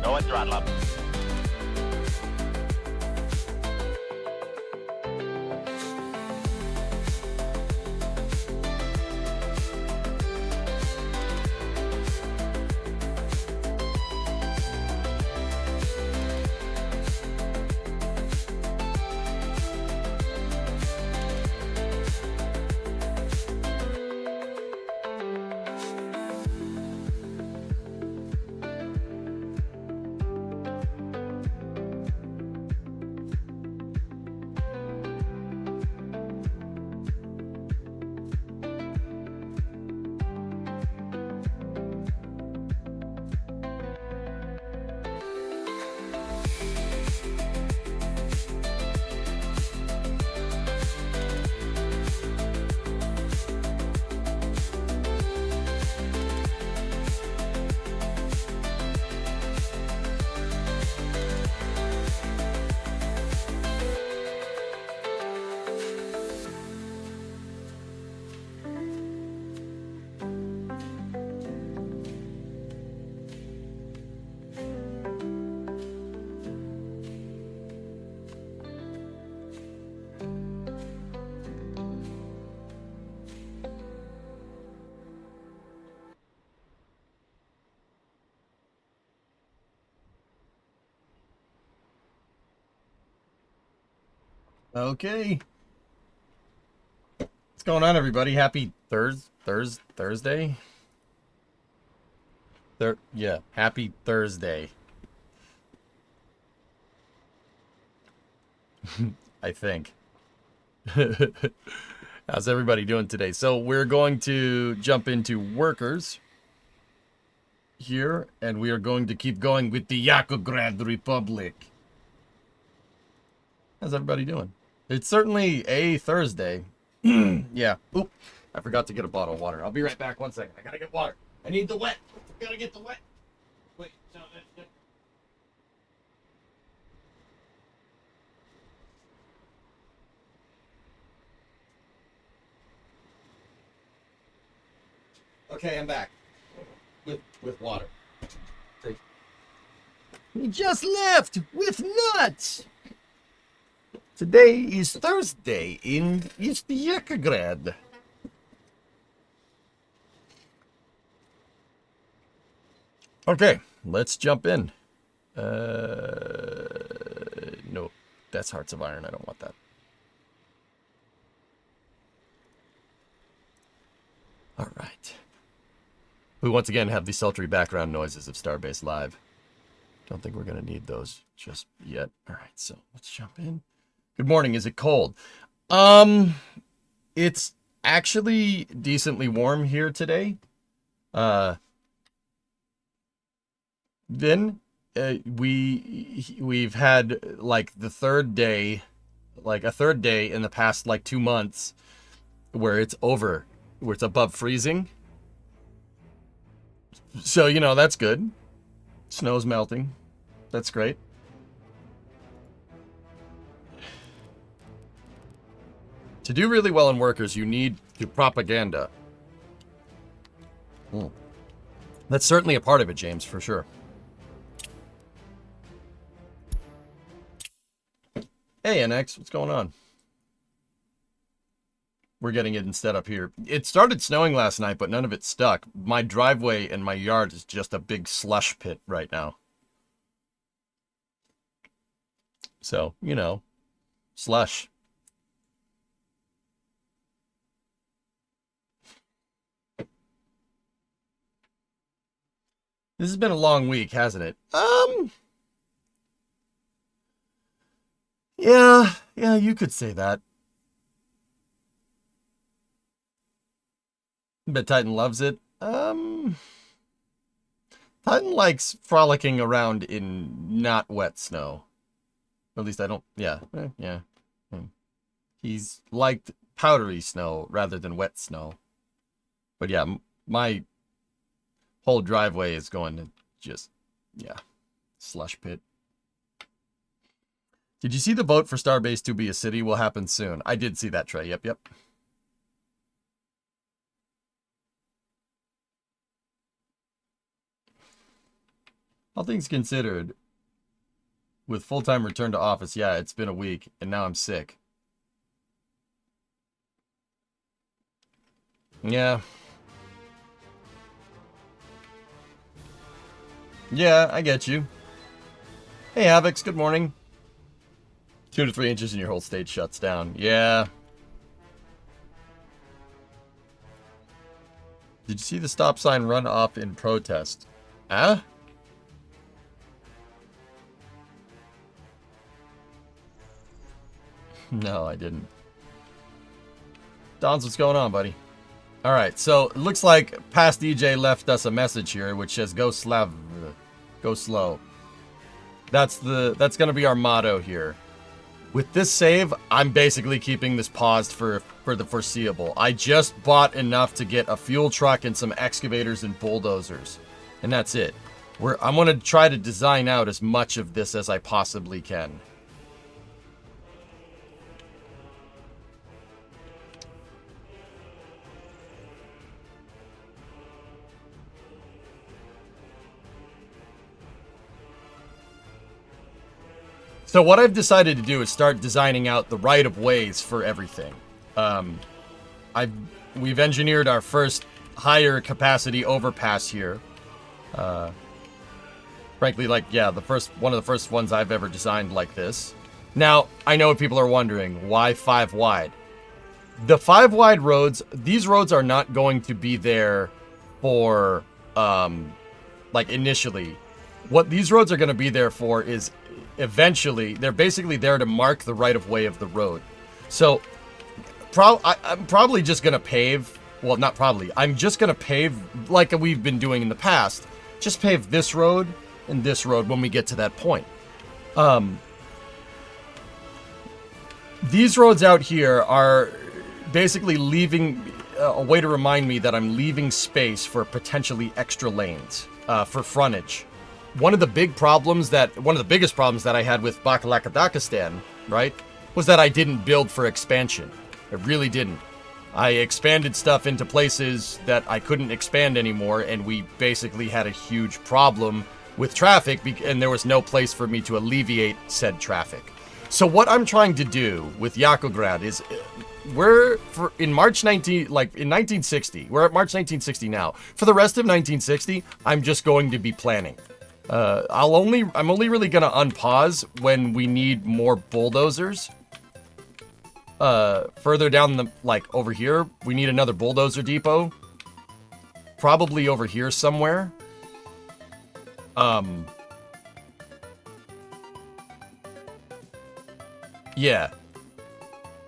Go and throttle up. Okay. What's going on, everybody? Happy Thursday? Yeah, happy Thursday. I think. How's everybody doing today? So we're going to jump into workers here, and we are going to keep going with the Yakograd Republic. How's everybody doing? It's certainly a Thursday. Yeah. Oop. I forgot to get a bottle of water. I'll be right back. 1 second. I gotta get water. I need the wet. I gotta get the wet. Wait. Okay, I'm back. With water. We just left with nuts. Today is Thursday in East Yakograd. Okay, let's jump in. No, that's Hearts of Iron. I don't want that. All right. We once again have the sultry background noises of Starbase Live. Don't think we're going to need those just yet. All right, so let's jump in. Good morning. Is it cold? It's actually decently warm here today. Then we've had like a third day in the past like 2 months where it's above freezing. So, you know, that's good. Snow's melting. That's great. To do really well in workers, you need propaganda. That's certainly a part of it, James, for sure. Hey, NX, what's going on? We're getting it instead up here. It started snowing last night, but none of it stuck. My driveway and my yard is just a big slush pit right now. So, you know, slush. This has been a long week, hasn't it? Yeah, you could say that. Bet Titan loves it. Titan likes frolicking around in not wet snow. At least I don't, yeah. He's liked powdery snow rather than wet snow. But yeah, my whole driveway is going to just, yeah, slush pit. Did you see the vote for Starbase to be a city will happen soon? I did see that, Trey. Yep. All things considered, with full-time return to office, yeah, it's been a week, and now I'm sick. Yeah. Yeah, I get you. Hey, Havocs, good morning. 2 to 3 inches and your whole state shuts down. Yeah. Did you see the stop sign run off in protest? Huh? No, I didn't. Dons, what's going on, buddy? Alright, so it looks like Past DJ left us a message here which says go slow. That's gonna be our motto here. With this save, I'm basically keeping this paused for the foreseeable. I just bought enough to get a fuel truck and some excavators and bulldozers. And that's it. I'm gonna try to design out as much of this as I possibly can. So what I've decided to do is start designing out the right-of-ways for everything. We've engineered our first higher capacity overpass here. Frankly, like, yeah, one of the first ones I've ever designed like this. Now, I know what people are wondering, why 5 wide? The 5 wide roads, these roads are not going to be there for, like, initially. What these roads are going to be there for is eventually, they're basically there to mark the right-of-way of the road. So, I'm probably just going to pave, well, not probably, I'm just going to pave like we've been doing in the past. Just pave this road and this road when we get to that point. These roads out here are basically leaving a way to remind me that I'm leaving space for potentially extra lanes for frontage. One of the biggest problems that I had with Yakograd, right, was that I didn't build for expansion. I really didn't. I expanded stuff into places that I couldn't expand anymore, and we basically had a huge problem with traffic, and there was no place for me to alleviate said traffic. So what I'm trying to do with Yakograd is, in 1960, we're at March 1960 now. For the rest of 1960, I'm just going to be planning. I'm only really gonna unpause when we need more bulldozers. Further down over here, we need another bulldozer depot. Probably over here somewhere. Yeah.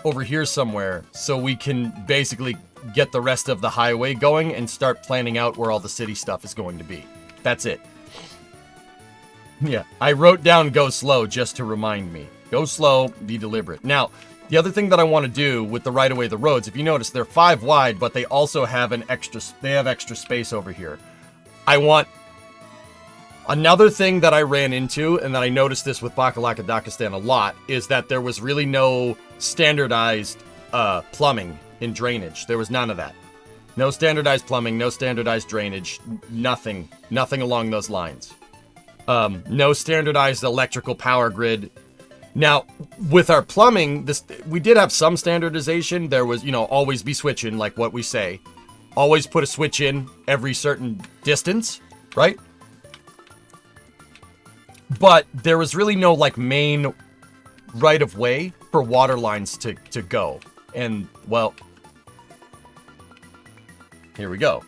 Over here somewhere, so we can basically get the rest of the highway going and start planning out where all the city stuff is going to be. That's it. Yeah, I wrote down go slow just to remind me. Go slow, be deliberate. Now, the other thing that I want to do with the right-of-way, the roads, if you notice, they're 5 wide, but they also have extra space over here. I want... Another thing that I ran into, and that I noticed this with Yakograd a lot, is that there was really no standardized plumbing in drainage. There was none of that. No standardized plumbing, no standardized drainage, nothing along those lines. No standardized electrical power grid. Now, with our plumbing, we did have some standardization. There was, always be switching, like what we say. Always put a switch in every certain distance, right? But there was really no, main right-of-way for water lines to go. And, well, here we go.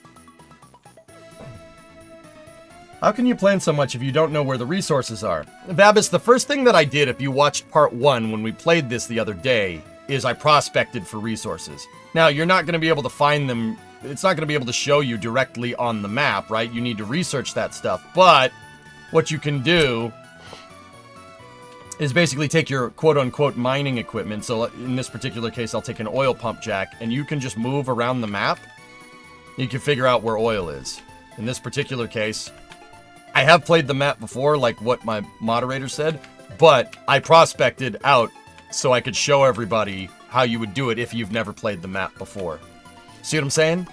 How can you plan so much if you don't know where the resources are? Vabis, the first thing that I did, if you watched part 1 when we played this the other day, is I prospected for resources. Now, you're not going to be able to find them. It's not going to be able to show you directly on the map, right? You need to research that stuff. But what you can do is basically take your quote-unquote mining equipment. So in this particular case, I'll take an oil pump jack, and you can just move around the map. You can figure out where oil is. In this particular case, I have played the map before, like what my moderator said, but I prospected out so I could show everybody how you would do it if you've never played the map before. See what I'm saying?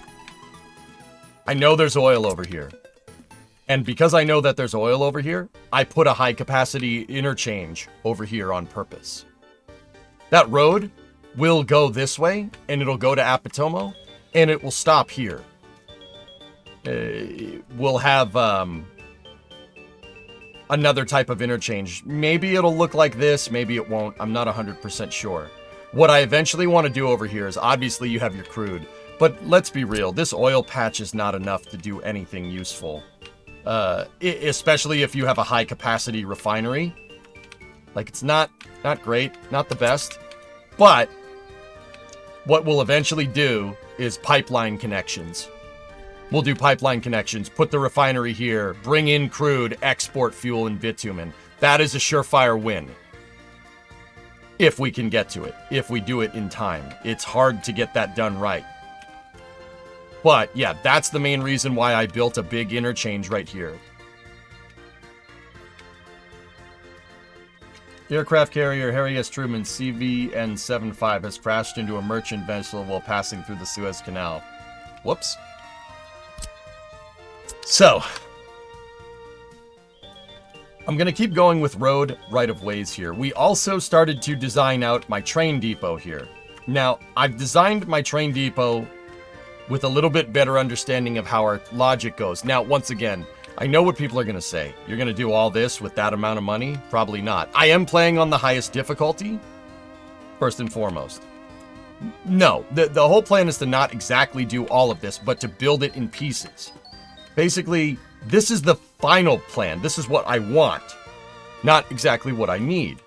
I know there's oil over here. And because I know that there's oil over here, I put a high capacity interchange over here on purpose. That road will go this way, and it'll go to Apatomo, and it will stop here. We'll have another type of interchange. Maybe it'll look like this, maybe it won't. I'm not 100% sure. What I eventually want to do over here is, obviously you have your crude, but let's be real, this oil patch is not enough to do anything useful. Especially if you have a high capacity refinery. Like, it's not great, not the best, but what we'll eventually do is pipeline connections. We'll do pipeline connections, put the refinery here, bring in crude, export fuel and bitumen. That is a surefire win. If we can get to it, if we do it in time. It's hard to get that done right. But yeah, that's the main reason why I built a big interchange right here. The aircraft carrier Harry S. Truman CVN-75 has crashed into a merchant vessel while passing through the Suez Canal. Whoops. So, I'm going to keep going with road right-of-ways here. We also started to design out my train depot here. Now, I've designed my train depot with a little bit better understanding of how our logic goes. Now, once again, I know what people are going to say. You're going to do all this with that amount of money? Probably not. I am playing on the highest difficulty, first and foremost. No, the whole plan is to not exactly do all of this, but to build it in pieces. Basically, this is the final plan. This is what I want, not exactly what I need.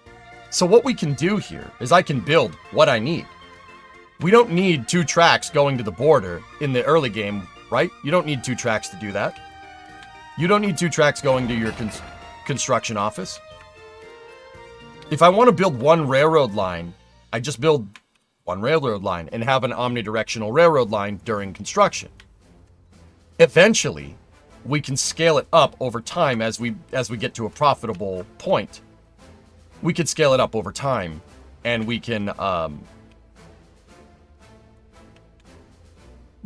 So what we can do here is I can build what I need. We don't need 2 tracks going to the border in the early game, right? You don't need 2 tracks to do that. You don't need 2 tracks going to your construction office. If I want to build one railroad line, I just build one railroad line and have an omnidirectional railroad line during construction. Eventually, we can scale it up over time as we get to a profitable point. We could scale it up over time, and we can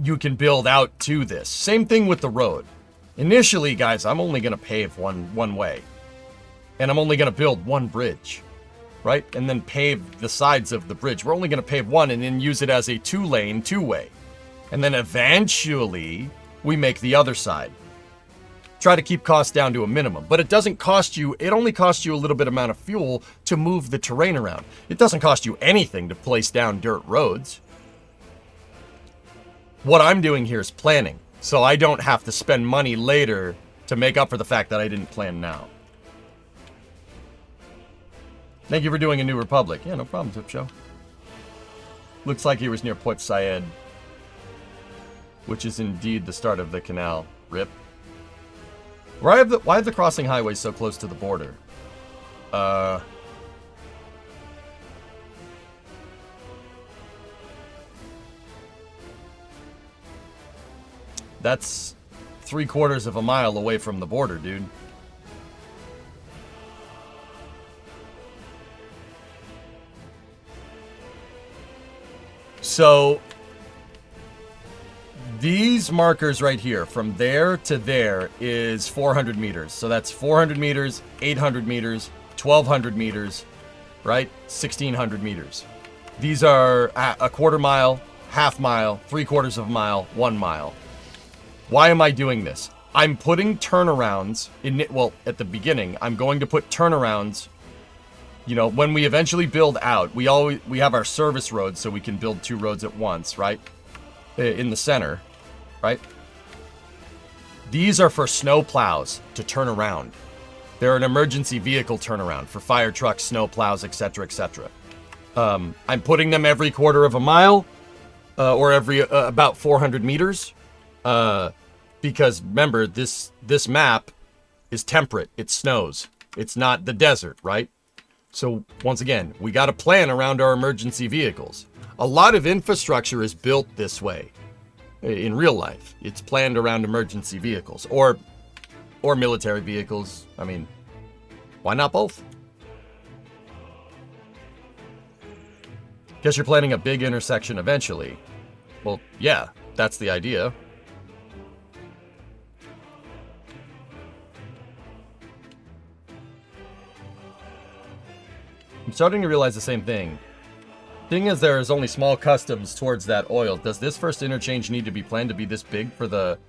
you can build out to this. Same thing with the road. Initially, guys, I'm only going to pave one way. And I'm only going to build one bridge, right? And then pave the sides of the bridge. We're only going to pave one and then use it as a 2-lane, 2-way. And then eventually, we make the other side. Try to keep costs down to a minimum. But it doesn't cost you, it only costs you a little bit amount of fuel to move the terrain around. It doesn't cost you anything to place down dirt roads. What I'm doing here is planning, so I don't have to spend money later to make up for the fact that I didn't plan now. Thank you for doing a New Republic. Yeah, no problem, Tip Show. Looks like he was near Port Said, which is indeed the start of the canal. Rip. Why have the crossing highways so close to the border? That's 3/4 of a mile away from the border, dude. So, these markers right here, from there to there, is 400 meters. So that's 400 meters, 800 meters, 1,200 meters, right? 1,600 meters. These are a 1/4 mile, 1/2 mile, 3/4 of a mile, 1 mile. Why am I doing this? I'm putting turnarounds in it. Well, at the beginning, I'm going to put turnarounds. You know, when we eventually build out, we have our service roads, so we can build 2 roads at once, right? In the center, right? These are for snow plows to turn around. They're an emergency vehicle turnaround for fire trucks, snow plows, etc., etc. I'm putting them every 1/4 of a mile, or every about 400 meters. Because remember, this map is temperate. It snows. It's not the desert, right? So once again, we got to plan around our emergency vehicles. A lot of infrastructure is built this way in real life. It's planned around emergency vehicles or military vehicles. I mean, why not both? Guess you're planning a big intersection eventually. Well, yeah, that's the idea. starting to realize the same thing. Thing is, there is only small customs towards that oil. Does this first interchange need to be planned to be this big for the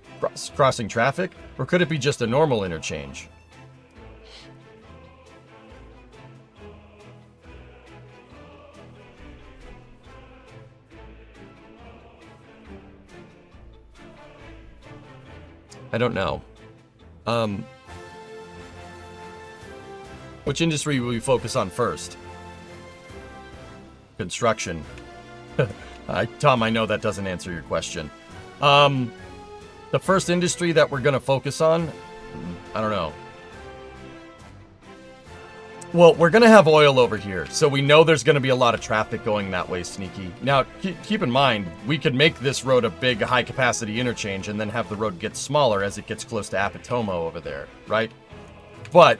crossing traffic? Or could it be just a normal interchange? I don't know. Which industry will we focus on first? Construction. Tom, I know that doesn't answer your question. The first industry that we're going to focus on, I don't know. Well, we're going to have oil over here, so we know there's going to be a lot of traffic going that way, Sneaky. Now, keep in mind, we could make this road a big, high-capacity interchange and then have the road get smaller as it gets close to Apatomo over there, right? But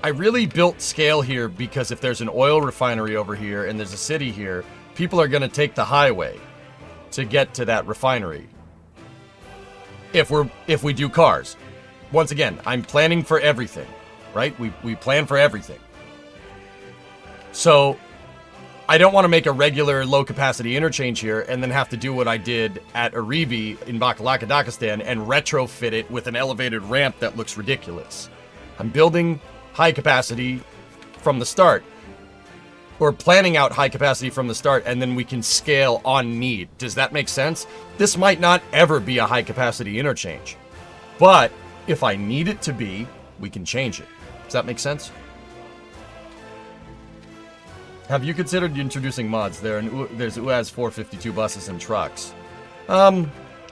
I really built scale here because if there's an oil refinery over here and there's a city here, people are going to take the highway to get to that refinery. If we do cars. Once again, I'm planning for everything, right? We plan for everything. So I don't want to make a regular low-capacity interchange here and then have to do what I did at Aribi in Bakalagadakistan and retrofit it with an elevated ramp that looks ridiculous. I'm building high capacity from the start, or planning out high capacity from the start, and then we can scale on need. Does that make sense? This might not ever be a high capacity interchange, but if I need it to be, we can change it. Does that make sense? Have you considered introducing mods? There's UAZ 452 buses and trucks. I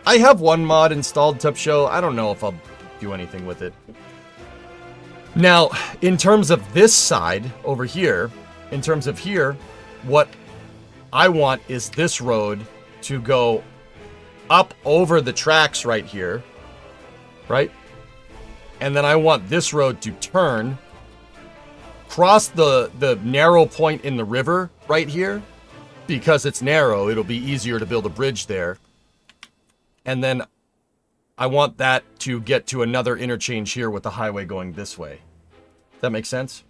have one mod installed, Tup Show. I don't know if I'll do anything with it. Now, in terms of this side over here, in terms of here, what I want is this road to go up over the tracks right here, right? And then I want this road to turn, cross the narrow point in the river right here. Because it's narrow, it'll be easier to build a bridge there. And then I want that to get to another interchange here with the highway going this way. That makes sense?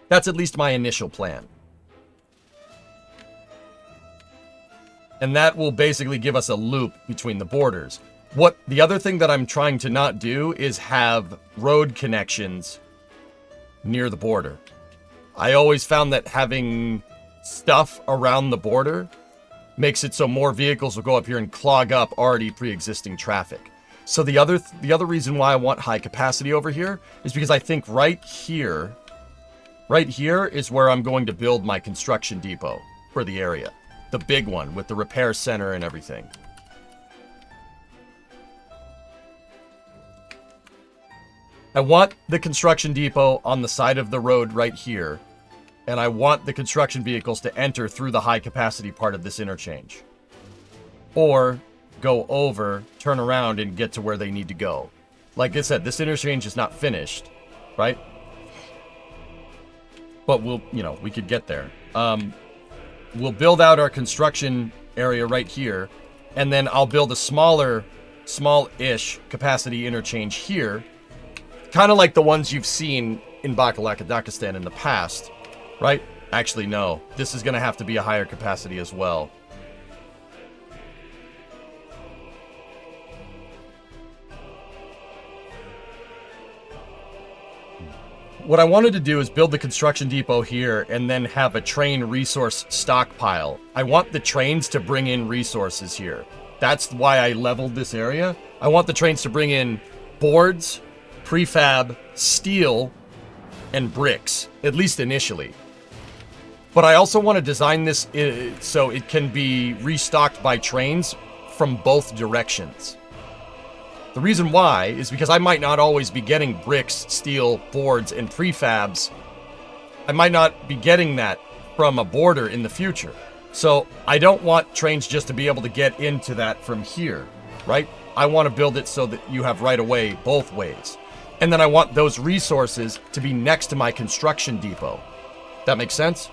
That's at least my initial plan. And that will basically give us a loop between the borders. The other thing that I'm trying to not do is have road connections near the border. I always found that having stuff around the border makes it so more vehicles will go up here and clog up already pre-existing traffic. So the other reason why I want high capacity over here is because I think right here is where I'm going to build my construction depot for the area. The big one with the repair center and everything. I want the construction depot on the side of the road right here. And I want the construction vehicles to enter through the high capacity part of this interchange. Or go over, turn around, and get to where they need to go. Like I said, this interchange is not finished, right? But we could get there. We'll build out our construction area right here, and then I'll build a small-ish capacity interchange here, kind of like the ones you've seen in Bakalagadakistan in the past, right? Actually, no. This is going to have to be a higher capacity as well. What I wanted to do is build the construction depot here and then have a train resource stockpile. I want the trains to bring in resources here. That's why I leveled this area. I want the trains to bring in boards, prefab, steel, and bricks, at least initially. But I also want to design this so it can be restocked by trains from both directions. The reason why is because I might not always be getting bricks, steel, boards, and prefabs. I might not be getting that from a border in the future. So I don't want trains just to be able to get into that from here, right? I want to build it so that you have right of way both ways. And then I want those resources to be next to my construction depot. That makes sense?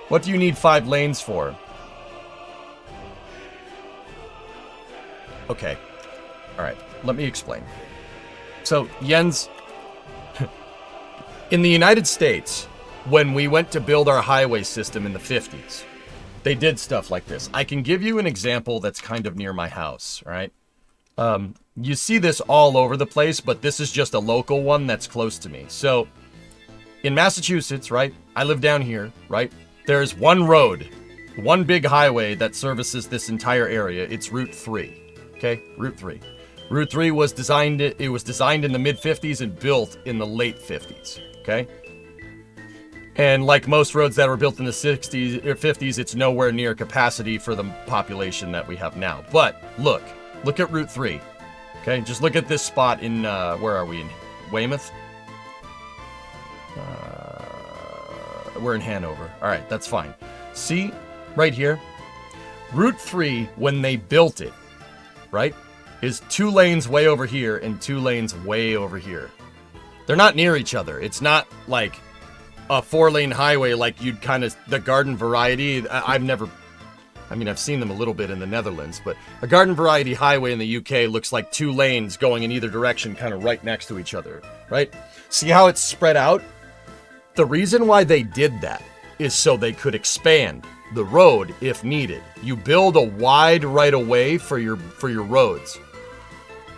What do you need 5 lanes for? Okay. Alright, let me explain. So, Jens, In the United States, when we went to build our highway system in the 50s, they did stuff like this. I can give you an example that's kind of near my house, right? You see this all over the place, but this is just a local one that's close to me. So, in Massachusetts, right? I live down here, right? There's one road, one big highway that services this entire area. It's Route 3, okay? Route 3. Route 3 was designed, it was designed in the mid-50s and built in the late 50s, okay? And like most roads that were built in the 60s or 50s, it's nowhere near capacity for the population that we have now. But look at Route 3, okay? Just look at this spot in, where are we, in Weymouth? We're in Hanover. All right, that's fine. See, right here, Route 3, when they built it, right, is 2 lanes way over here and 2 lanes way over here. They're not near each other. It's not like a 4-lane highway like you'd kind of, the garden variety. I've seen them a little bit in the Netherlands, but a garden variety highway in the UK looks like 2 lanes going in either direction, kind of right next to each other, right? See how it's spread out? The reason why they did that is so they could expand the road if needed. You build a wide right-of-way for your roads.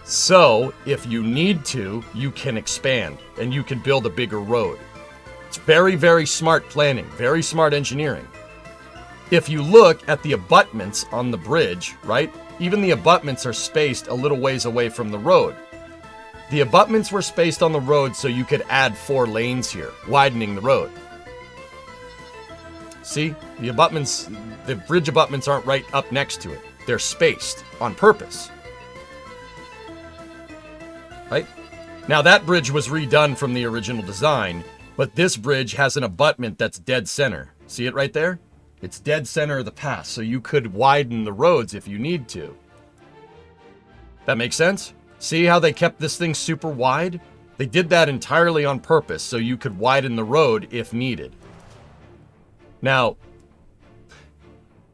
So, if you need to, you can expand and you can build a bigger road. It's very, very smart planning, very smart engineering. If you look at the abutments on the bridge, right? Even the abutments are spaced a little ways away from the road. The abutments were spaced on the road so you could add 4 lanes here, widening the road. See, the bridge abutments aren't right up next to it. They're spaced on purpose. Right? Now that bridge was redone from the original design, but this bridge has an abutment that's dead center. See it right there? It's dead center of the path, so you could widen the roads if you need to. That makes sense? See how they kept this thing super wide? They did that entirely on purpose, so you could widen the road if needed. Now,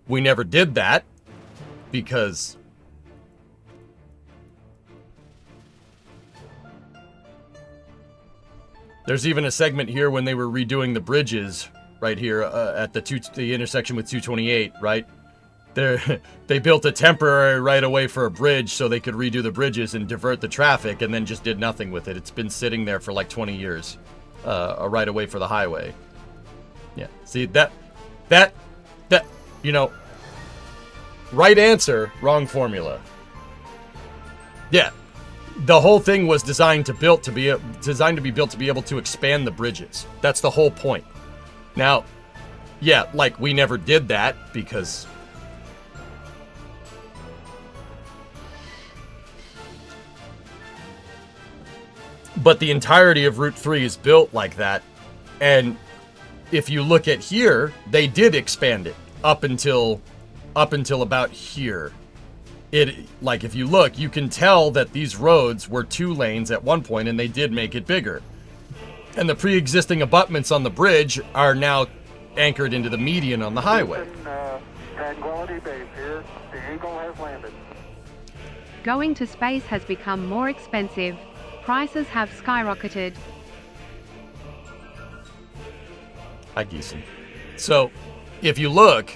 we never did that because there's even a segment here when they were redoing the bridges right here at the intersection with 228, right? They built a temporary right-of-way for a bridge so they could redo the bridges and divert the traffic, and then just did nothing with it. It's been sitting there for like 20 years, a right-of-way for the highway. Yeah, see, that, you know, right answer, wrong formula. Yeah, the whole thing was designed to be built to be able to expand the bridges. That's the whole point. Now, yeah, like we never did that because but the entirety of Route 3 is built like that, and if you look at here, they did expand it up until about here. Like if you look, you can tell that these roads were 2 lanes at one point, and they did make it bigger. And the pre-existing abutments on the bridge are now anchored into the median on the highway. Tranquility Base here. The Eagle has landed. Going to space has become more expensive. Prices have skyrocketed. Hi, Geeson. So, if you look,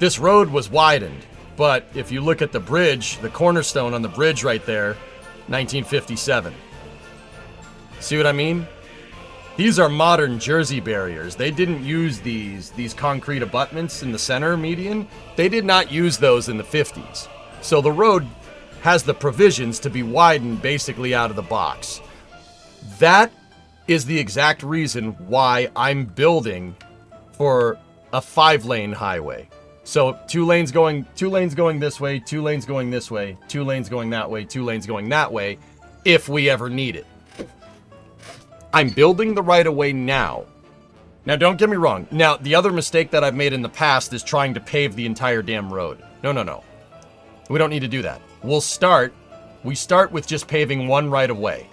this road was widened, but if you look at the bridge, the cornerstone on the bridge right there, 1957. See what I mean? These are modern Jersey barriers. They didn't use these concrete abutments in the center median. They did not use those in the 50s. So the road has the provisions to be widened basically out of the box. That is the exact reason why I'm building for a 5-lane highway. So 2 lanes going this way, 2 lanes going this way, 2 lanes going that way, 2 lanes going that way, if we ever need it. I'm building the right-of-way now. Now, don't get me wrong. Now, the other mistake that I've made in the past is trying to pave the entire damn road. No. We don't need to do that. We start with just paving one right-of-way.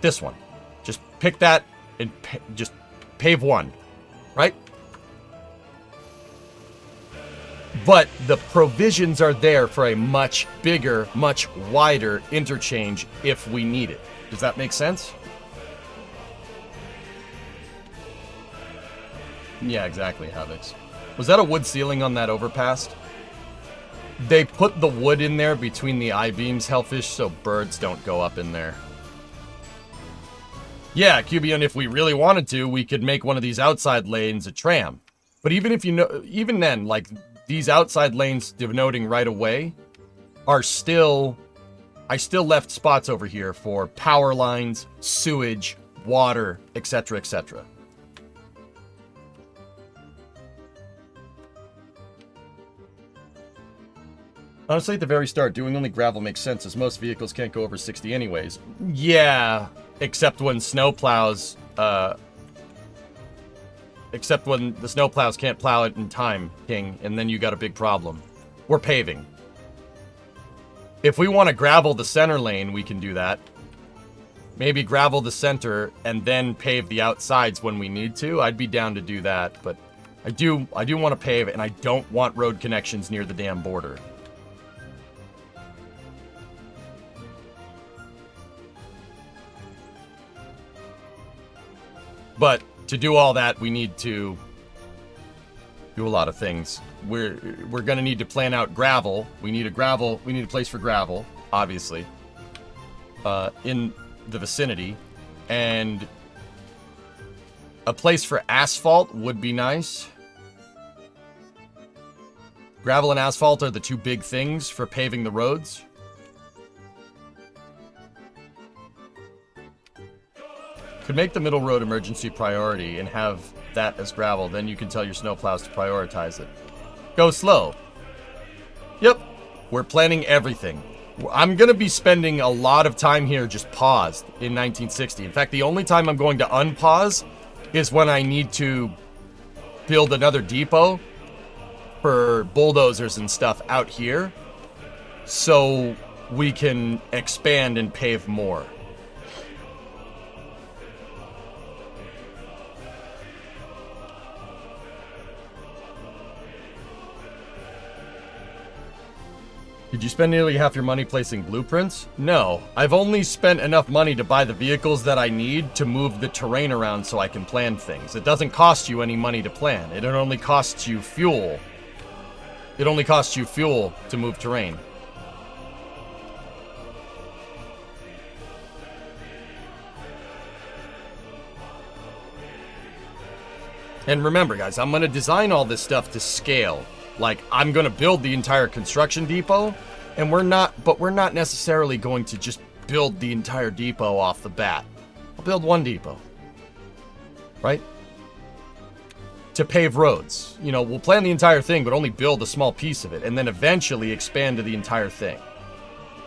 This one. Just pick that and just pave one, right? But the provisions are there for a much bigger, much wider interchange if we need it. Does that make sense? Yeah, exactly, Havix. Was that a wood ceiling on that overpass? They put the wood in there between the I-beams, Hellfish, so birds don't go up in there. Yeah, Cubion, if we really wanted to, we could make one of these outside lanes a tram. But even if you know, even then, like, these outside lanes denoting right away are still, I still left spots over here for power lines, sewage, water, etc., etc. Honestly, at the very start, doing only gravel makes sense, as most vehicles can't go over 60 anyways. Yeah, except when snowplows, except when the snowplows can't plow it in time, King, and then you got a big problem. We're paving. If we want to gravel the center lane, we can do that. Maybe gravel the center and then pave the outsides when we need to. I'd be down to do that, but I do want to pave, and I don't want road connections near the damn border. But to do all that, we need to do a lot of things. We're gonna need to plan out gravel. We need a place for gravel, obviously, in the vicinity, and a place for asphalt would be nice. Gravel and asphalt are the two big things for paving the roads. Could make the middle road emergency priority and have that as gravel. Then you can tell your snowplows to prioritize it. Go slow. Yep. We're planning everything. I'm going to be spending a lot of time here just paused in 1960. In fact, the only time I'm going to unpause is when I need to build another depot for bulldozers and stuff out here so we can expand and pave more. Did you spend nearly half your money placing blueprints? No, I've only spent enough money to buy the vehicles that I need to move the terrain around so I can plan things. It doesn't cost you any money to plan. It only costs you fuel. It only costs you fuel to move terrain. And remember, guys, I'm going to design all this stuff to scale. Like, I'm going to build the entire construction depot, and we're not necessarily going to just build the entire depot off the bat. I'll build one depot, right? To pave roads. You know, we'll plan the entire thing, but only build a small piece of it, and then eventually expand to the entire thing.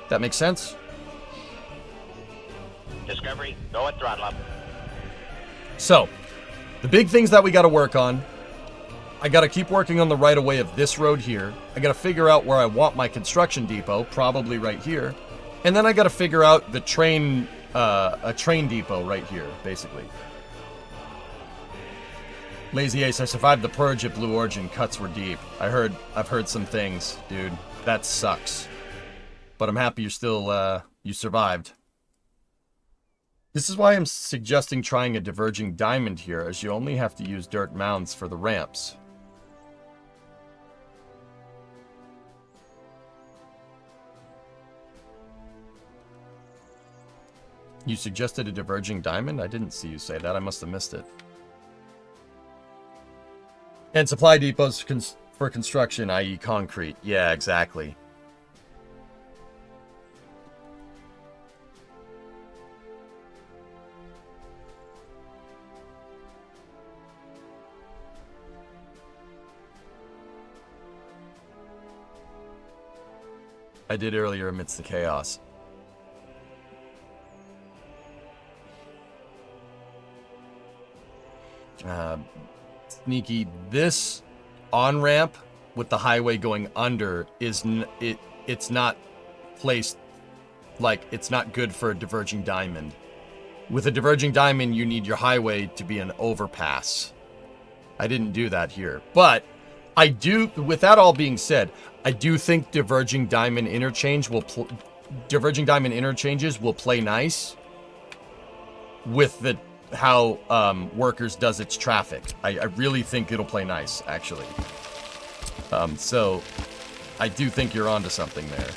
That makes sense? Discovery, go at throttle up. So, the big things that we got to work on. I gotta keep working on the right-of-way of this road here. I gotta figure out where I want my construction depot, probably right here. And then I gotta figure out the train, a train depot right here, basically. Lazy Ace, I survived the purge at Blue Origin. Cuts were deep. I've heard some things, dude. That sucks. But I'm happy you're still, you survived. This is why I'm suggesting trying a diverging diamond here, as you only have to use dirt mounds for the ramps. You suggested a diverging diamond? I didn't see you say that. I must have missed it. And supply depots for construction, i.e. concrete. Yeah, exactly. I did earlier amidst the chaos. Sneaky, this on-ramp with the highway going under is it's not placed, like, it's not good for a diverging diamond. With a diverging diamond, you need your highway to be an overpass. I didn't do that here, but I do, with that all being said, I do think diverging diamond interchanges will play nice with the how Workers does its traffic. I really think it'll play nice, actually. So I do think you're onto something there.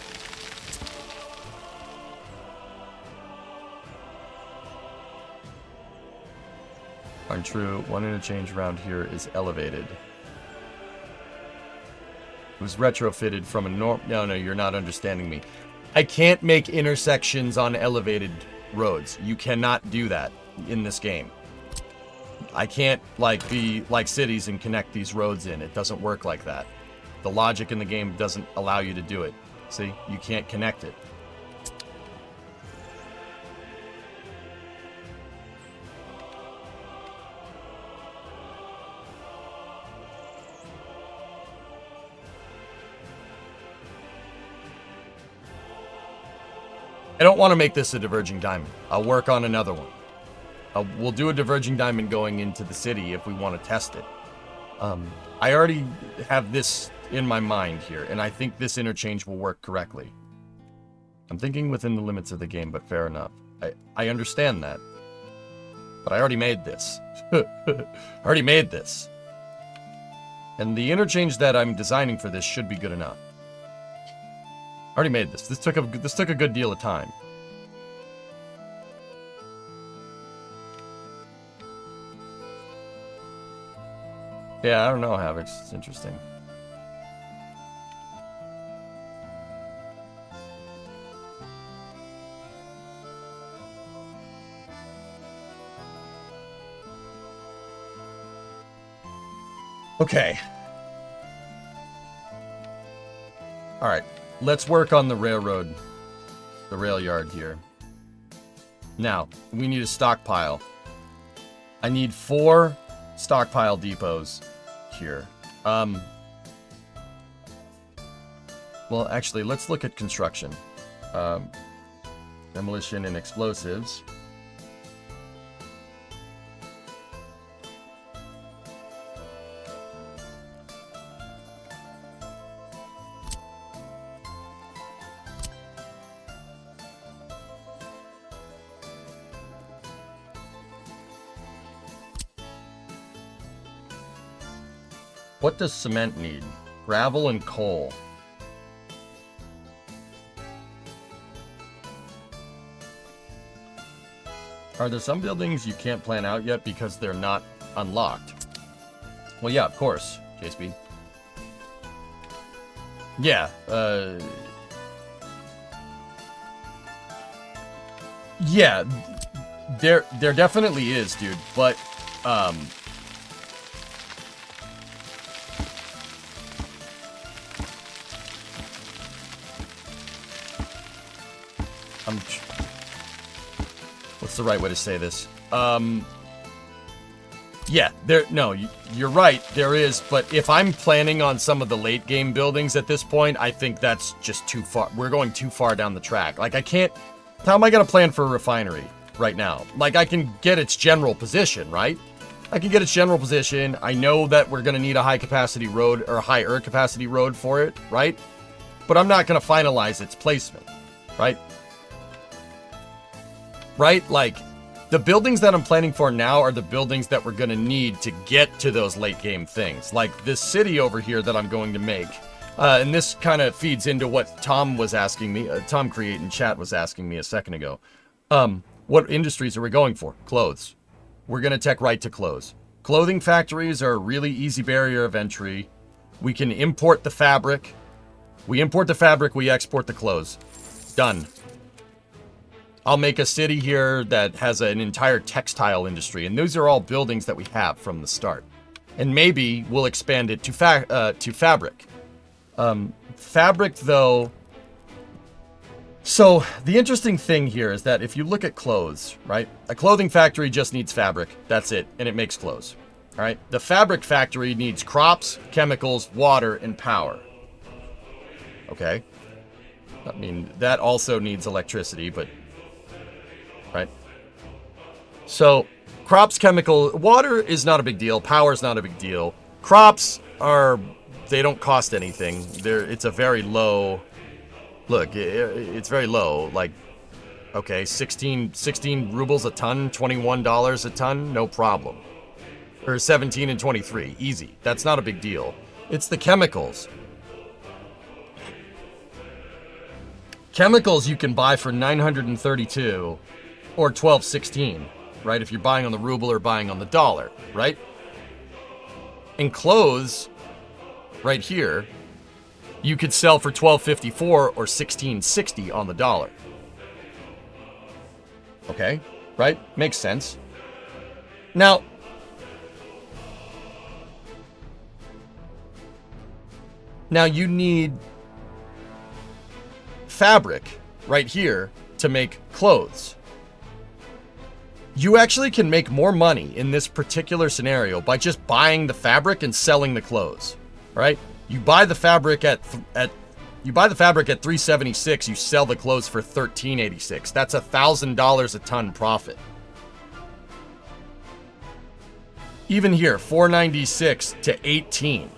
Untrue. One interchange around here is elevated. It was retrofitted from a No, you're not understanding me. I can't make intersections on elevated roads. You cannot do that in this game. I can't, like, be like cities and connect these roads in. It doesn't work like that. The logic in the game doesn't allow you to do it. See? You can't connect it. I don't want to make this a diverging diamond. I'll work on another one. We'll do a diverging diamond going into the city if we want to test it. I already have this in my mind here, and I think this interchange will work correctly. I'm thinking within the limits of the game, but fair enough. I understand that. But I already made this. I already made this. And the interchange that I'm designing for this should be good enough. I already made this. This took a good deal of time. Yeah, I don't know, Havoc. It's interesting. Okay. All right. Let's work on the railroad, the rail yard here. Now, we need a stockpile. I need 4 stockpile depots here. Well, actually, let's look at construction. Demolition and explosives. What does cement need? Gravel and coal. Are there some buildings you can't plan out yet because they're not unlocked? Well, yeah, of course, JSB. Yeah, yeah, there definitely is, dude, but, what's the right way to say this? Yeah, you're right, there is, but if I'm planning on some of the late game buildings at this point, I think that's just too far. We're going too far down the track. Like, I can't, how am I going to plan for a refinery right now? Like, I can get its general position, right? I can get its general position. I know that we're going to need a high capacity road or a higher capacity road for it, right? But I'm not going to finalize its placement, right? Right? Like, the buildings that I'm planning for now are the buildings that we're going to need to get to those late game things. Like this city over here that I'm going to make. And this kind of feeds into what Tom was asking me. Tom Create in chat was asking me a second ago. What industries are we going for? Clothes. We're going to tech right to clothes. Clothing factories are a really easy barrier of entry. We can import the fabric. We import the fabric, we export the clothes. Done. I'll make a city here that has an entire textile industry, and those are all buildings that we have from the start. And maybe we'll expand it to fabric. Fabric, though... So, the interesting thing here is that if you look at clothes, right? A clothing factory just needs fabric, that's it, and it makes clothes. Alright? The fabric factory needs crops, chemicals, water, and power. Okay? I mean, that also needs electricity, but... Right? So, crops, chemical... Water is not a big deal. Power is not a big deal. Crops are... They don't cost anything. It's a very low... Look, it's very low. Like, Okay, 16 rubles a ton, $21 a ton, no problem. Or 17 and 23, easy. That's not a big deal. It's the chemicals. Chemicals you can buy for 932 or 1216, right? If you're buying on the ruble or buying on the dollar, right? And clothes, right here, you could sell for 1254 or 1660 on the dollar. Okay, right? Makes sense. Now, you need fabric right here to make clothes. You actually can make more money in this particular scenario by just buying the fabric and selling the clothes, right? You buy the fabric at 376, you sell the clothes for 1386. That's $1,000 a ton profit. Even here, 496 to 18.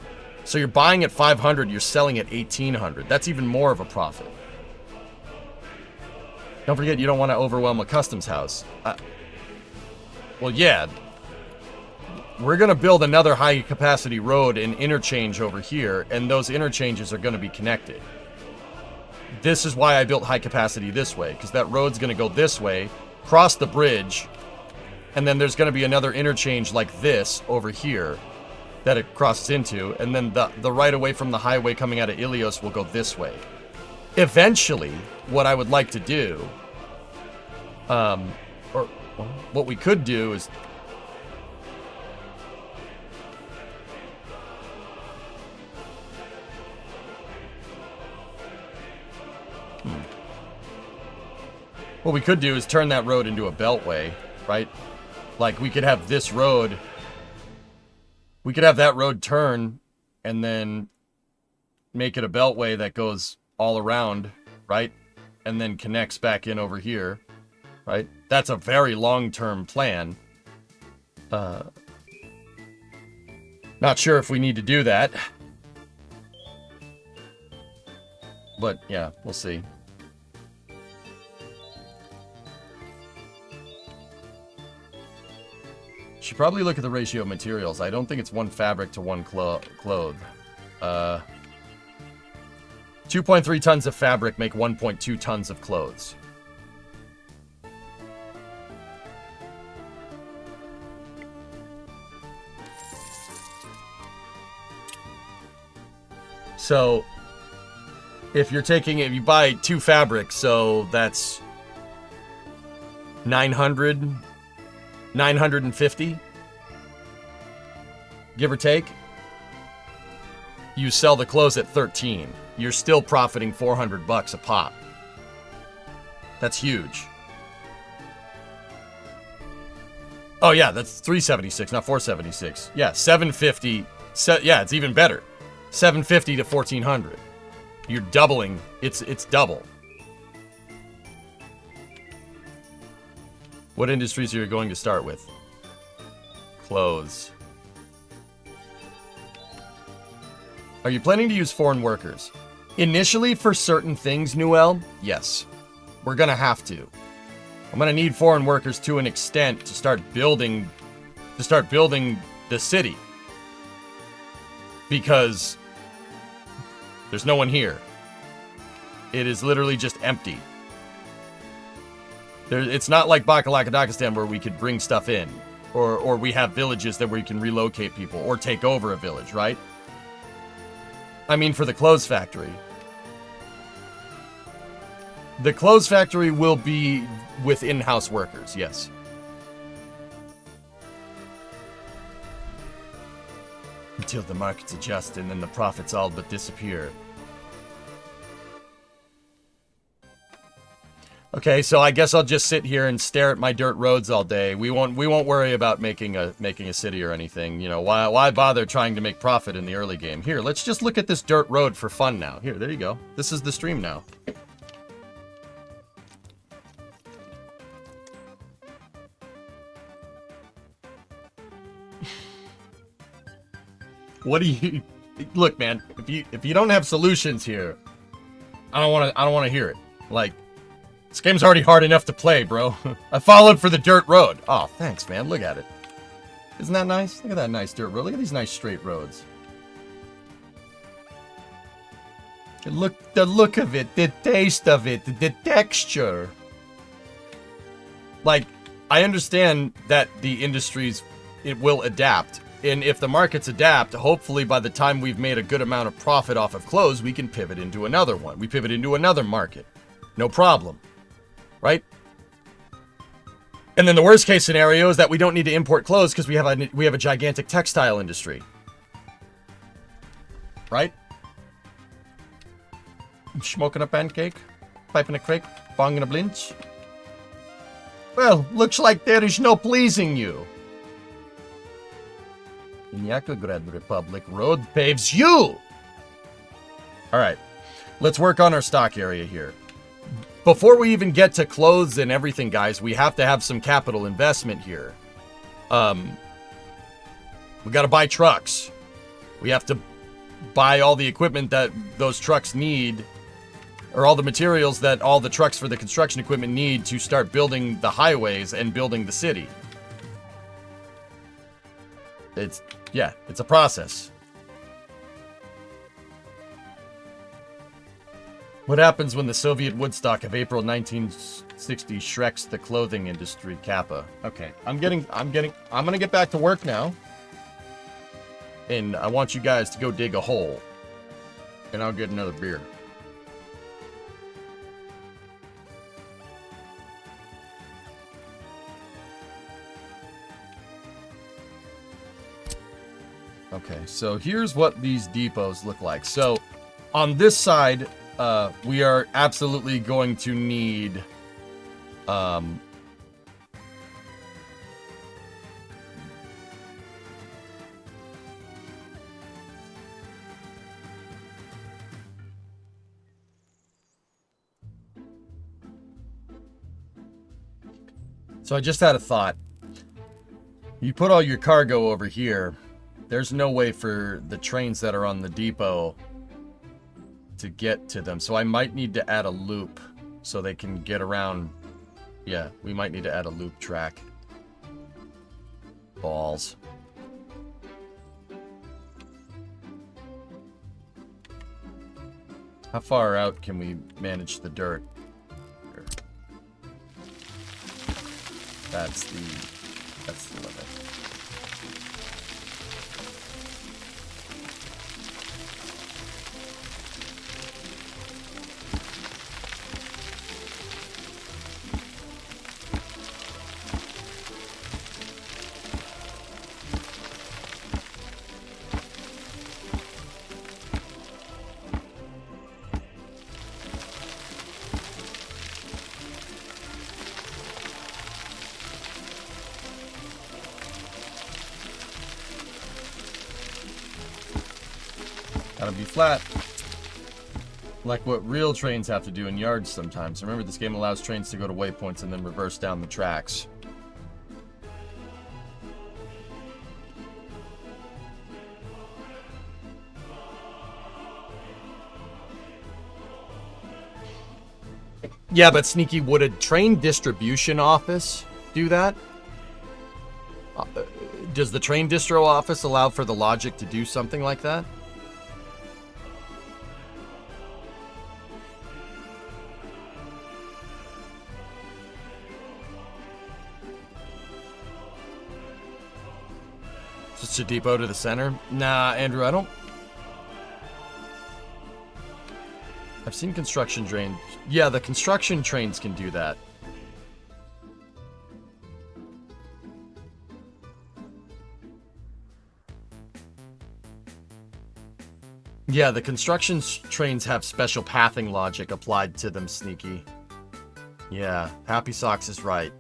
So you're buying at 500, you're selling at 1800. That's even more of a profit. Don't forget, you don't want to overwhelm a customs house. Well, yeah. We're going to build another high-capacity road and interchange over here, and those interchanges are going to be connected. This is why I built high-capacity this way, because that road's going to go this way, cross the bridge, and then there's going to be another interchange like this over here that it crosses into, and then the right-of-way from the highway coming out of Ilios will go this way. Eventually, what I would like to do, or what we could do is... What we could do is turn that road into a beltway, right? Like, we could have this road... We could have that road turn and then make it a beltway that goes all around, right? And then connects back in over here, right? That's a very long-term plan. Not sure if we need to do that. But, yeah, we'll see. Should probably look at the ratio of materials. I don't think it's one fabric to one cloth. 2.3 tons of fabric make 1.2 tons of clothes. So, if you buy 2 fabrics, so that's 950, give or take. You sell the clothes at 13. You're still profiting $400 a pop. That's huge. Oh yeah, that's 376, not 476. Yeah, 750. Yeah, it's even better. 750 to 1400. You're doubling. It's double. What industries are you going to start with? Clothes. Are you planning to use foreign workers? Initially, for certain things, Newell, yes. We're gonna have to. I'm gonna need foreign workers to an extent to start building the city. Because there's no one here. It is literally just empty. It's not like Bakalakadakistan where we could bring stuff in. Or we have villages that where you can relocate people or take over a village, right? I mean, for the clothes factory. The clothes factory will be with in-house workers, yes. Until the markets adjust and then the profits all but disappear. Okay, so I guess I'll just sit here and stare at my dirt roads all day. We won't worry about making a city or anything. You know, why bother trying to make profit in the early game? Here, let's just look at this dirt road for fun now. Here, there you go. This is the stream now. What do you look, man? If you don't have solutions here, I don't want to hear it. Like, This game's already hard enough to play, bro. I followed for the dirt road. Oh, thanks, man. Look at it. Isn't that nice? Look at that nice dirt road. Look at these nice straight roads. The look of it, the taste of it, the texture. Like, I understand that the industries, it will adapt. And if the markets adapt, hopefully by the time we've made a good amount of profit off of clothes, we can pivot into another one. We pivot into another market. No problem. Right? And then the worst case scenario is that we don't need to import clothes because we have a gigantic textile industry. Right? Smoking a pancake, piping a crack, bonging a blinch. Well, looks like there is no pleasing you. In Yakograd Republic, road paves you! Alright, let's work on our stock area here. Before we even get to clothes and everything, guys, we have to have some capital investment here. We gotta buy trucks. We have to buy all the equipment that those trucks need, or all the materials that all the trucks for the construction equipment need to start building the highways and building the city. It's a process. What happens when the Soviet Woodstock of April 1960 shreks the clothing industry, Kappa? Okay, I'm gonna get back to work now. And I want you guys to go dig a hole. And I'll get another beer. Okay, so here's what these depots look like. So on this side, we are absolutely going to need so I just had a thought. You put all your cargo over here. There's no way for the trains that are on the depot to get to them. So I might need to add a loop so they can get around. Yeah, we might need to add a loop track. Balls. How far out can we manage the dirt? Here. That's the limit. Gotta be flat. Like what real trains have to do in yards sometimes. Remember, this game allows trains to go to waypoints and then reverse down the tracks. Yeah, but Sneaky, would a train distribution office do that? Does the train distro office allow for the logic to do something like that? Just a depot to the center? Nah, Andrew, I don't... I've seen construction trains. Yeah, the construction trains can do that. Yeah, the construction trains have special pathing logic applied to them, Sneaky. Yeah, Happy Socks is right.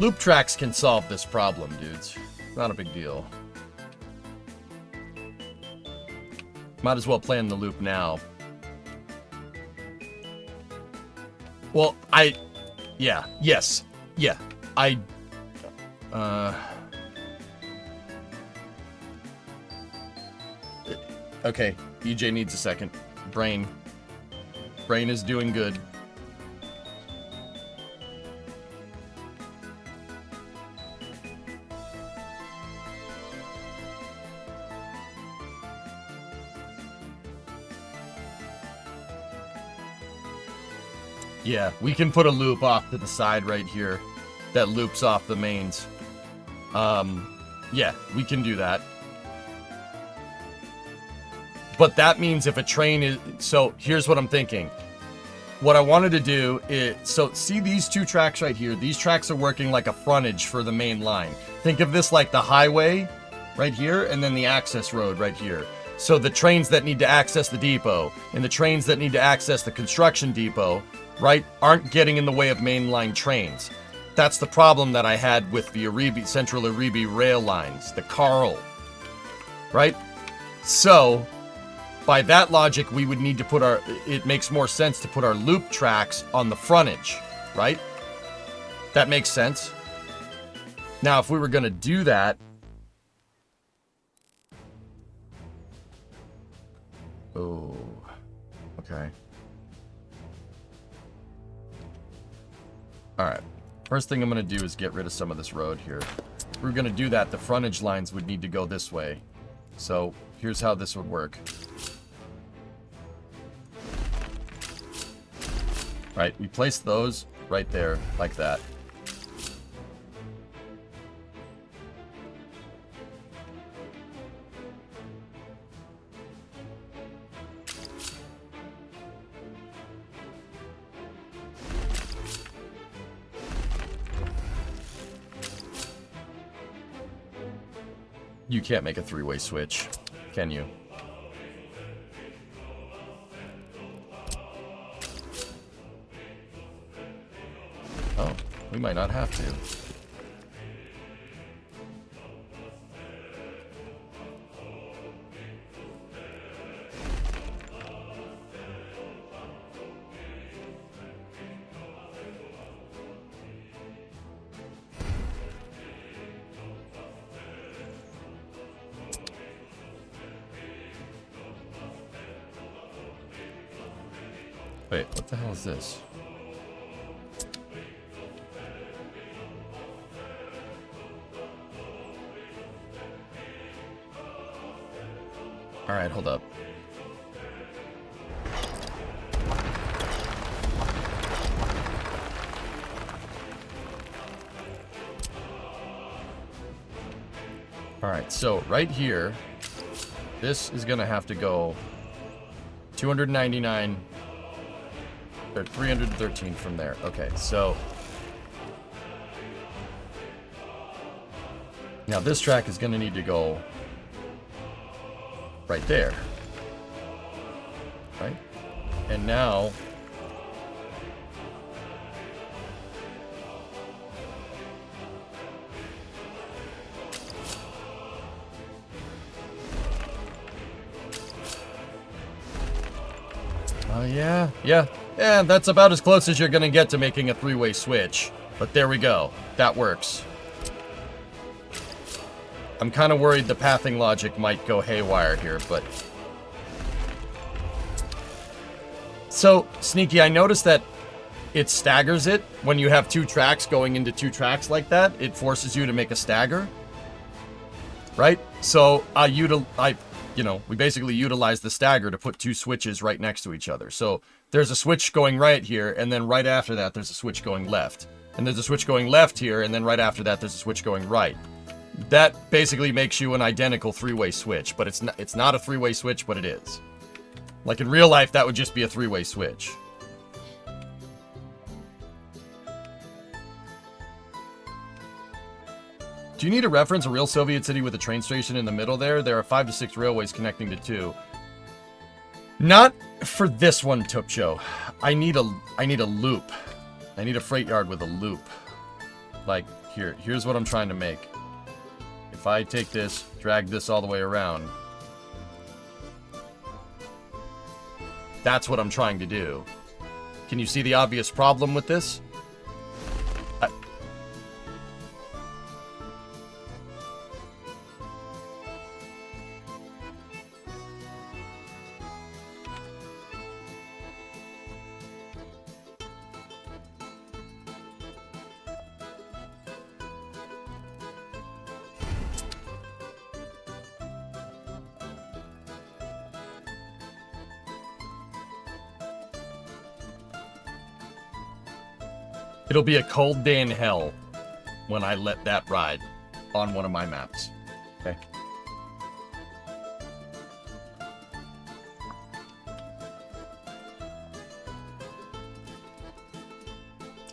Loop tracks can solve this problem, dudes. Not a big deal. Might as well plan the loop now. Well, yeah, yes, yeah, okay, EJ needs a second. Brain is doing good. Yeah, we can put a loop off to the side right here that loops off the mains. Yeah, we can do that. But that means if a train is... So, here's what I'm thinking. What I wanted to do is... So, see these two tracks right here? These tracks are working like a frontage for the main line. Think of this like the highway right here, and then the access road right here. So, the trains that need to access the depot, and the trains that need to access the construction depot... right, aren't getting in the way of mainline trains. That's the problem that I had with the Aribi, Central Aribi rail lines, the Carl, right? So, by that logic, we would need to put our, it makes more sense to put our loop tracks on the frontage, right? That makes sense. Now, if we were going to do that, oh, okay. Alright, first thing I'm going to do is get rid of some of this road here. If we were going to do that, the frontage lines would need to go this way. So, here's how this would work. Right, we place those right there, like that. You can't make a three-way switch, can you? Oh, we might not have to. Wait, what the hell is this? Alright, hold up. Alright, so right here, this is gonna have to go 299 or 313 from there. Okay, so now this track is gonna need to go right there. Right? And now yeah, that's about as close as you're gonna get to making a three-way switch. But there we go. That works. I'm kind of worried the pathing logic might go haywire here, but... So, Sneaky, I noticed that it staggers it when you have two tracks going into two tracks like that. It forces you to make a stagger. Right? So, we basically utilize the stagger to put two switches right next to each other. So, there's a switch going right here, and then right after that, there's a switch going left. And there's a switch going left here, and then right after that, there's a switch going right. That basically makes you an identical three-way switch, but it's not a three-way switch, but it is. Like in real life, that would just be a three-way switch. Do you need a reference? A real Soviet city with a train station in the middle there? There are 5 to 6 railways connecting to 2. Not for this one, Tupcho. I need a loop. I need a freight yard with a loop. Like, here's what I'm trying to make. If I take this, drag this all the way around. That's what I'm trying to do. Can you see the obvious problem with this? It'll be a cold day in hell when I let that ride on one of my maps. Okay.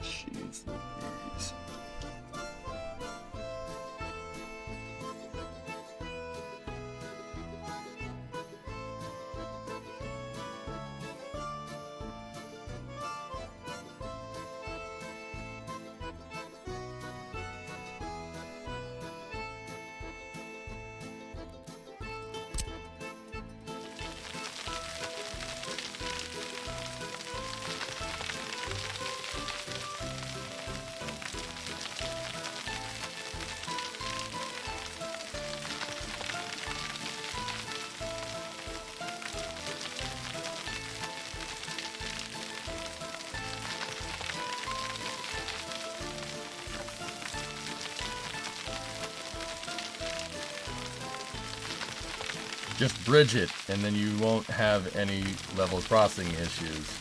Jeez Louise. Just bridge it, and then you won't have any level crossing issues.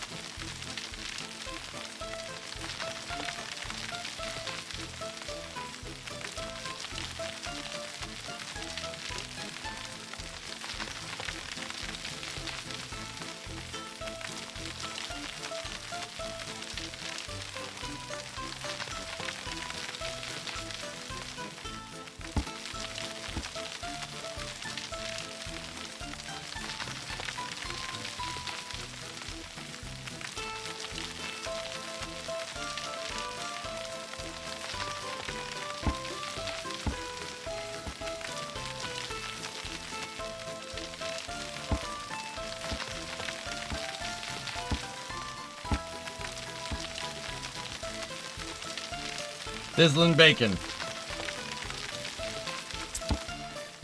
Sizzling bacon.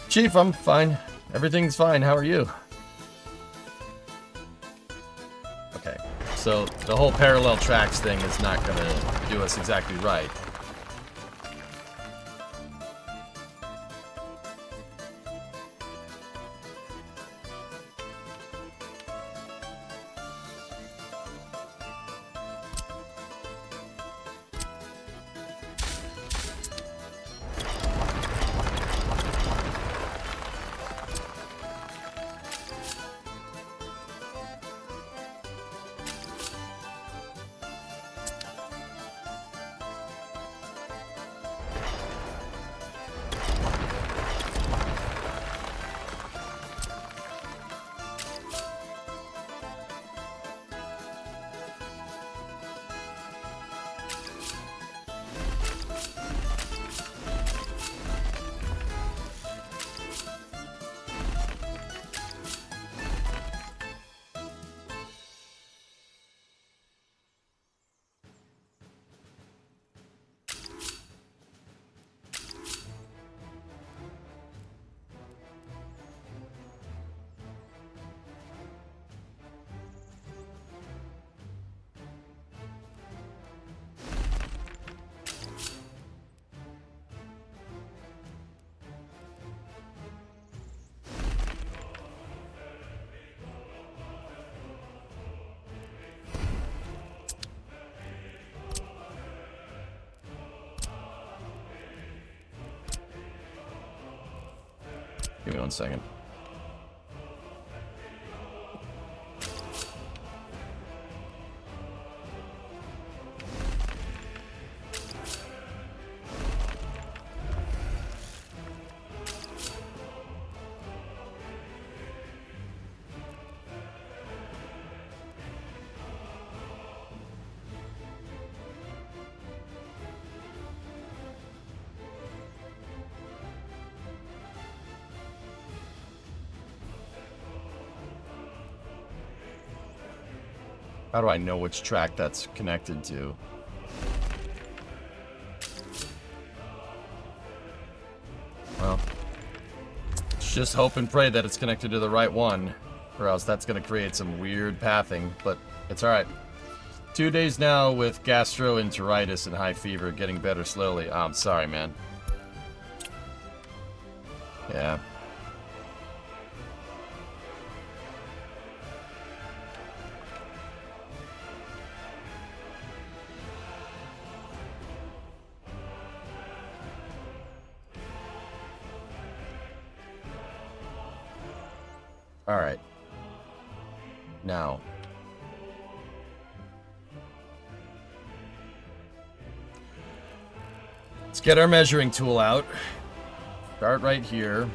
Chief, I'm fine. Everything's fine. How are you? Okay, so the whole parallel tracks thing is not gonna do us exactly right. Give me 1 second. How do I know which track that's connected to? Well, let's just hope and pray that it's connected to the right one, or else that's going to create some weird pathing, but it's alright. 2 days now with gastroenteritis and high fever, getting better slowly. Oh, I'm sorry, man. Yeah. Alright. Now. Let's get our measuring tool out. Start right here.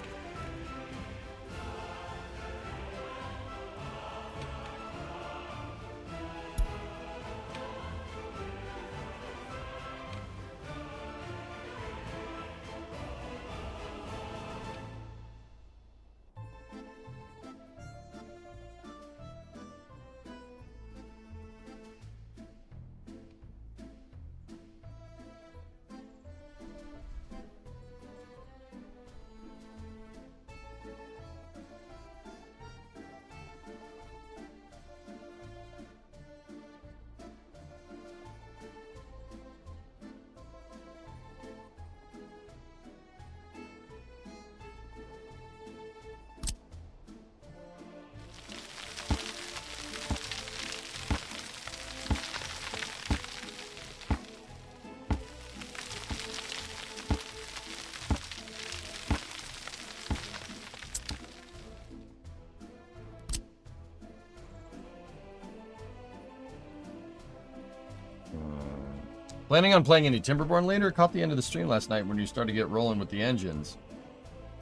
Planning on playing any Timberborn later? Caught the end of the stream last night when you started to get rolling with the engines.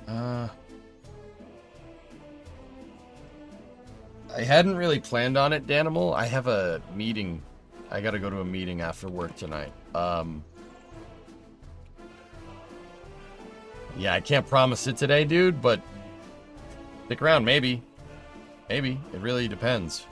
I hadn't really planned on it, Danimal. I have a meeting. I gotta go to a meeting after work tonight. Yeah, I can't promise it today, dude, but stick around, maybe. Maybe. It really depends.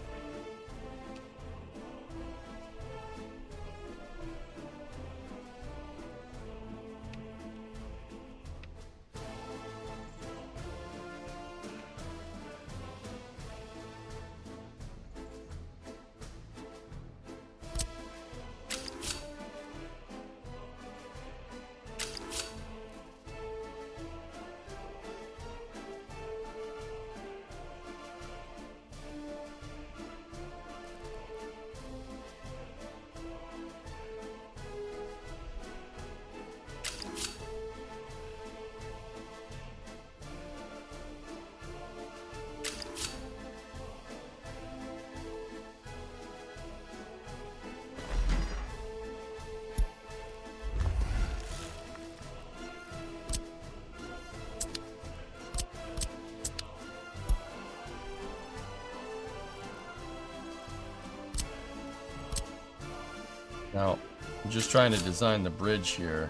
Now, I'm just trying to design the bridge here.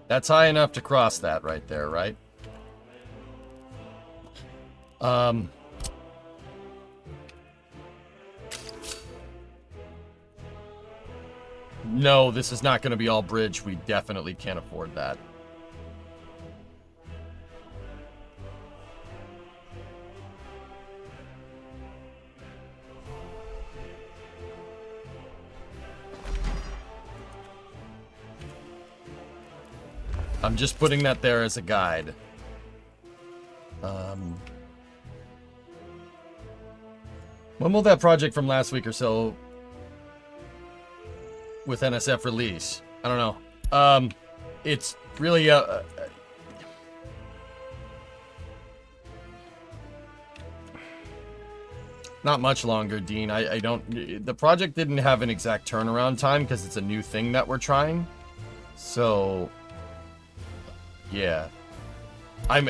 That's high enough to cross that right there, right? No, this is not going to be all bridge. We definitely can't afford that. I'm just putting that there as a guide. When will that project from last week or so with NSF release? I don't know. It's really Not much longer, Dean. I don't... The project didn't have an exact turnaround time because it's a new thing that we're trying. So... Yeah. I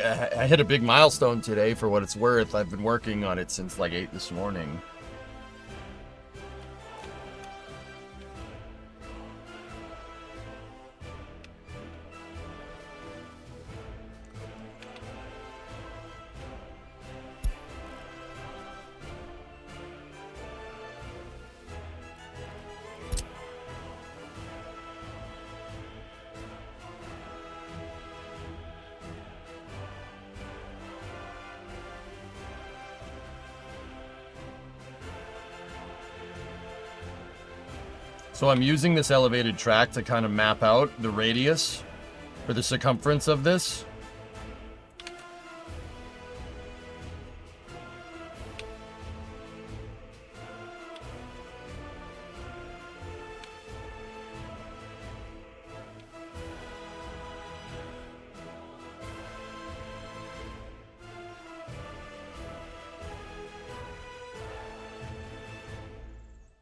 hit a big milestone today for what it's worth. I've been working on it since like 8 this morning. So I'm using this elevated track to kind of map out the radius for the circumference of this.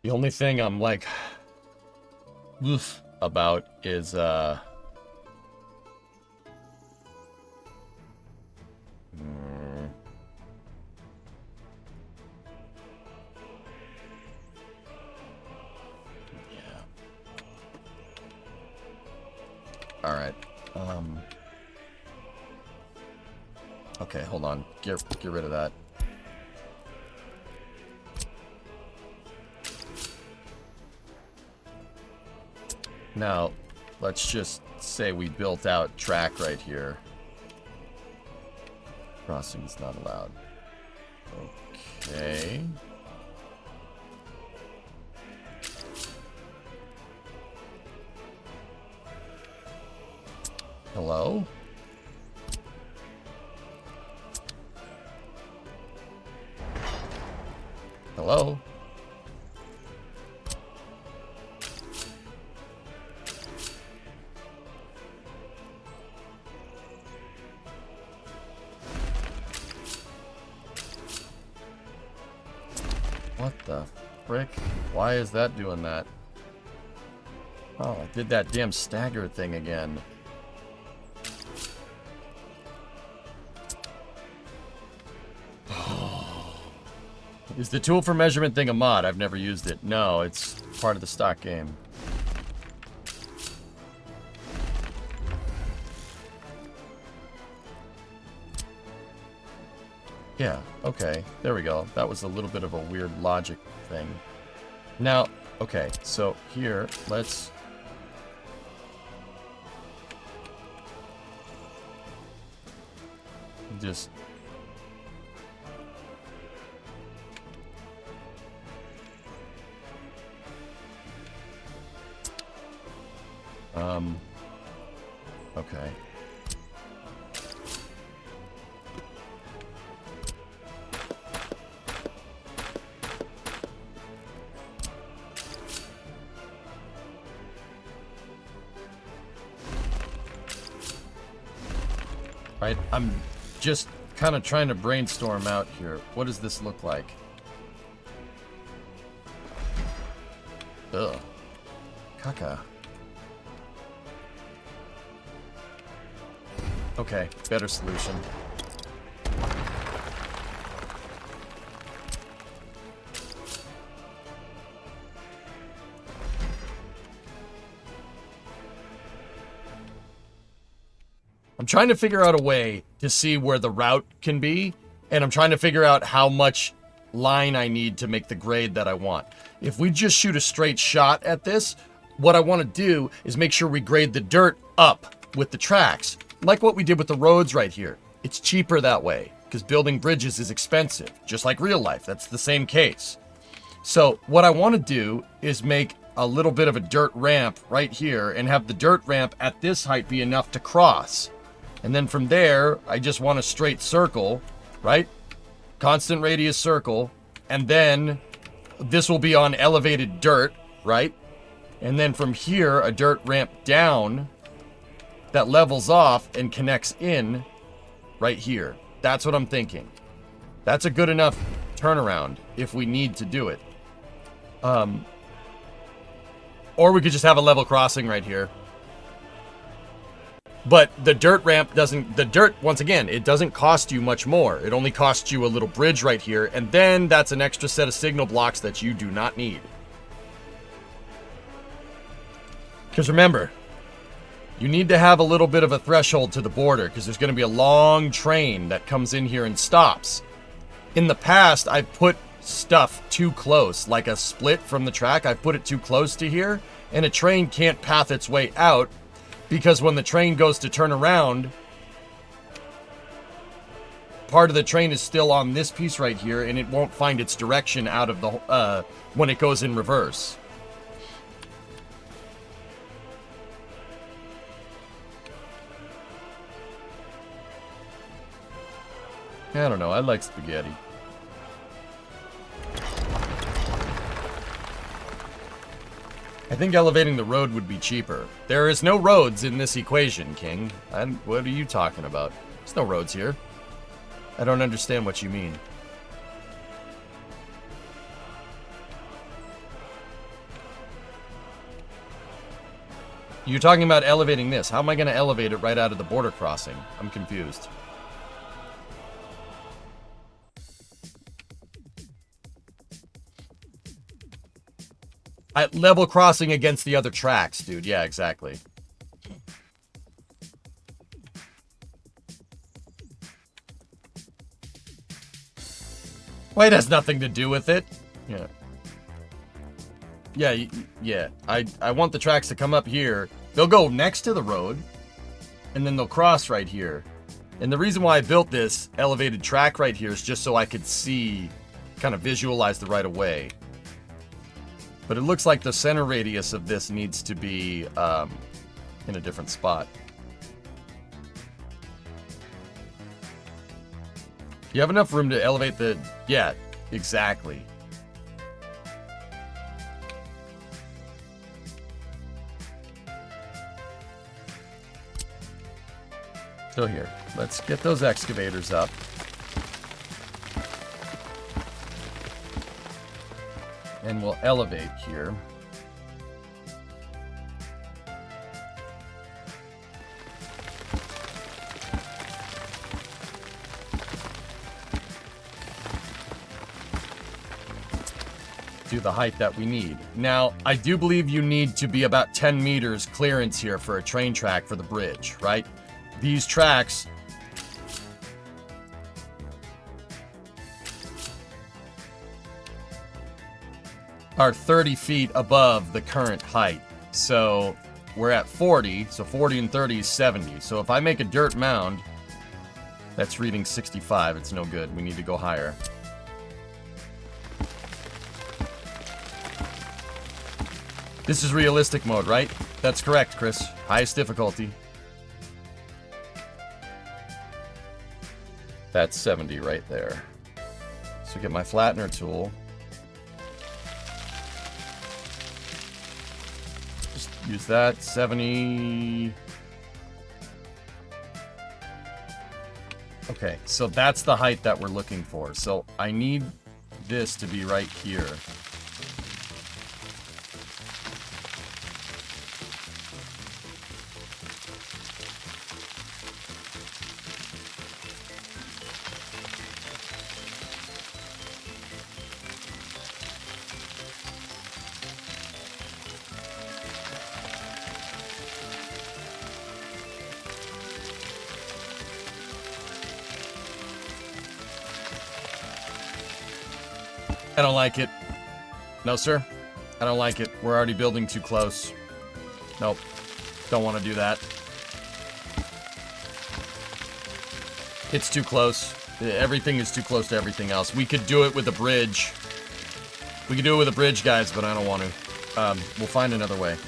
The only thing I'm like... oof about is yeah. All right. Okay, hold on. Get rid of that. Now, let's just say we built out track right here. Crossing is not allowed. Okay. Hello? Hello? What the frick? Why is that doing that? Oh, I did that damn stagger thing again. Is the tool for measurement thing a mod? I've never used it. No, it's part of the stock game. Yeah, okay. There we go. That was a little bit of a weird logic thing. Now, okay, so here, let's... just... okay. Right, I'm just kind of trying to brainstorm out here. What does this look like? Ugh. Caca. Okay, better solution. I'm trying to figure out a way to see where the route can be, and I'm trying to figure out how much line I need to make the grade that I want. If we just shoot a straight shot at this, what I want to do is make sure we grade the dirt up with the tracks, like what we did with the roads right here. It's cheaper that way, because building bridges is expensive, just like real life. That's the same case. So what I want to do is make a little bit of a dirt ramp right here, and have the dirt ramp at this height be enough to cross. And then from there, I just want a straight circle, right? Constant radius circle. And then this will be on elevated dirt, right? And then from here, a dirt ramp down that levels off and connects in right here. That's what I'm thinking. That's a good enough turnaround if we need to do it. Or we could just have a level crossing right here. But the dirt ramp doesn't... The dirt, once again, it doesn't cost you much more. It only costs you a little bridge right here. And then that's an extra set of signal blocks that you do not need. Because remember, you need to have a little bit of a threshold to the border. Because there's going to be a long train that comes in here and stops. In the past, I've put stuff too close. Like a split from the track, I've put it too close to here. And a train can't path its way out. Because when the train goes to turn around, part of the train is still on this piece right here, and it won't find its direction out of the when it goes in reverse. I don't know. I like spaghetti. I think elevating the road would be cheaper. There is no roads in this equation, King. What are you talking about? There's no roads here. I don't understand what you mean. You're talking about elevating this. How am I going to elevate it right out of the border crossing? I'm confused. Level crossing against the other tracks, dude. Yeah, exactly. Well, it has nothing to do with it. Yeah. Yeah, yeah. I want the tracks to come up here. They'll go next to the road, and then they'll cross right here. And the reason why I built this elevated track right here is just so I could see, kind of visualize the right of way. But it looks like the center radius of this needs to be in a different spot. You have enough room to elevate the... Yeah, exactly. So here, let's get those excavators up. And we'll elevate here. To the height that we need. Now, I do believe you need to be about 10 meters clearance here for a train track for the bridge, right? These tracks... are 30 feet above the current height. So we're at 40, so 40 and 30 is 70. So if I make a dirt mound, that's reading 65. It's no good. We need to go higher. This is realistic mode, right? That's correct, Chris. Highest difficulty. That's 70 right there. So get my flattener tool. Use that, 70. Okay, so that's the height that we're looking for. So I need this to be right here. I don't like it. No, sir. I don't like it. We're already building too close. Nope. Don't want to do that. It's too close. Everything is too close to everything else. We could do it with a bridge. We could do it with a bridge, guys, but I don't want to. We'll find another way.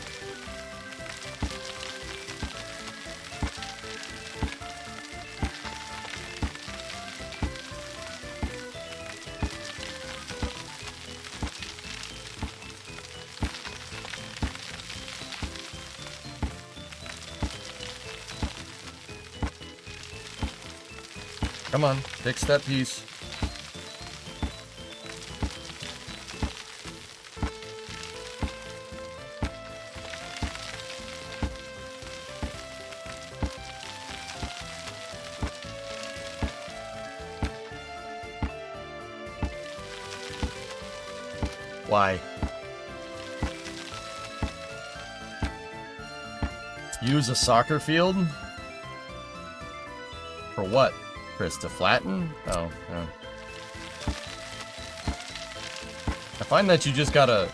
Come on, fix that piece. Why? Use a soccer field? For what, Chris? To flatten? Oh, yeah. I find that you just gotta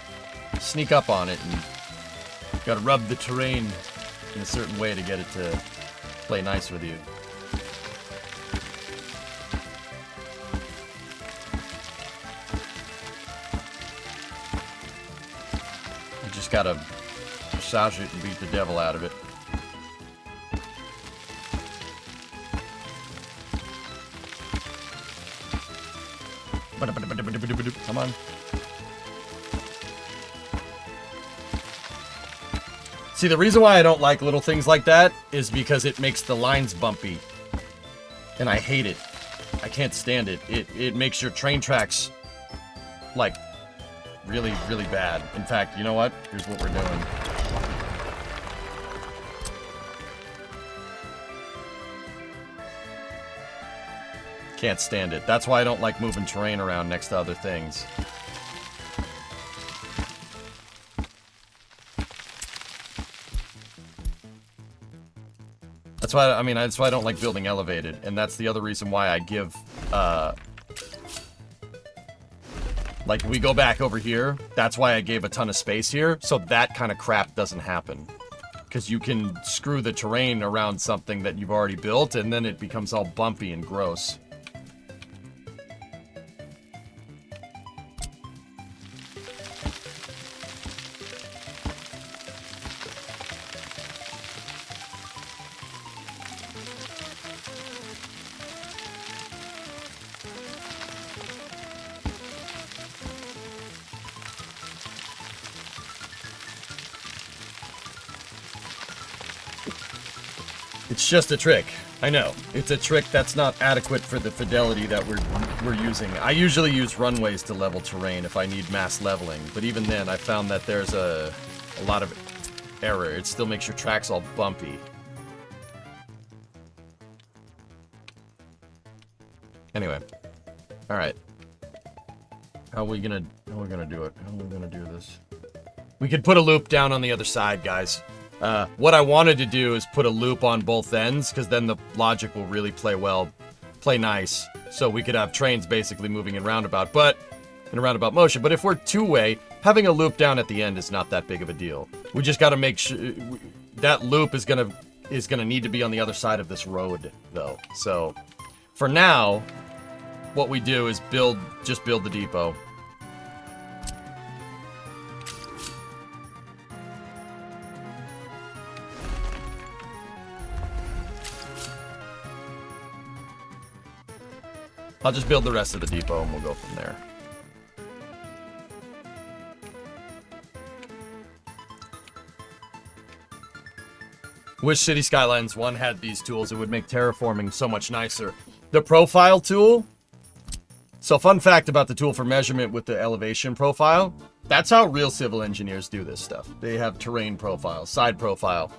sneak up on it and gotta rub the terrain in a certain way to get it to play nice with you. You just gotta massage it and beat the devil out of it. Come on. See, the reason why I don't like little things like that is because it makes the lines bumpy. And I hate it. I can't stand it. It makes your train tracks, like, really, really bad. In fact, you know what? Here's what we're doing. Can't stand it. That's why I don't like moving terrain around next to other things. That's why, I mean, that's why I don't like building elevated. And that's the other reason why I give, like, we go back over here. That's why I gave a ton of space here. So that kind of crap doesn't happen. Because you can screw the terrain around something that you've already built, and then it becomes all bumpy and gross. It's just a trick. I know. It's a trick that's not adequate for the fidelity that we're using. I usually use runways to level terrain if I need mass leveling, but even then I found that there's a lot of error. It still makes your tracks all bumpy. Anyway. Alright. How are we gonna do it? How are we gonna do this? We could put a loop down on the other side, guys. What I wanted to do is put a loop on both ends, because then the logic will really play nice. So we could have trains basically moving in a roundabout motion. But if we're two-way, having a loop down at the end is not that big of a deal. We just got to make sure that loop is gonna need to be on the other side of this road, though. So for now, what we do is just build the depot. I'll just build the rest of the depot and we'll go from there. Wish City Skylines 1 had these tools. It would make terraforming so much nicer. The profile tool. So fun fact about the tool for measurement with the elevation profile. That's how real civil engineers do this stuff. They have terrain profile, side profile.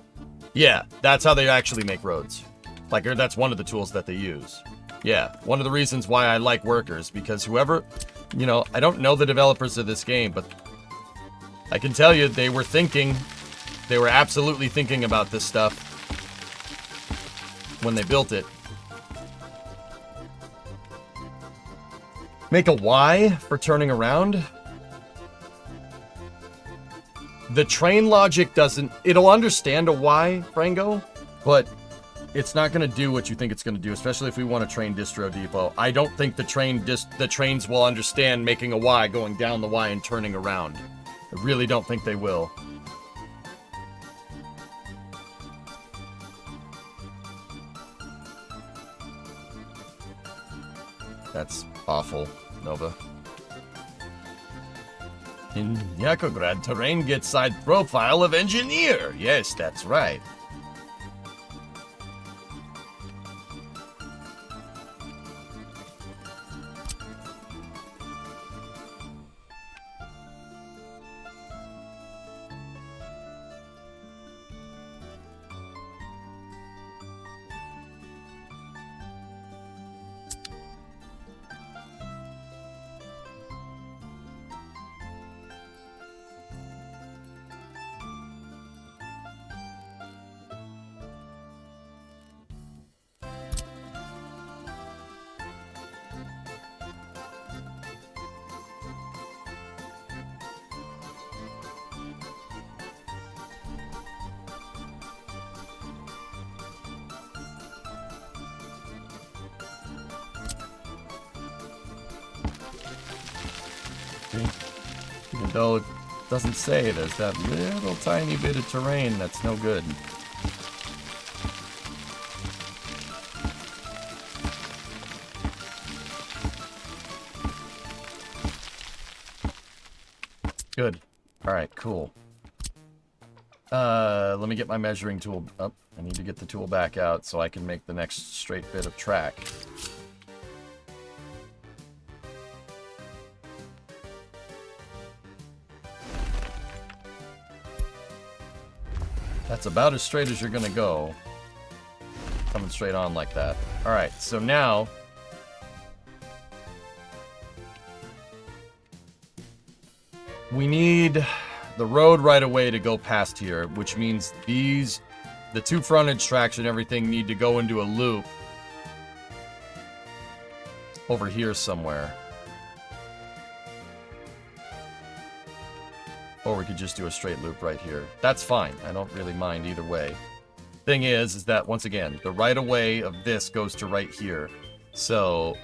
Yeah, that's how they actually make roads. Like, that's one of the tools that they use. Yeah, one of the reasons why I like workers, because whoever, you know, I don't know the developers of this game, but I can tell you they were absolutely thinking about this stuff when they built it. Make a Y for turning around? The train logic doesn't, it'll understand a Y, Frango, but it's not going to do what you think it's going to do, especially if we want to train distro depot. I don't think the trains will understand making a Y, going down the Y and turning around. I really don't think they will. That's awful, Nova. In Yakograd, terrain gets side profile of engineer. Yes, that's right. See? Even though it doesn't say, there's that little tiny bit of terrain that's no good. Good. Alright, cool. Let me get my measuring tool up. I need to get the tool back out so I can make the next straight bit of track. That's about as straight as you're gonna go. Coming straight on like that. Alright, so now... we need the road right away to go past here, which means these... the two frontage tracks and everything need to go into a loop. Over here somewhere. Or we could just do a straight loop right here. That's fine. I don't really mind either way. Thing is that, once again, the right-of-way of this goes to right here. So,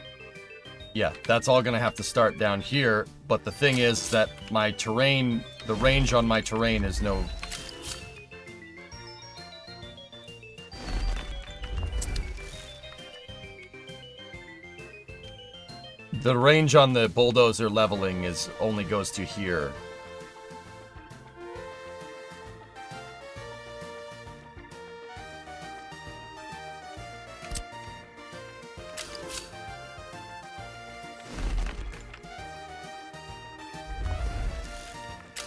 yeah, that's all going to have to start down here. But the thing is that my terrain, the range on my terrain is no... the range on the bulldozer leveling is only goes to here.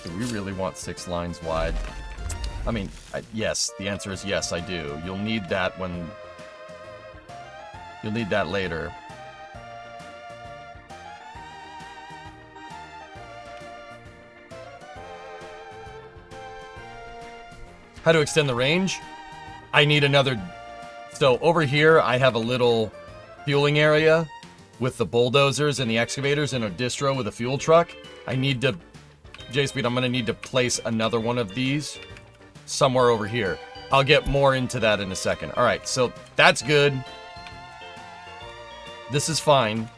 Do we really want 6 lines wide? I mean, yes, the answer is yes, I do. You'll need that when... you'll need that later. How to extend the range? I need another... so over here, I have a little fueling area with the bulldozers and the excavators and a distro with a fuel truck. I need to... J-Speed, I'm going to need to place another one of these somewhere over here. I'll get more into that in a second. Alright, so that's good. This is fine.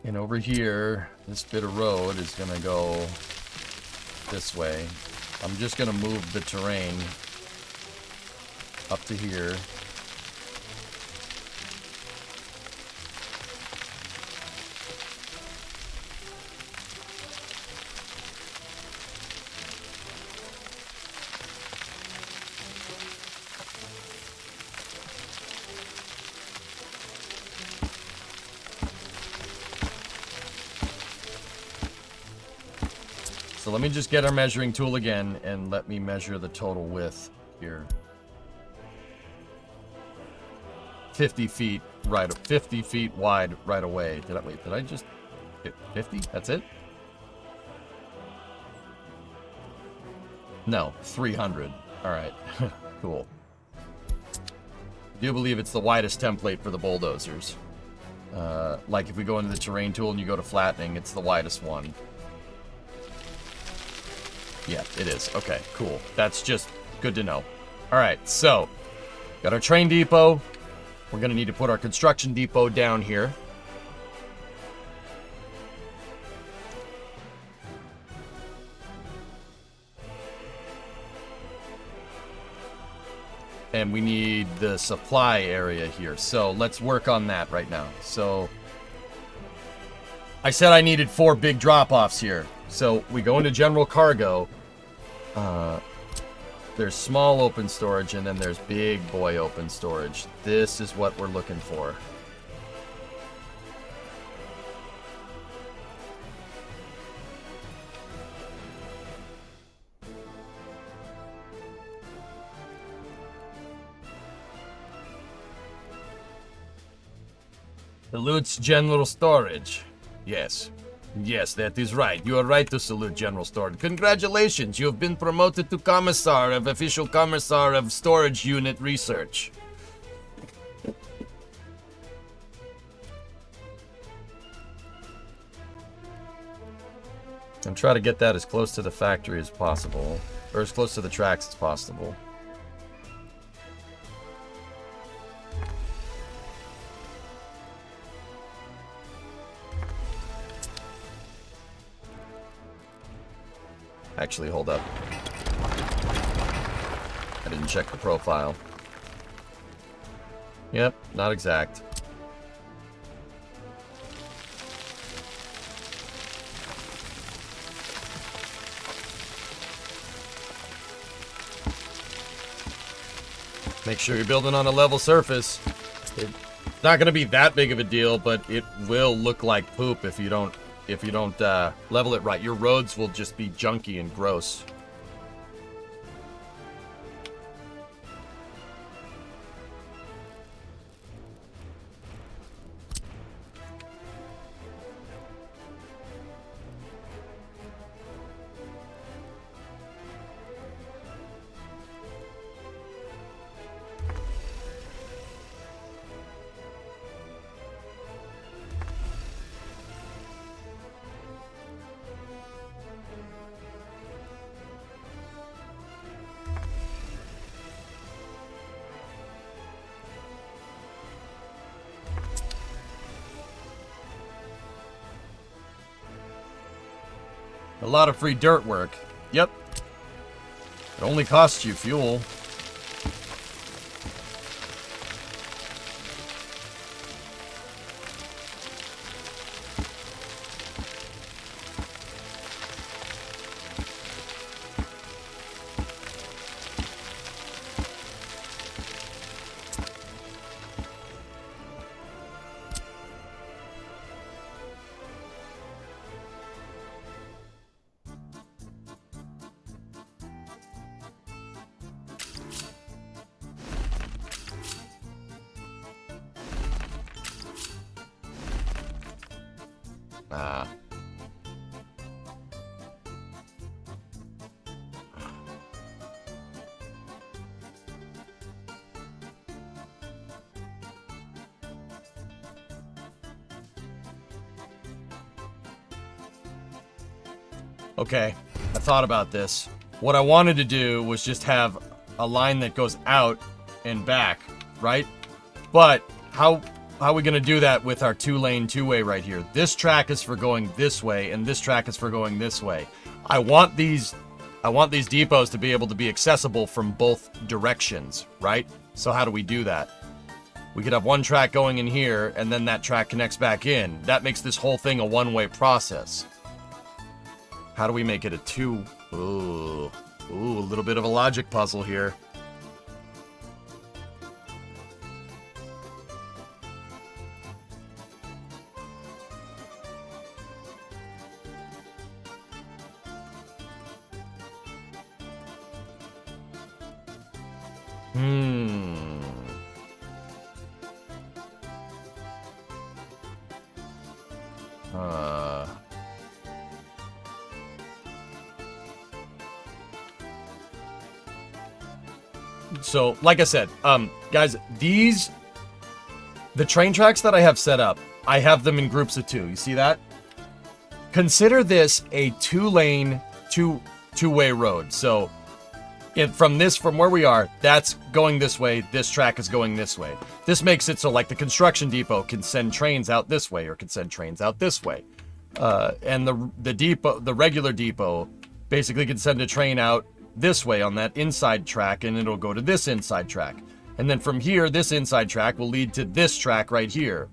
And over here, this bit of road is going to go this way. I'm just going to move the terrain up to here. So let me just get our measuring tool again and let me measure the total width here. 50 feet right, 50 feet wide right away. Did I just hit 50? That's it? No, 300. All right, cool. I do believe it's the widest template for the bulldozers. Like if we go into the terrain tool and you go to flattening, it's the widest one. Yeah, it is. Okay, cool. That's just good to know. All right, so got our train depot. We're going to need to put our construction depot down here. And we need the supply area here. So let's work on that right now. So I said I needed 4 big drop-offs here. So we go into general cargo. There's small open storage, and then there's big boy open storage. This is what we're looking for. Salutes general storage. Yes. Yes, that is right. You are right to salute General Storage. Congratulations, you have been promoted to Commissar of Official Commissar of Storage Unit Research. And try to get that as close to the factory as possible. Or as close to the tracks as possible. Actually, hold up. I didn't check the profile. Yep, not exact. Make sure you're building on a level surface. It's not going to be that big of a deal, but it will look like poop if you don't level it right. Your roads will just be junky and gross. A lot of free dirt work. Yep. It only costs you fuel. Okay, I thought about this. What I wanted to do was just have a line that goes out and back, right? But how are we going to do that with our two-lane two-way right here? This track is for going this way, and this track is for going this way. I want these depots to be able to be accessible from both directions, right? So how do we do that? We could have one track going in here, and then that track connects back in. That makes this whole thing a one-way process. How do we make it a two? Ooh, a little bit of a logic puzzle here. So, like I said, guys, the train tracks that I have set up, I have them in groups of two. You see that? Consider this a two-lane, two-way road. So, from where we are, that's going this way, this track is going this way. This makes it so, like, the construction depot can send trains out this way or can send trains out this way. And the regular depot basically can send a train out this way on that inside track, and it'll go to this inside track. And then from here, this inside track will lead to this track right here.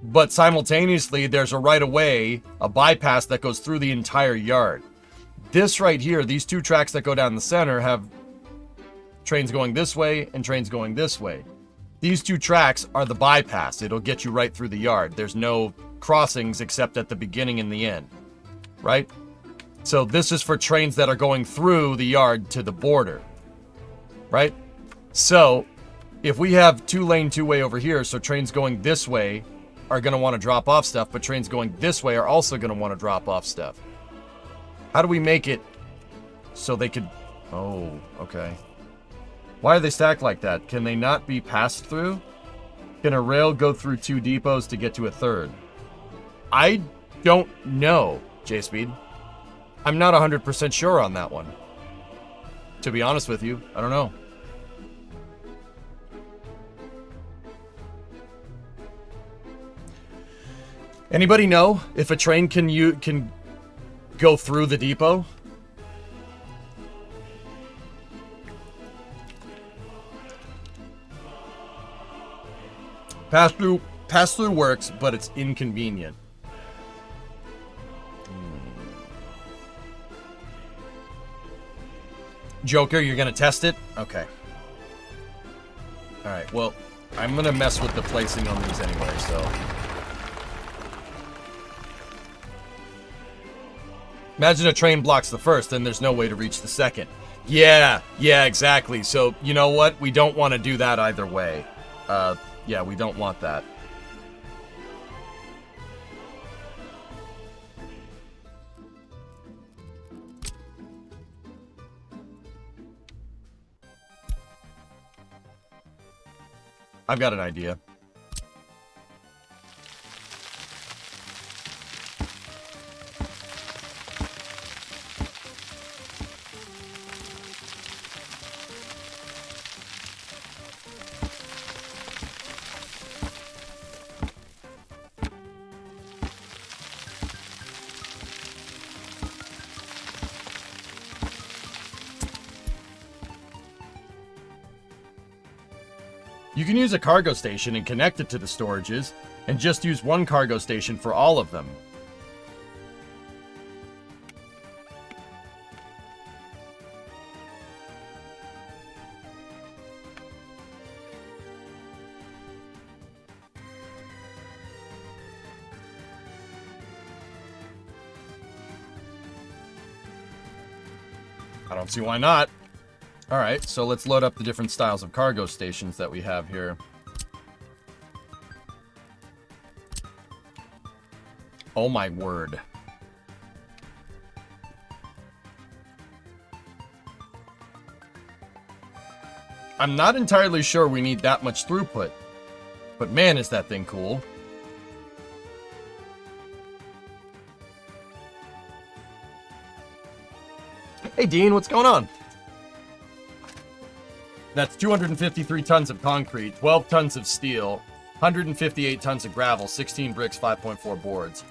But simultaneously, there's a right-of-way, a bypass that goes through the entire yard. This right here, these two tracks that go down the center have trains going this way and trains going this way. These two tracks are the bypass. It'll get you right through the yard. There's no crossings except at the beginning and the end, right? So this is for trains that are going through the yard to the border, right? So if we have two-lane, two-way over here, so trains going this way are going to want to drop off stuff, but trains going this way are also going to want to drop off stuff. How do we make it so they could... Oh, okay. Why are they stacked like that? Can they not be passed through? Can a rail go through two depots to get to a third? I don't know. J-Speed. I'm not 100% sure on that one. To be honest with you, I don't know. Anybody know if a train can go through the depot? Pass through works, but it's inconvenient. Joker, you're gonna test it? Okay. Alright, well, I'm gonna mess with the placing on these anyway, so. Imagine a train blocks the first, then there's no way to reach the second. Yeah, exactly. So, you know what? We don't want to do that either way. Yeah, we don't want that. I've got an idea. You can use a cargo station and connect it to the storages, and just use one cargo station for all of them. I don't see why not. Alright, so let's load up the different styles of cargo stations that we have here. Oh my word. I'm not entirely sure we need that much throughput, but man, is that thing cool. Hey Dean, what's going on? That's 253 tons of concrete, 12 tons of steel, 158 tons of gravel, 16 bricks, 5.4 boards.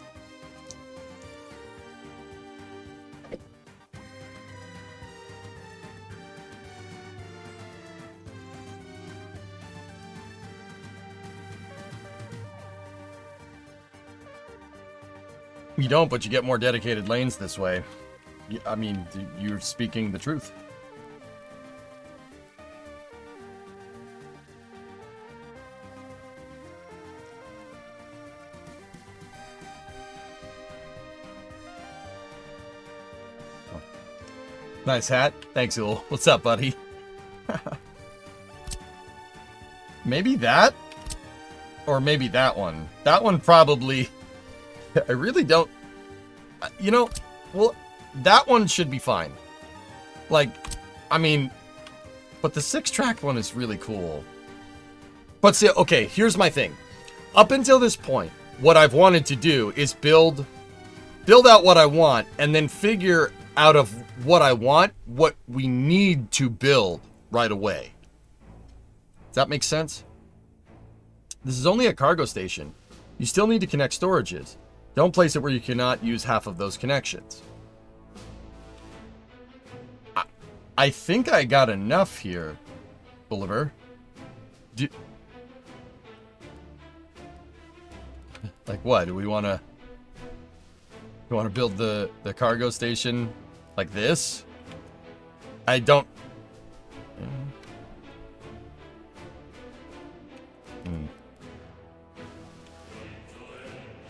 You don't, but you get more dedicated lanes this way. I mean, you're speaking the truth. Nice hat. Thanks, Ul. What's up, buddy? Maybe that? Or maybe that one. That one probably... I really don't... You know, well, that one should be fine. Like, I mean... But the 6-track one is really cool. But see, okay, here's my thing. Up until this point, what I've wanted to do is build out what I want, and then figure out of what I want, what we need to build right away. Does that make sense? This is only a cargo station. You still need to connect storages. Don't place it where you cannot use half of those connections. I think I got enough here, Bolivar. Like what? Do we want to... You want to build the cargo station like this? I don't...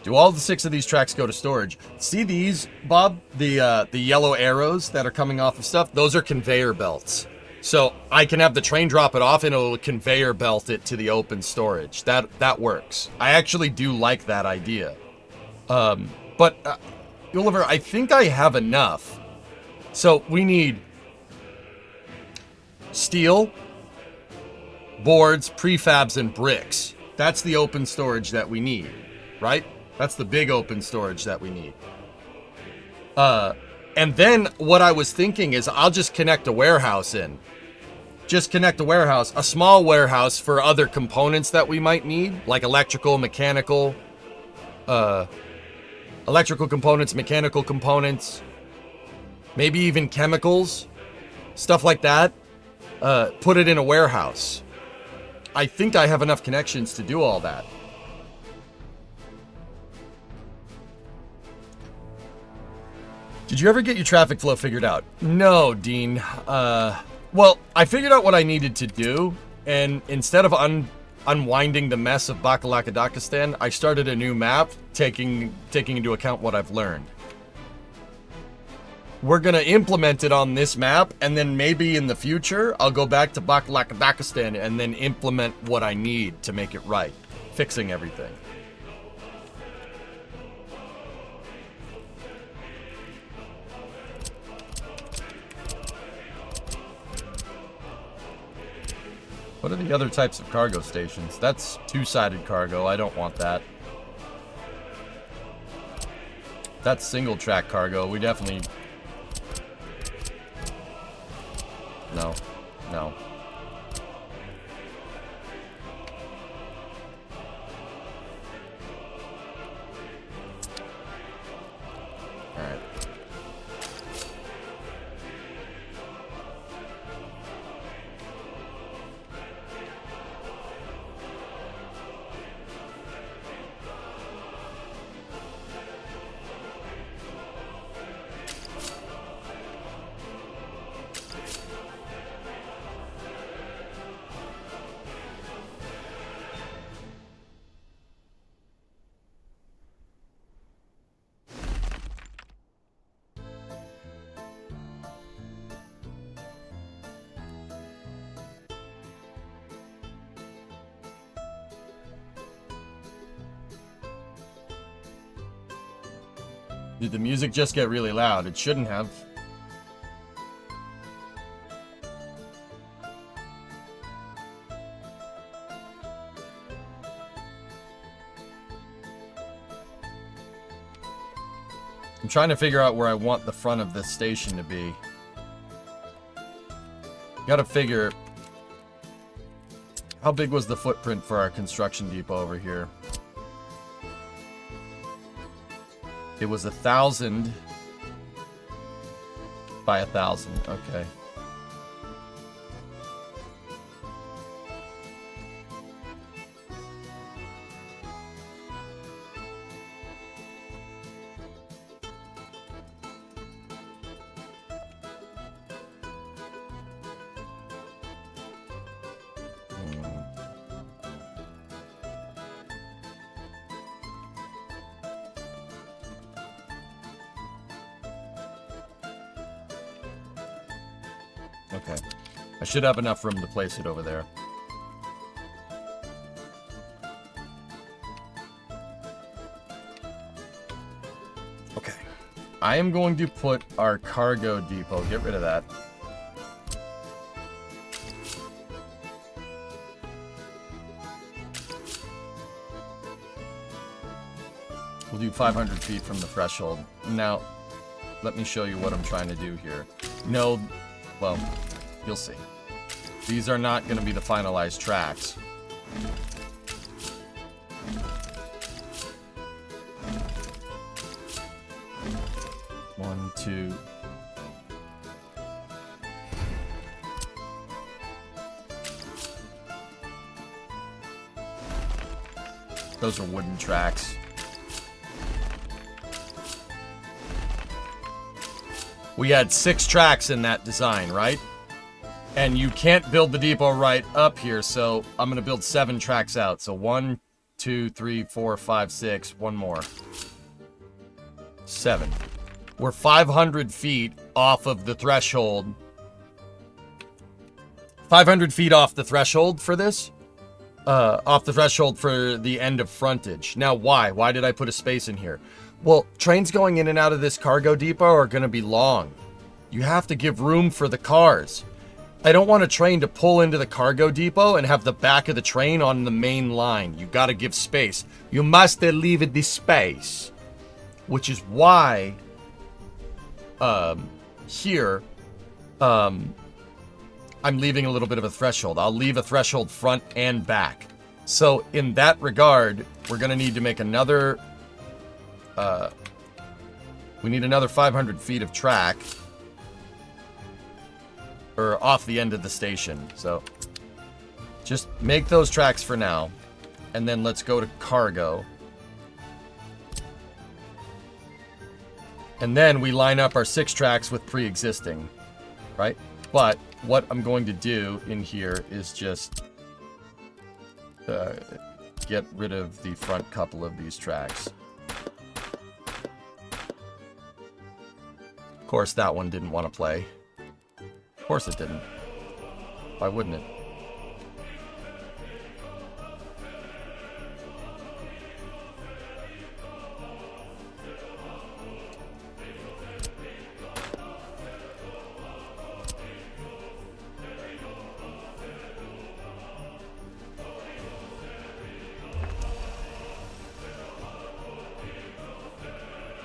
Do all the 6 of these tracks go to storage? See these, Bob? The yellow arrows that are coming off of stuff? Those are conveyor belts. So I can have the train drop it off and it'll conveyor belt it to the open storage. That works. I actually do like that idea. But... Oliver, I think I have enough. So we need steel, boards, prefabs, and bricks. That's the open storage that we need, right? That's the big open storage that we need. And then what I was thinking is I'll just connect a warehouse in. Just connect a warehouse, a small warehouse for other components that we might need, like electrical, mechanical, electrical components, mechanical components, maybe even chemicals, stuff like that. Put it in a warehouse. I think I have enough connections to do all that. Did you ever get your traffic flow figured out? No, Dean. Well, I figured out what I needed to do, and instead of unwinding the mess of Bakalakadakistan, I started a new map, taking into account what I've learned. We're gonna implement it on this map, and then maybe in the future, I'll go back to Bakalakadakistan and then implement what I need to make it right, fixing everything. What are the other types of cargo stations? That's two-sided cargo. I don't want that. That's single-track cargo. We definitely... No. No. Alright. Did the music just get really loud? It shouldn't have. I'm trying to figure out where I want the front of this station to be. Gotta figure... How big was the footprint for our construction depot over here? It was 1,000 by 1,000. Okay. Okay. I should have enough room to place it over there. Okay. I am going to put our cargo depot. Get rid of that. We'll do 500 feet from the threshold. Now, let me show you what I'm trying to do here. No... Well, you'll see. These are not going to be the finalized tracks. One, two. Those are wooden tracks. We had 6 tracks in that design, right? And you can't build the depot right up here, so I'm going to build 7 tracks out. So 1, 2, 3, 4, 5, 6. One more. 7. We're 500 feet off of the threshold. 500 feet off the threshold for this. Off the threshold for the end of frontage. Now, why? Why did I put a space in here? Well, trains going in and out of this cargo depot are going to be long. You have to give room for the cars. I don't want a train to pull into the cargo depot and have the back of the train on the main line. You got to give space. You must leave the space. Which is why here, I'm leaving a little bit of a threshold. I'll leave a threshold front and back. So in that regard, we're going to need to make another, we need another 500 feet of track, or off the end of the station. So just make those tracks for now, and then let's go to cargo. And then we line up our 6 tracks with pre-existing, right? But what I'm going to do in here is just get rid of the front couple of these tracks. Of course, that one didn't want to play. Of course it didn't. Why wouldn't it?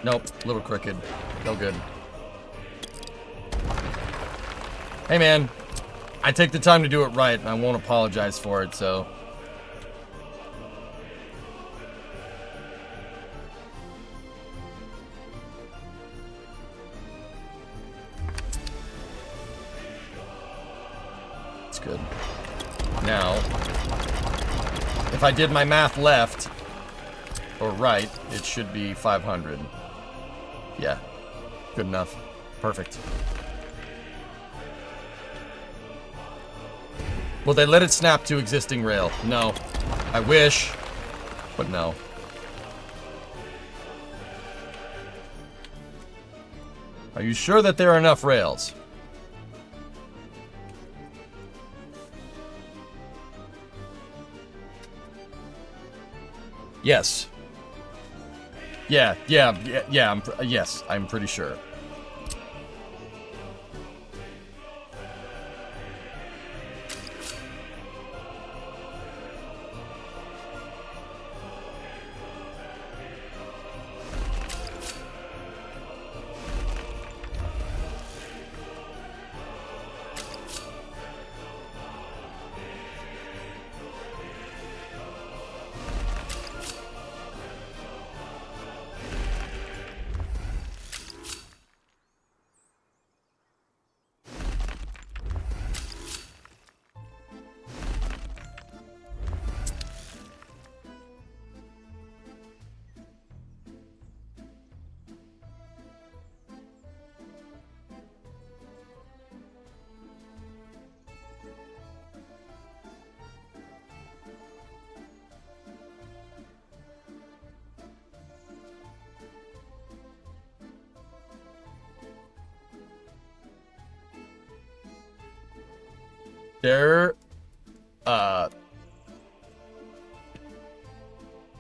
Nope, a little crooked. No good. Hey man, I take the time to do it right, and I won't apologize for it, so... It's good. Now, if I did my math left, or right, it should be 500. Yeah, good enough. Perfect. Will they let it snap to existing rail? No. I wish, but no. Are you sure that there are enough rails? Yes. Yeah, yes, I'm pretty sure.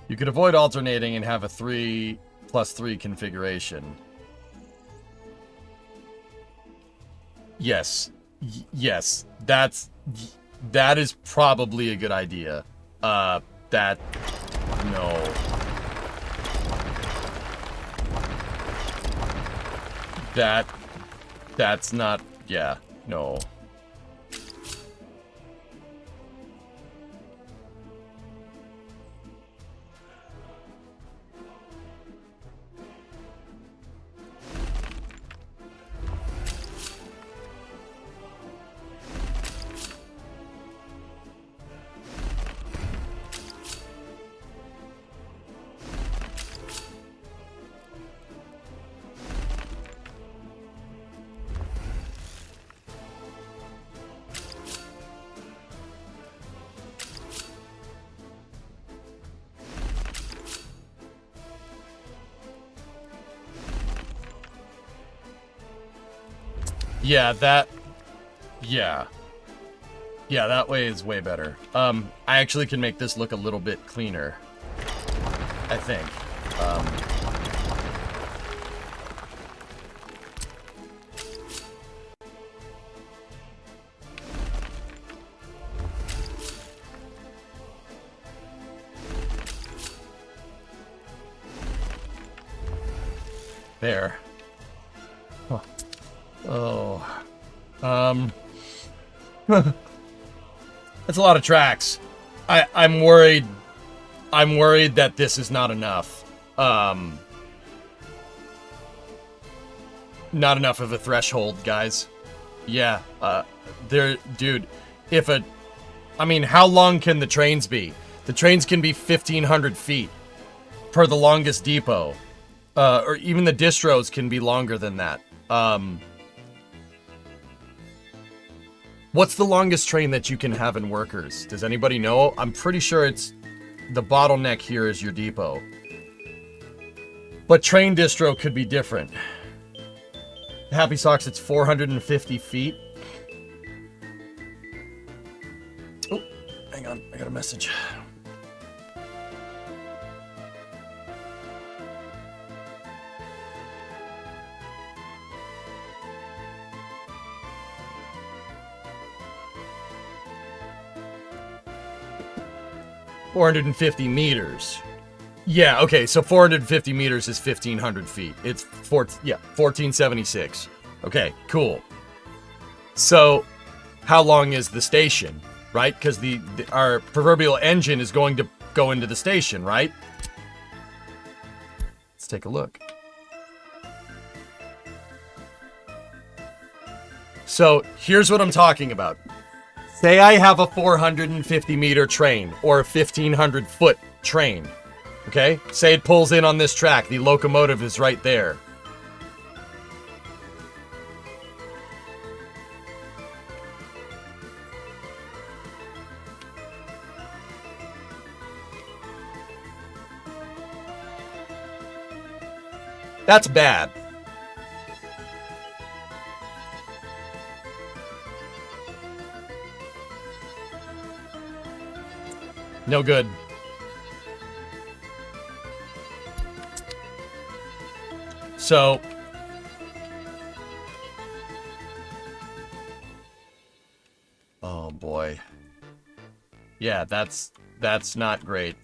You could avoid alternating and have a 3+3 configuration. Yes. Yes. That is probably a good idea. No. That's not, yeah, no. Yeah, that way is way better. I actually can make this look a little bit cleaner, I think. There. Huh. Oh. That's a lot of tracks. I'm worried that this is not enough. Not enough of a threshold, guys. Yeah, dude, I mean, how long can the trains be? The trains can be 1,500 feet per the longest depot. Or even the distros can be longer than that. What's the longest train that you can have in workers? Does anybody know? I'm pretty sure it's the bottleneck here is your depot. But train distro could be different. Happy Socks, it's 450 feet. Oh, hang on, I got a message. $450 meters. Yeah, okay, so 450 meters is 1,500 feet. It's 1476. Okay, cool. So, how long is the station, right? Because our proverbial engine is going to go into the station, right? Let's take a look. So, here's what I'm talking about. Say I have a 450 meter train or a 1,500 foot train. Okay? Say it pulls in on this track. The locomotive is right there. That's bad. No good. So, oh boy. Yeah, that's not great.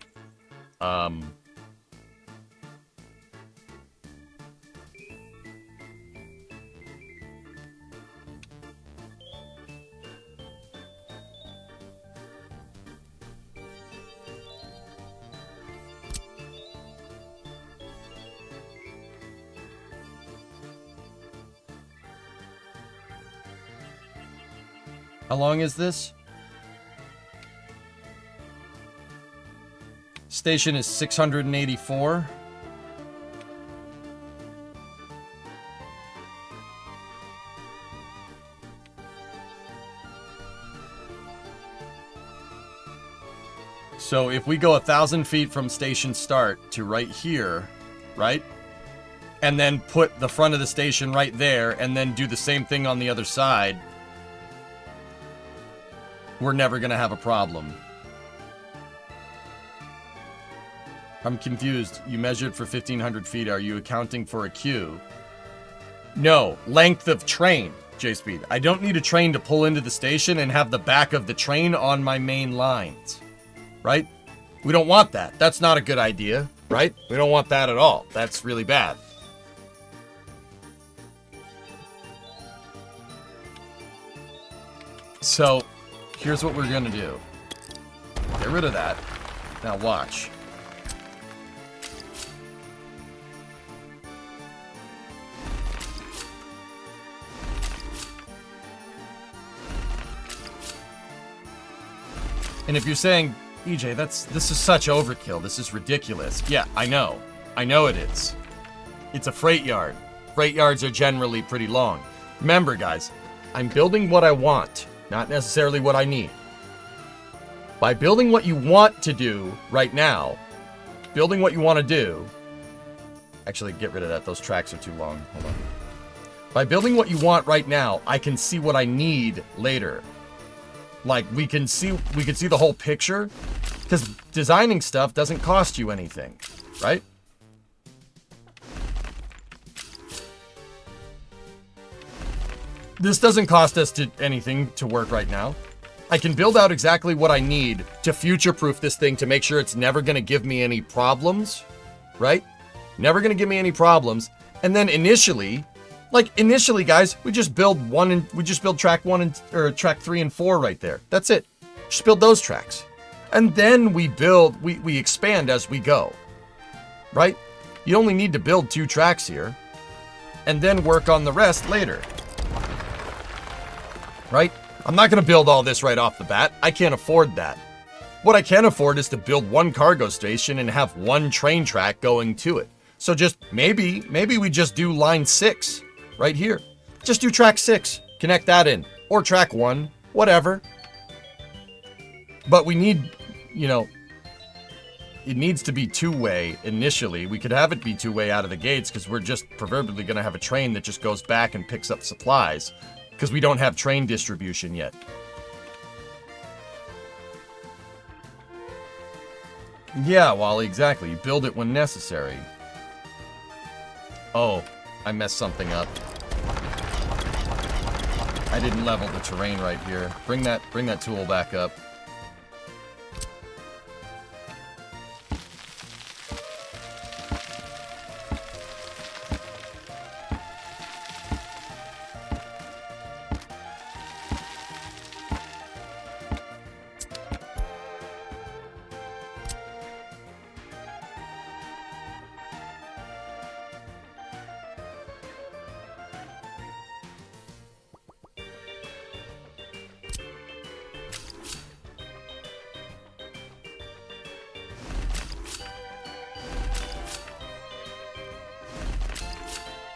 How long is this? Station is 684. So if we go 1,000 feet from station start to right here, right? And then put the front of the station right there and then do the same thing on the other side, we're never going to have a problem. I'm confused. You measured for 1,500 feet. Are you accounting for a queue? No. Length of train, J-Speed. I don't need a train to pull into the station and have the back of the train on my main lines. Right? We don't want that. That's not a good idea. Right? We don't want that at all. That's really bad. So, here's what we're going to do. Get rid of that. Now watch. And if you're saying, EJ, this is such overkill. This is ridiculous. Yeah, I know. I know it is. It's a freight yard. Freight yards are generally pretty long. Remember, guys, I'm building what I want, not necessarily what I need. By building what you want to do right now, building what you want to do... Actually, get rid of that. Those tracks are too long. Hold on. By building what you want right now, I can see what I need later. Like, we can see the whole picture, because designing stuff doesn't cost you anything, right? This doesn't cost us anything to work right now. I can build out exactly what I need to future-proof this thing to make sure it's never going to give me any problems, right? Never going to give me any problems. And then initially, Like initially, guys, we just build track 1 and or track 3 and 4 right there. That's it. Just build those tracks. And then we expand as we go. Right? You only need to build 2 tracks here and then work on the rest later. Right? I'm not going to build all this right off the bat. I can't afford that. What I can afford is to build 1 cargo station and have 1 train track going to it. So just maybe we just do line 6 right here. Just do track 6, connect that in, or track 1, whatever. But we need, you know, it needs to be 2-way initially. We could have it be 2-way out of the gates because we're just proverbially going to have a train that just goes back and picks up supplies because we don't have train distribution yet. Yeah, Wally, exactly. You build it when necessary. Oh, I messed something up. I didn't level the terrain right here. Bring that tool back up.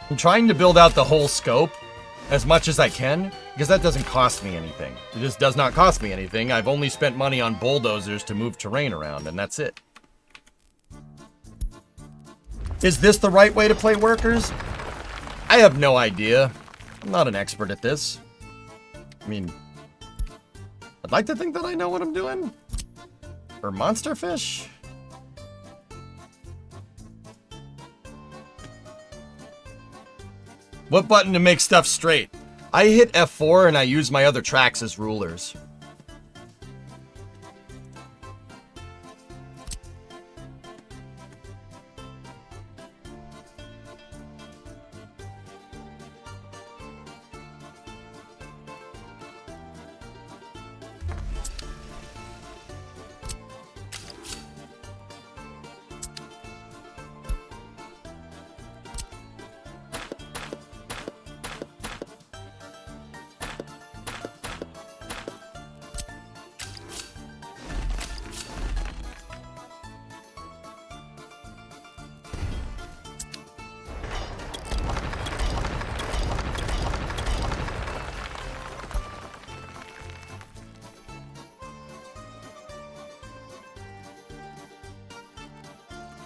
I'm trying to build out the whole scope as much as I can, because that doesn't cost me anything. It just does not cost me anything. I've only spent money on bulldozers to move terrain around, and that's it. Is this the right way to play workers? I have no idea. I'm not an expert at this. I mean, I'd like to think that I know what I'm doing. Or monster fish? What button to make stuff straight? I hit F4 and I use my other tracks as rulers.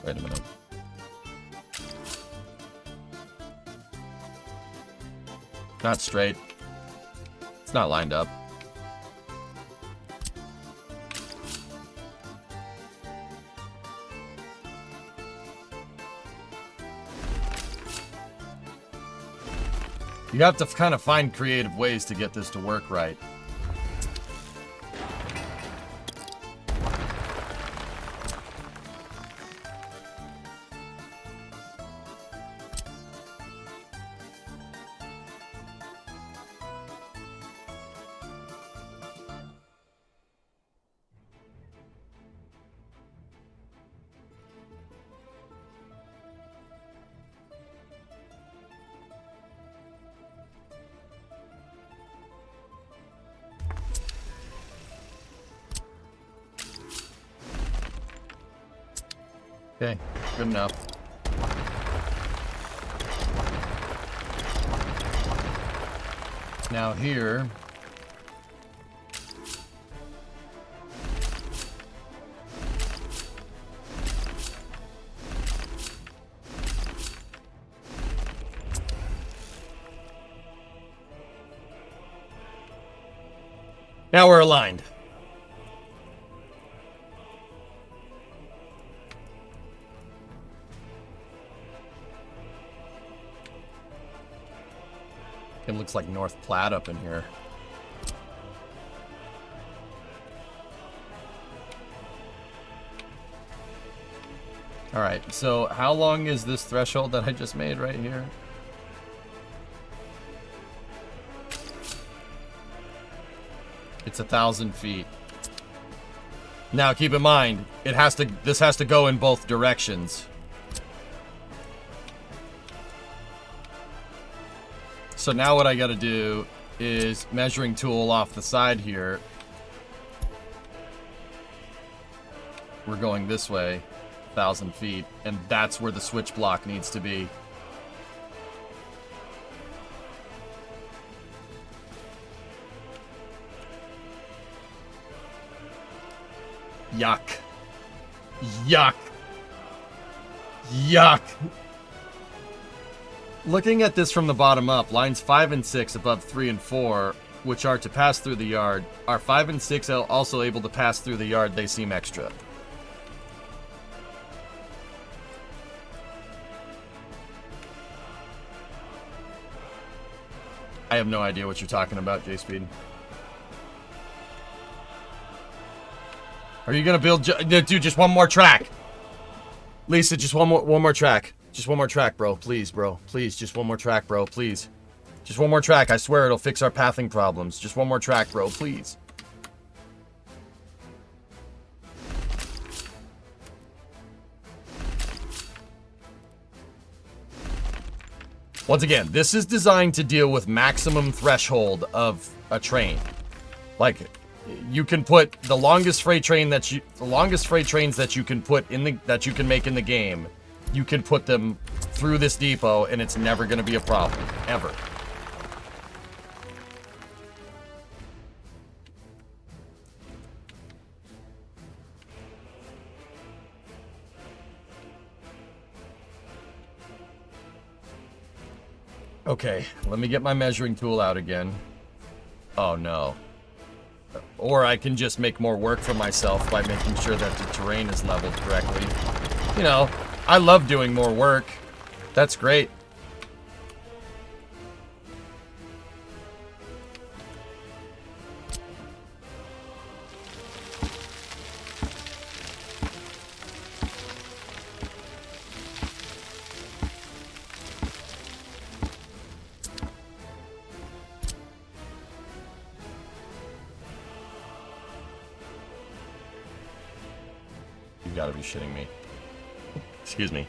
Wait a minute. Not straight. It's not lined up. You have to kind of find creative ways to get this to work right. Okay, good enough. Now here, now we're aligned. It looks like North Platte up in here. All right, so how long is this threshold that I just made right here? It's 1,000 feet. Now, keep in mind, this has to go in both directions. So now what I gotta do is measuring tool off the side here. We're going this way, 1,000 feet, and that's where the switch block needs to be. Yuck. Yuck. Yuck. Looking at this from the bottom up, lines 5 and 6 above 3 and 4, which are to pass through the yard, are 5 and 6 also able to pass through the yard? They seem extra. I have no idea what you're talking about, J-Speed. Are you gonna build... Dude, just one more track. Lisa, just one more track. Just one more track, bro. Please, bro. Please, just one more track, bro. Please. Just one more track. I swear it'll fix our pathing problems. Just one more track, bro. Please. Once again, this is designed to deal with maximum threshold of a train. Like, you can put the longest freight trains that you can put in that you can make in the game. You can put them through this depot, and it's never going to be a problem, ever. Okay, let me get my measuring tool out again. Oh no. Or I can just make more work for myself by making sure that the terrain is leveled correctly. You know, I love doing more work. That's great. You gotta be shitting me. Excuse me.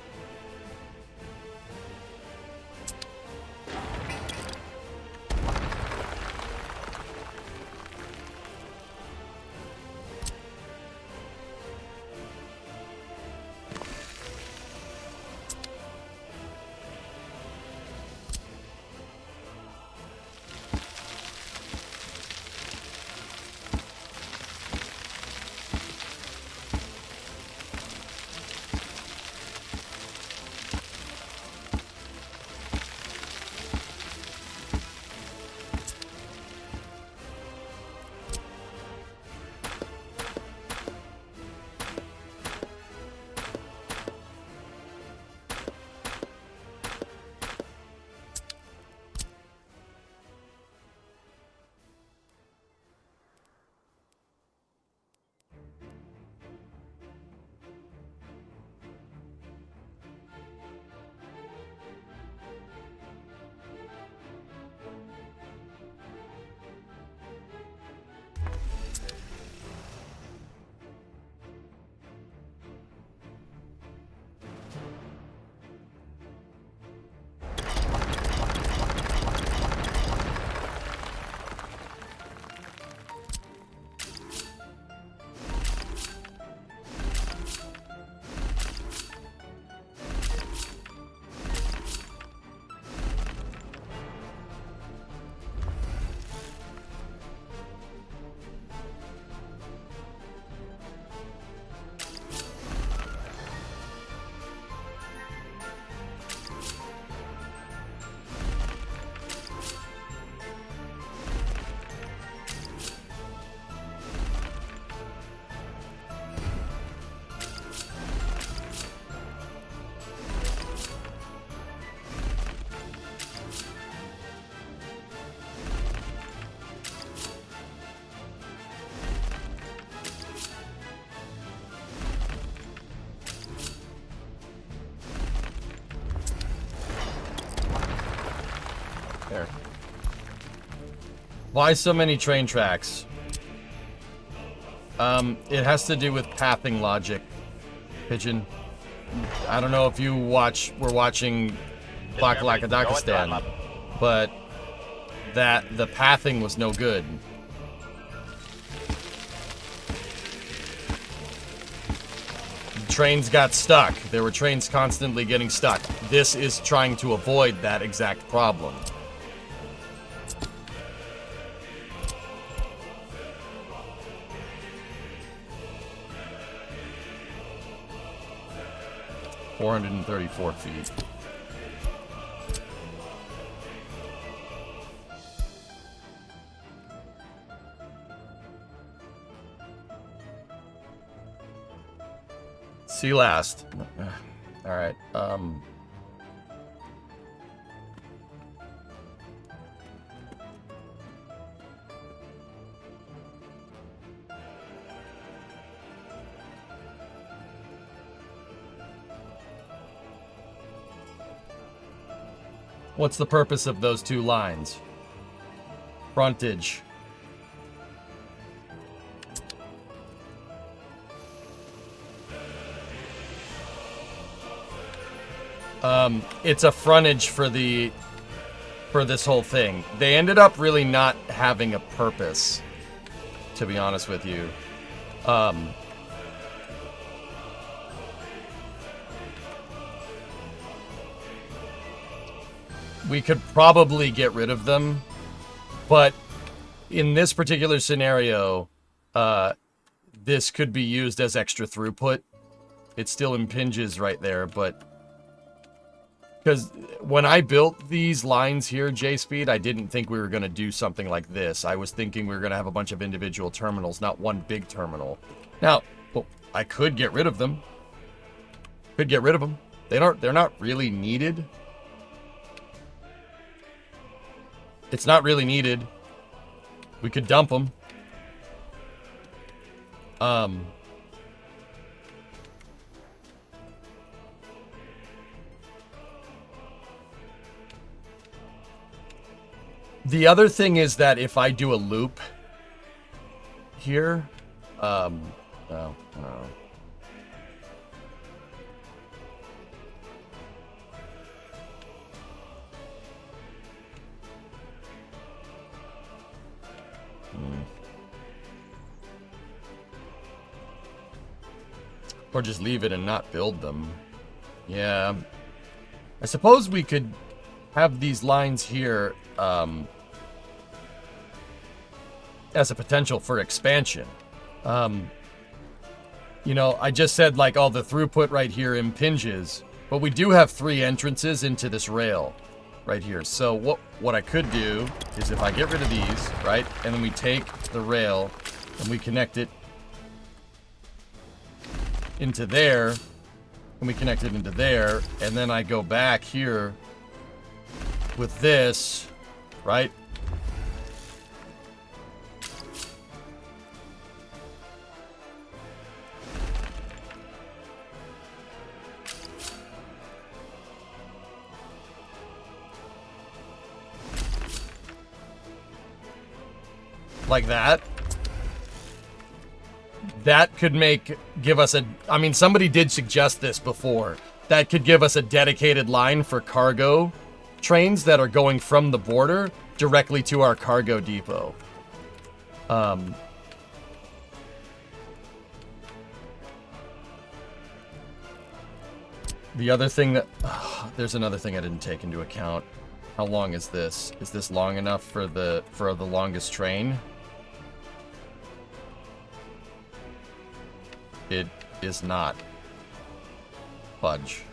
There. Why so many train tracks? It has to do with pathing logic, Pigeon. I don't know if you were watching Black Discovery, go at throttle Lakadakistan, up. but the pathing was no good. Trains got stuck. There were trains constantly getting stuck. This is trying to avoid that exact problem. $434 feet. See last. All right. What's the purpose of those two lines? Frontage. It's a frontage for this whole thing. They ended up really not having a purpose, to be honest with you. We could probably get rid of them, but in this particular scenario, this could be used as extra throughput. It still impinges right there, but because when I built these lines here, J-Speed, I didn't think we were going to do something like this. I was thinking we were going to have a bunch of individual terminals, not one big terminal. Now, well, I could get rid of them. Could get rid of them. They're not really needed. It's not really needed. We could dump them. The other thing is that if I do a loop here, no. Or just leave it and not build them. Yeah. I suppose we could have these lines here as a potential for expansion. You know, I just said like all the throughput right here impinges, but we do have 3 entrances into this rail right here. So what I could do is if I get rid of these, right, and then we take the rail and we connect it into there, and we connect it into there, and then I go back here with this, right? Like that. That could give us a, I mean, somebody did suggest this before. That could give us a dedicated line for cargo trains that are going from the border directly to our cargo depot. The other thing that, there's another thing I didn't take into account. How long is this? Is this long enough for the longest train? It is not. Fudge.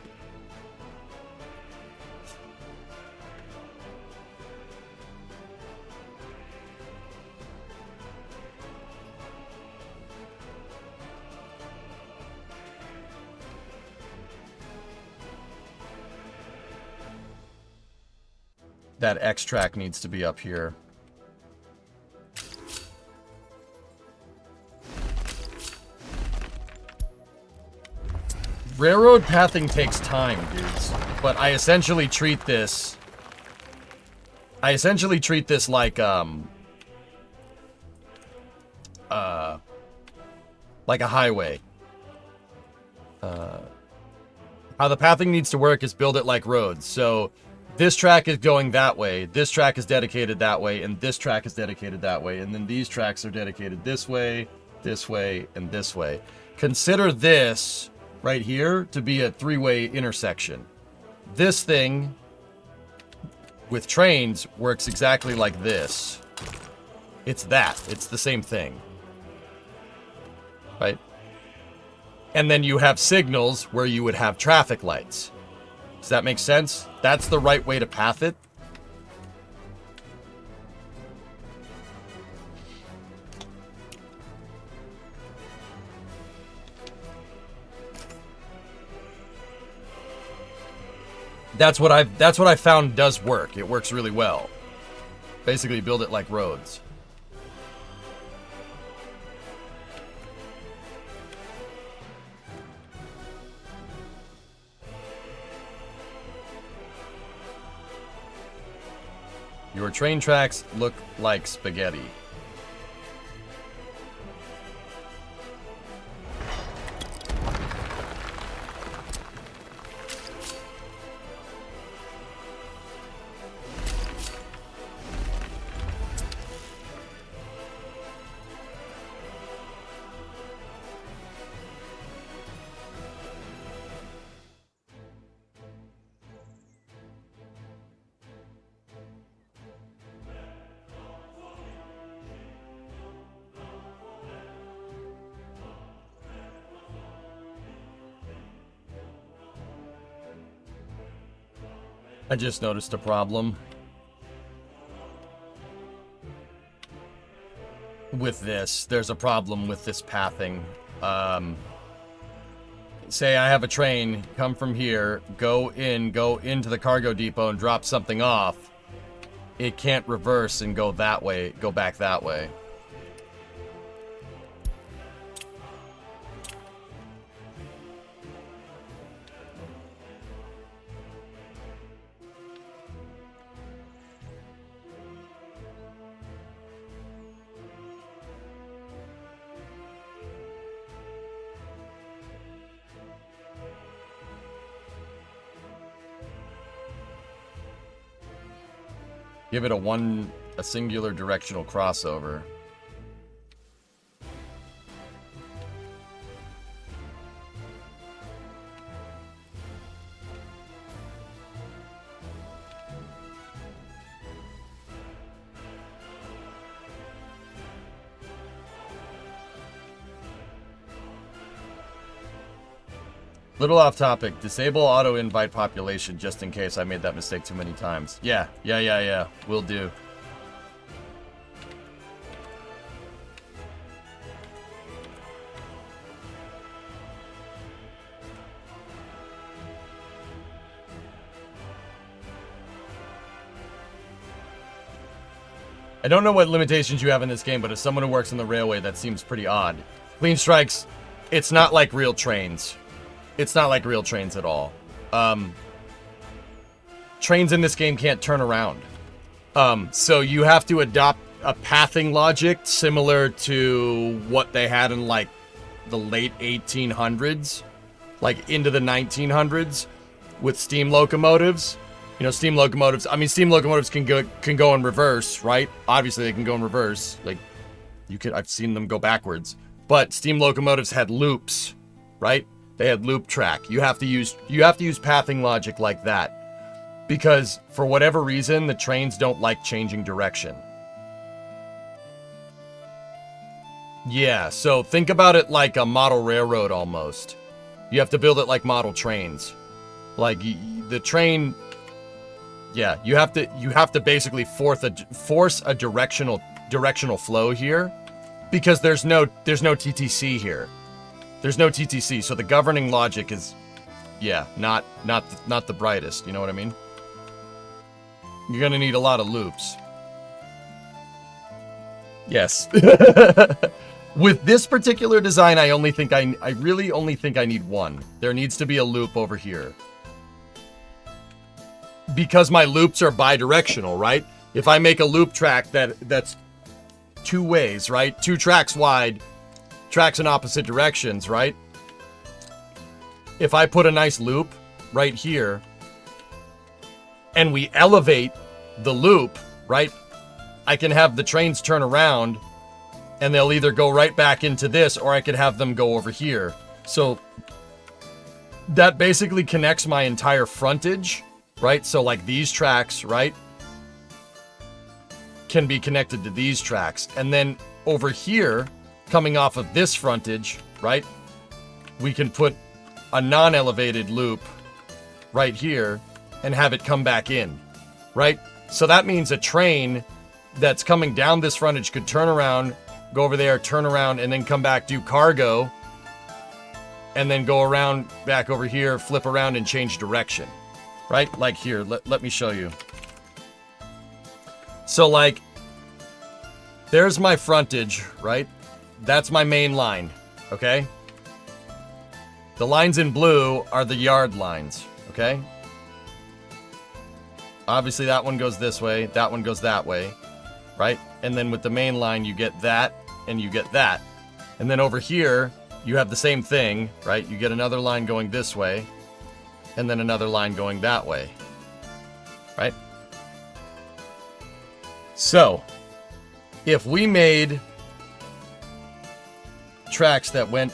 That X track needs to be up here. Railroad pathing takes time, dudes. But I essentially treat this like like a highway. How the pathing needs to work is build it like roads. So this track is going that way, this track is dedicated that way, and this track is dedicated that way, and then these tracks are dedicated this way, and this way. Consider this right here to be a three-way intersection. This thing with trains works exactly like this. It's the same thing. Right? And then you have signals where you would have traffic lights. Does that make sense? That's the right way to path it. That's what I found does work. It works really well. Basically build it like roads. Your train tracks look like spaghetti. I just noticed a problem with this. There's a problem with this pathing. Say I have a train come from here, go into the cargo depot and drop something off. It can't reverse and go that way, go back that way. Give it a singular directional crossover. Little off topic. Disable auto invite population just in case I made that mistake too many times. Yeah. Will do. I don't know what limitations you have in this game, but as someone who works on the railway, that seems pretty odd. Clean strikes, it's not like real trains. It's not like real trains at all. Trains in this game can't turn around. So you have to adopt a pathing logic similar to what they had in like the late 1800s, like into the 1900s with steam locomotives. You know, steam locomotives can go in reverse, right? Obviously they can go in reverse. Like I've seen them go backwards. But steam locomotives had loops, right? They had loop track. You have to use pathing logic like that. Because for whatever reason, the trains don't like changing direction. Yeah, so think about it like a model railroad almost. You have to build it like model trains. Like the train, yeah, you have to basically force a directional flow here because there's no TTC here. There's no TTC, so the governing logic is, yeah, not the brightest. You know what I mean? You're gonna need a lot of loops. Yes. With this particular design, I really only think I need one. There needs to be a loop over here. Because my loops are bidirectional, right? If I make a loop track that's two ways, right? 2 tracks wide, tracks in opposite directions, right? If I put a nice loop right here and we elevate the loop, right? I can have the trains turn around and they'll either go right back into this or I could have them go over here. So that basically connects my entire frontage, right? So like these tracks, right, can be connected to these tracks. And then over here, coming off of this frontage, right, we can put a non-elevated loop right here and have it come back in, right? So that means a train that's coming down this frontage could turn around, go over there, turn around, and then come back, do cargo, and then go around back over here, flip around, and change direction, right? Like here, let me show you. So like, there's my frontage, right? That's my main line, okay? The lines in blue are the yard lines, okay? Obviously that one goes this way, that one goes that way, right? And then with the main line, you get that, and you get that. And then over here, you have the same thing, right? You get another line going this way, and then another line going that way, right? So, if we made tracks that went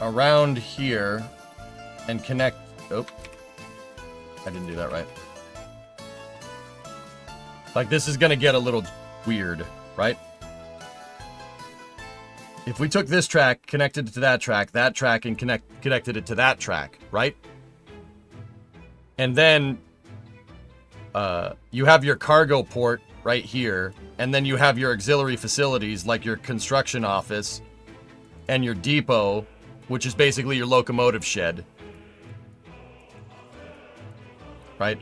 around here and connect... Oh, I didn't do that right. Like, this is gonna get a little weird, right? If we took this track, connected it to that track, and connected it to that track, right? And then you have your cargo port right here, and then you have your auxiliary facilities like your construction office and your depot, which is basically your locomotive shed, right?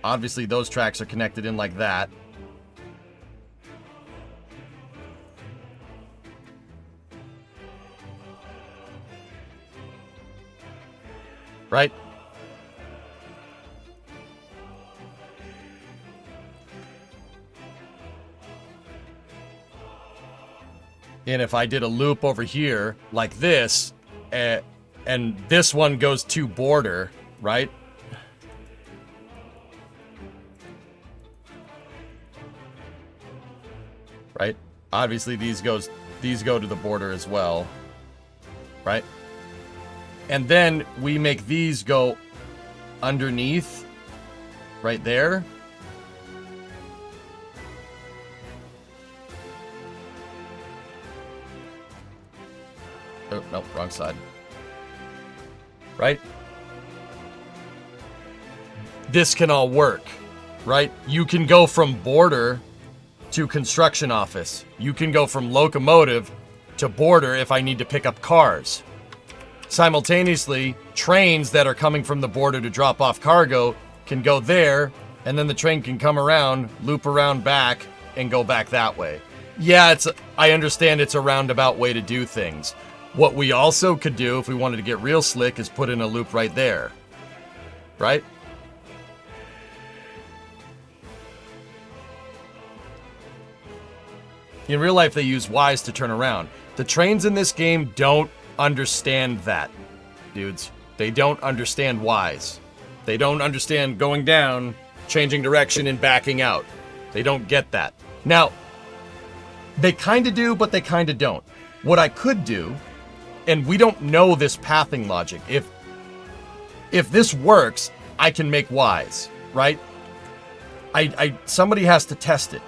Obviously those tracks are connected in like that. Right? And if I did a loop over here like this, and this one goes to border, right? Right? Obviously these go to the border as well, right? And then we make these go underneath right there. Oh, nope, wrong side. Right? This can all work, right? You can go from border to construction office. You can go from locomotive to border if I need to pick up cars. Simultaneously, trains that are coming from the border to drop off cargo can go there, and then the train can come around, loop around back, and go back that way. Yeah, I understand it's a roundabout way to do things. What we also could do, if we wanted to get real slick, is put in a loop right there. Right? In real life, they use Ys to turn around. The trains in this game don't understand that, dudes. They don't understand Ys. They don't understand going down, changing direction, and backing out. They don't get that. Now, they kind of do, but they kind of don't. What I could do, and we don't know this pathing logic. If this works, I can make Ys, right? Somebody has to test it.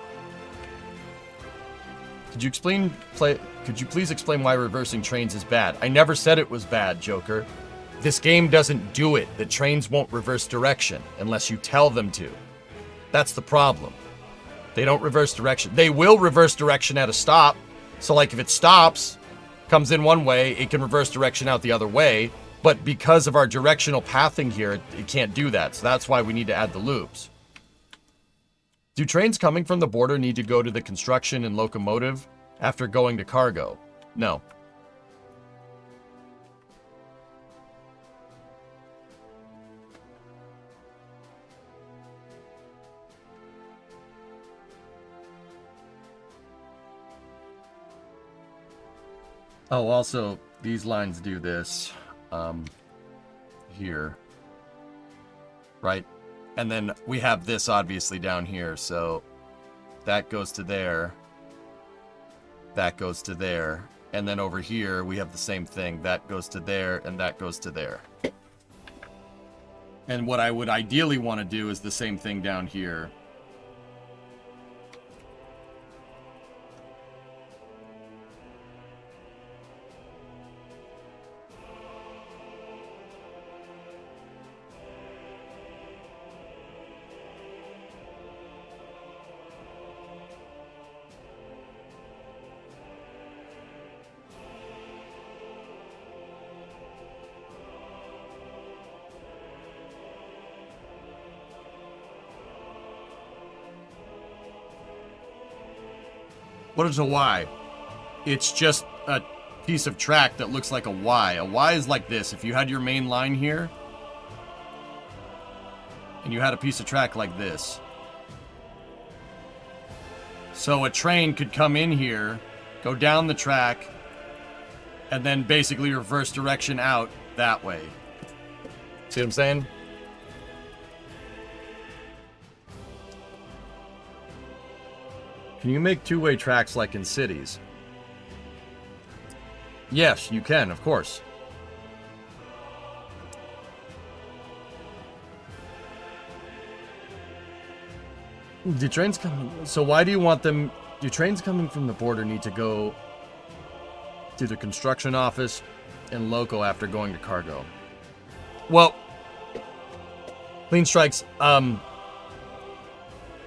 Could you please explain why reversing trains is bad? I never said it was bad, Joker. This game doesn't do it. The trains won't reverse direction unless you tell them to. That's the problem. They don't reverse direction. They will reverse direction at a stop. So like if it stops, comes in one way, it can reverse direction out the other way. But because of our directional pathing here, it can't do that. So that's why we need to add the loops. Do trains coming from the border need to go to the construction and locomotive after going to cargo? No. Oh, also, these lines do this here, right? And then we have this obviously down here, so that goes to there, that goes to there, and then over here we have the same thing. That goes to there, and that goes to there. And what I would ideally want to do is the same thing down here. What is a Y? It's just a piece of track that looks like a Y. A Y is like this. If you had your main line here, and you had a piece of track like this. So a train could come in here, go down the track, and then basically reverse direction out that way. See what I'm saying? Can you make two-way tracks like in cities? Yes, you can, of course. Do trains coming? So why do you want them? Do trains coming from the border need to go to the construction office and loco after going to cargo? Well, Clean Strikes,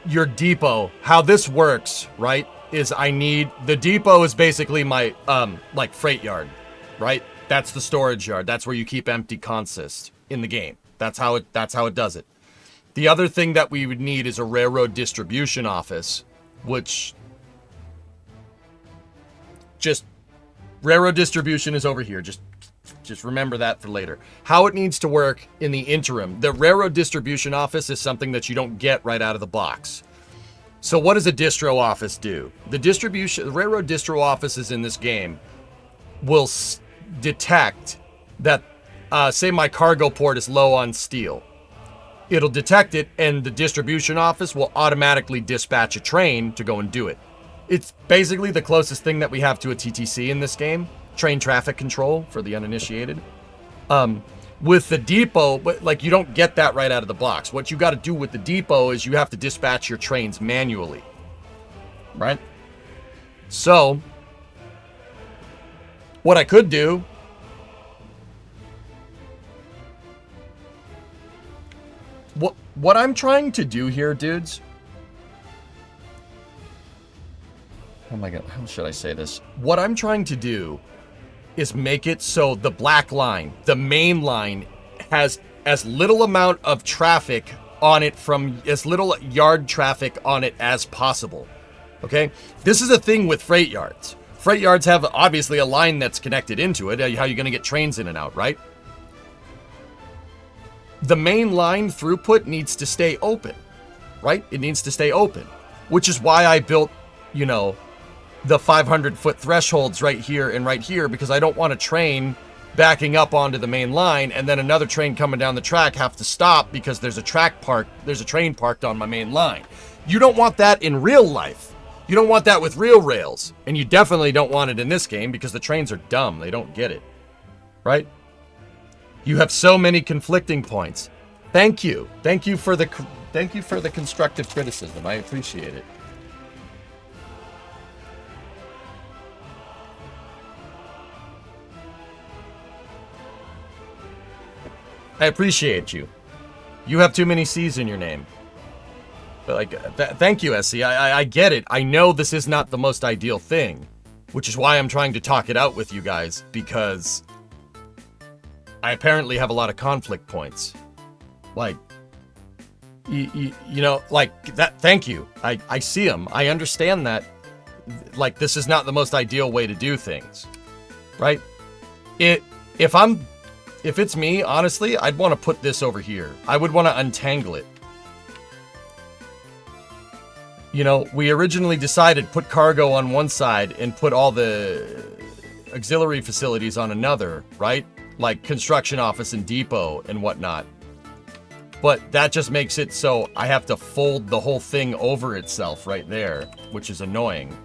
your depot, how this works, right, is I need, the depot is basically my, like, freight yard, right? That's the storage yard. That's where you keep empty consist in the game. That's how it does it. The other thing that we would need is a railroad distribution office, which, just, railroad distribution is over here. Just remember that for later. How it needs to work in the interim. The railroad distribution office is something that you don't get right out of the box. So what does a distro office do? The railroad distro offices in this game will detect that, say my cargo port is low on steel. It'll detect it, and the distribution office will automatically dispatch a train to go and do it. It's basically the closest thing that we have to a TTC in this game. Train traffic control for the uninitiated. With the depot, but like you don't get that right out of the box. What you got to do with the depot is you have to dispatch your trains manually, right? So, what I could do, what I'm trying to do here, dudes. Oh my god, how should I say this? What I'm trying to do is make it so the black line, the main line, has as little amount of traffic on it, from as little yard traffic on it as possible. Okay? This is a thing with freight yards. Freight yards have obviously a line that's connected into it. How are you going to get trains in and out, right? The main line throughput needs to stay open, right? It needs to stay open, which is why I built, you know, the 500-foot thresholds right here and right here, because I don't want a train backing up onto the main line and then another train coming down the track have to stop because there's a train parked on my main line. You don't want that in real life. You don't want that with real rails, and you definitely don't want it in this game because the trains are dumb. They don't get it, right? You have so many conflicting points. Thank you for the constructive criticism. I appreciate it. I appreciate you. You have too many C's in your name. But like, thank you, SC. I get it. I know this is not the most ideal thing, which is why I'm trying to talk it out with you guys, because I apparently have a lot of conflict points. Like, you know, like that. Thank you. I see them. I understand that. Like, this is not the most ideal way to do things, right? If it's me, honestly, I'd want to put this over here. I would want to untangle it. You know, we originally decided put cargo on one side and put all the auxiliary facilities on another, right? Like construction office and depot and whatnot. But that just makes it so I have to fold the whole thing over itself right there, which is annoying.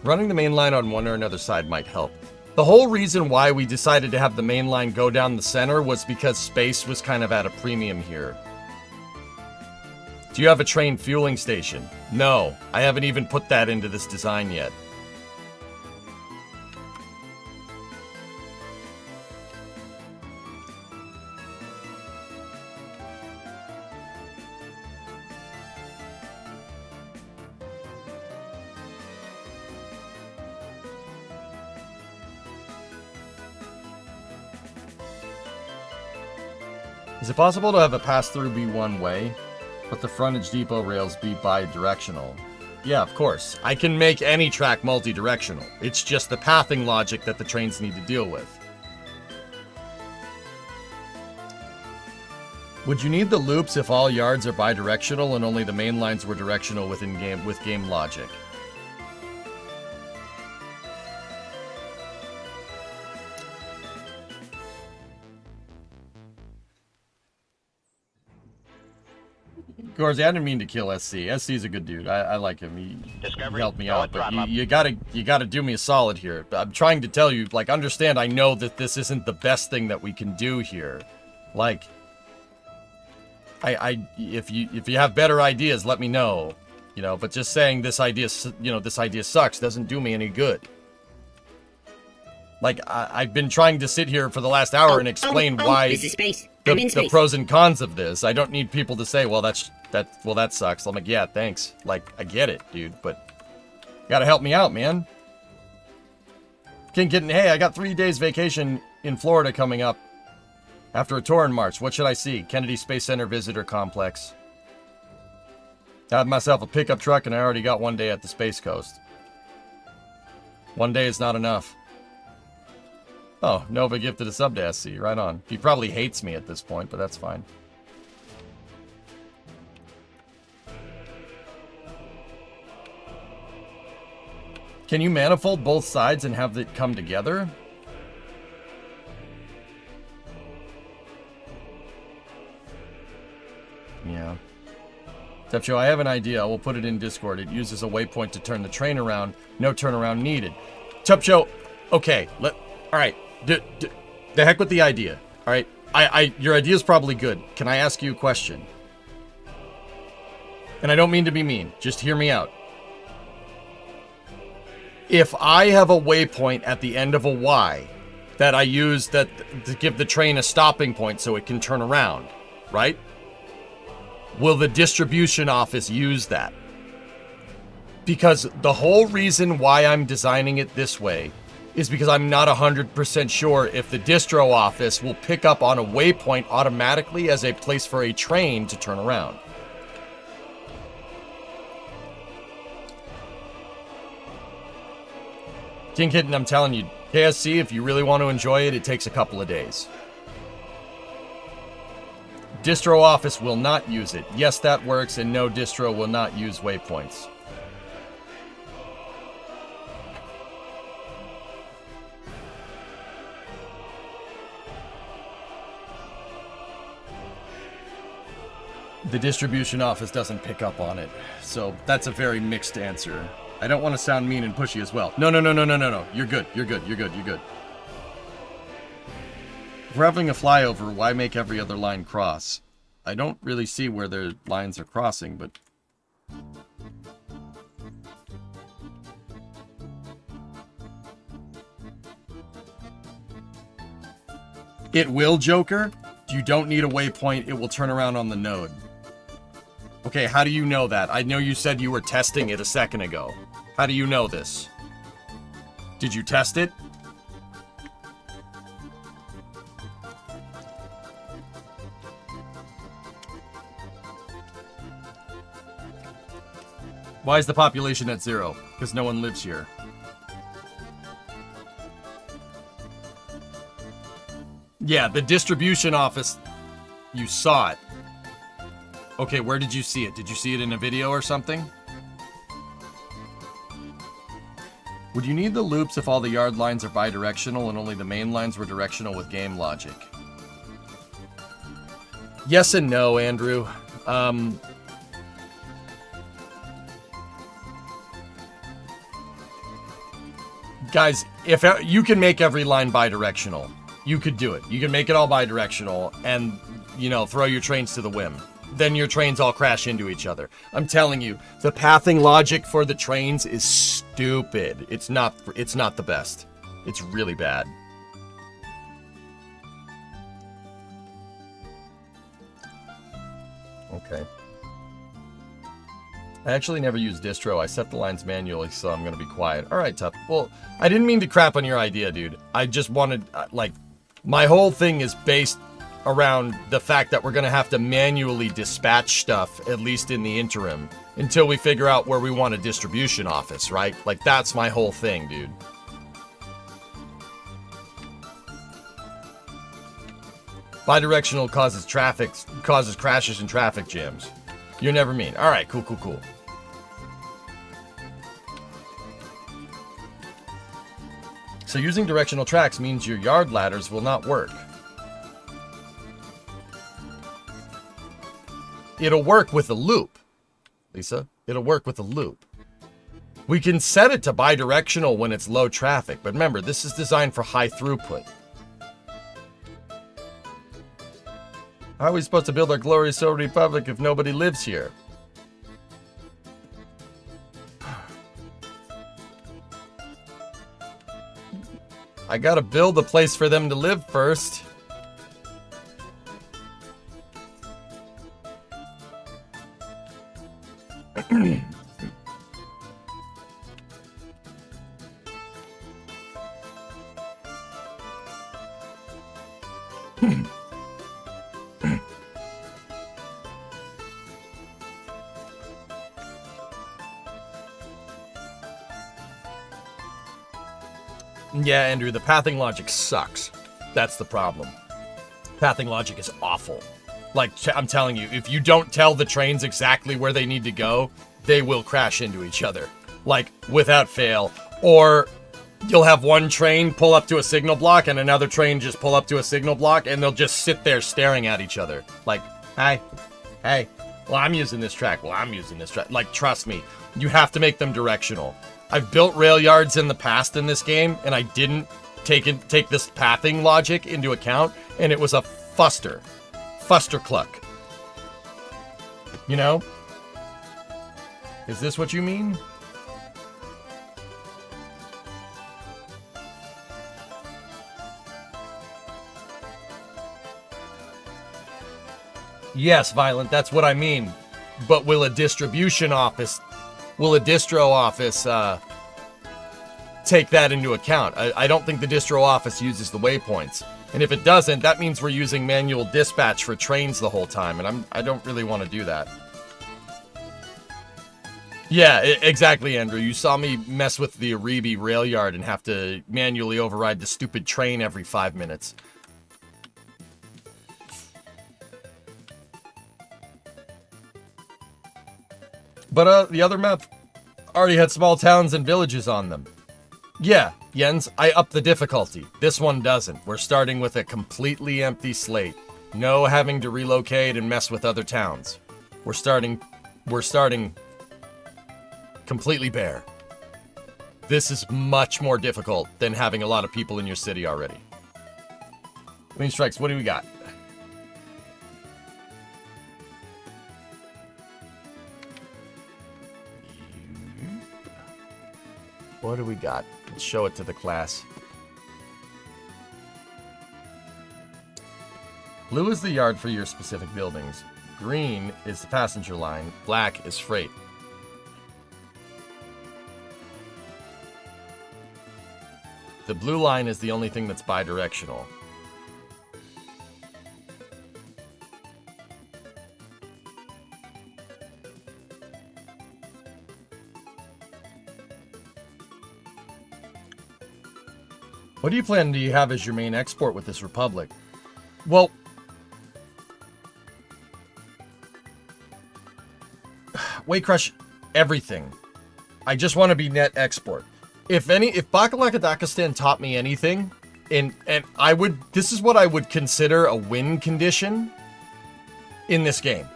Running the main line on one or another side might help. The whole reason why we decided to have the main line go down the center was because space was kind of at a premium here. Do you have a train fueling station? No, I haven't even put that into this design yet. Is it possible to have a pass-through be one way, but the frontage depot rails be bi-directional? Yeah, of course. I can make any track multi-directional. It's just the pathing logic that the trains need to deal with. Would you need the loops if all yards are bi-directional and only the main lines were directional with game logic? Gorz, I didn't mean to kill SC. SC's a good dude. I like him. He helped me out, but you gotta do me a solid here. I'm trying to tell you, like, understand. I know that this isn't the best thing that we can do here. Like, if you have better ideas, let me know. You know, but just saying this idea sucks doesn't do me any good. Like, I've been trying to sit here for the last hour and explain why the pros and cons of this. I don't need people to say, well, that sucks. I'm like, yeah, thanks. Like, I get it, dude, but you gotta help me out, man. Hey, I got 3 days vacation in Florida coming up after a tour in March. What should I see? Kennedy Space Center Visitor Complex. I have myself a pickup truck, and I already got 1 day at the Space Coast. 1 day is not enough. Oh, Nova gifted a sub to SC. Right on. He probably hates me at this point, but that's fine. Can you manifold both sides and have it come together? Yeah. Tepcho, I have an idea. I will put it in Discord. It uses a waypoint to turn the train around. No turnaround needed. Tepcho, okay. All right. The heck with the idea. All right. Your idea is probably good. Can I ask you a question? And I don't mean to be mean. Just hear me out. If I have a waypoint at the end of a Y that I use to give the train a stopping point so it can turn around, right? Will the distribution office use that? Because the whole reason why I'm designing it this way is because I'm not 100% sure if the distro office will pick up on a waypoint automatically as a place for a train to turn around. King Kitten, I'm telling you, KSC, if you really want to enjoy it, it takes a couple of days. Distro office will not use it. Yes, that works, and no, distro will not use waypoints. The distribution office doesn't pick up on it, so that's a very mixed answer. I don't want to sound mean and pushy as well. No. You're good. You're good. If we're having a flyover, why make every other line cross? I don't really see where their lines are crossing, but... It will, Joker? You don't need a waypoint, it will turn around on the node. Okay, how do you know that? I know you said you were testing it a second ago. How do you know this? Did you test it? Why is the population at 0? Because no one lives here. Yeah, the distribution office, you saw it. Okay, where did you see it? Did you see it in a video or something? Would you need the loops if all the yard lines are bidirectional and only the main lines were directional with game logic? Yes and no, Andrew. Guys, if you can make every line bidirectional, you could do it. You can make it all bidirectional and, you know, throw your trains to the whim. Then your trains all crash into each other. I'm telling you, the pathing logic for the trains is stupid. It's not the best. It's really bad. Okay. I actually never use distro. I set the lines manually, so I'm gonna be quiet. All right, Tough. Well, I didn't mean to crap on your idea, dude. I just wanted, like, my whole thing is based around the fact that we're gonna have to manually dispatch stuff, at least in the interim, until we figure out where we want a distribution office, right? Like, that's my whole thing, dude. Bidirectional causes crashes and traffic jams. You're never mean. All right, cool. So using directional tracks means your yard ladders will not work. It'll work with a loop, Lisa. It'll work with a loop. We can set it to bidirectional when it's low traffic, but remember, this is designed for high throughput. How are we supposed to build our glorious old republic if nobody lives here? I gotta build a place for them to live first. Yeah, Andrew, the pathing logic sucks. That's the problem. Pathing logic is awful. Like, I'm telling you, if you don't tell the trains exactly where they need to go, they will crash into each other. Like, without fail. Or you'll have one train pull up to a signal block and another train just pull up to a signal block and they'll just sit there staring at each other. Like, hey, well, I'm using this track. Well, I'm using this track. Like, trust me, you have to make them directional. I've built rail yards in the past in this game, and I didn't take this pathing logic into account, and it was a fustercluck. You know? Is this what you mean? Yes, Violent, that's what I mean. But will a distro office take that into account? I don't think the distro office uses the waypoints. And if it doesn't, that means we're using manual dispatch for trains the whole time, and I don't really want to do that. Yeah, exactly, Andrew. You saw me mess with the Aribi rail yard and have to manually override the stupid train every 5 minutes. But the other map already had small towns and villages on them. Yeah, Jens, I upped the difficulty. This one doesn't. We're starting with a completely empty slate. No having to relocate and mess with other towns. We're starting completely bare. This is much more difficult than having a lot of people in your city already. Lean Strikes, what do we got? What do we got? Let's show it to the class. Blue is the yard for your specific buildings. Green is the passenger line. Black is freight. The blue line is the only thing that's bidirectional. What do you have as your main export with this republic? Well, Weight Crush, everything. I just want to be net export. If Bakalakadakistan taught me anything, and this is what I would consider a win condition in this game.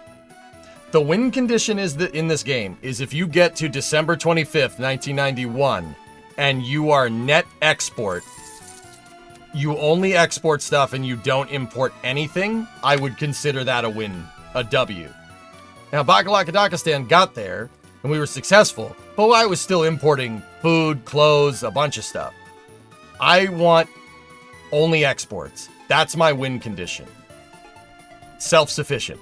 The win condition in this game is if you get to December 25th, 1991, and you are net export, you only export stuff and you don't import anything, I would consider that a win, a W. Now, Bakalakadakistan got there, and we were successful, but I was still importing food, clothes, a bunch of stuff. I want only exports. That's my win condition. Self-sufficient.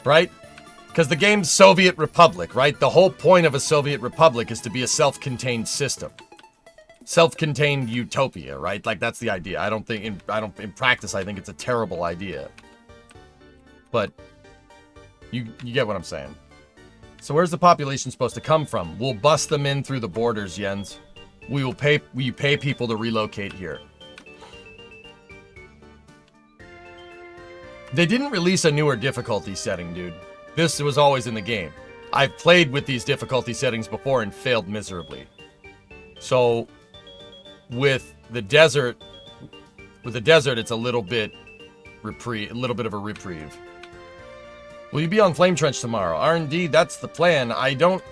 Right? Because the game's Soviet Republic, right? The whole point of a Soviet Republic is to be a self-contained system. Self-contained utopia, right? Like, that's the idea. In practice, I think it's a terrible idea. But you get what I'm saying. So where's the population supposed to come from? We'll bust them in through the borders, Jens. We pay people to relocate here. They didn't release a newer difficulty setting, dude. This was always in the game. I've played with these difficulty settings before and failed miserably. So with the desert, it's a little bit of a reprieve. Will you be on Flame Trench tomorrow? R&D, that's the plan. I don't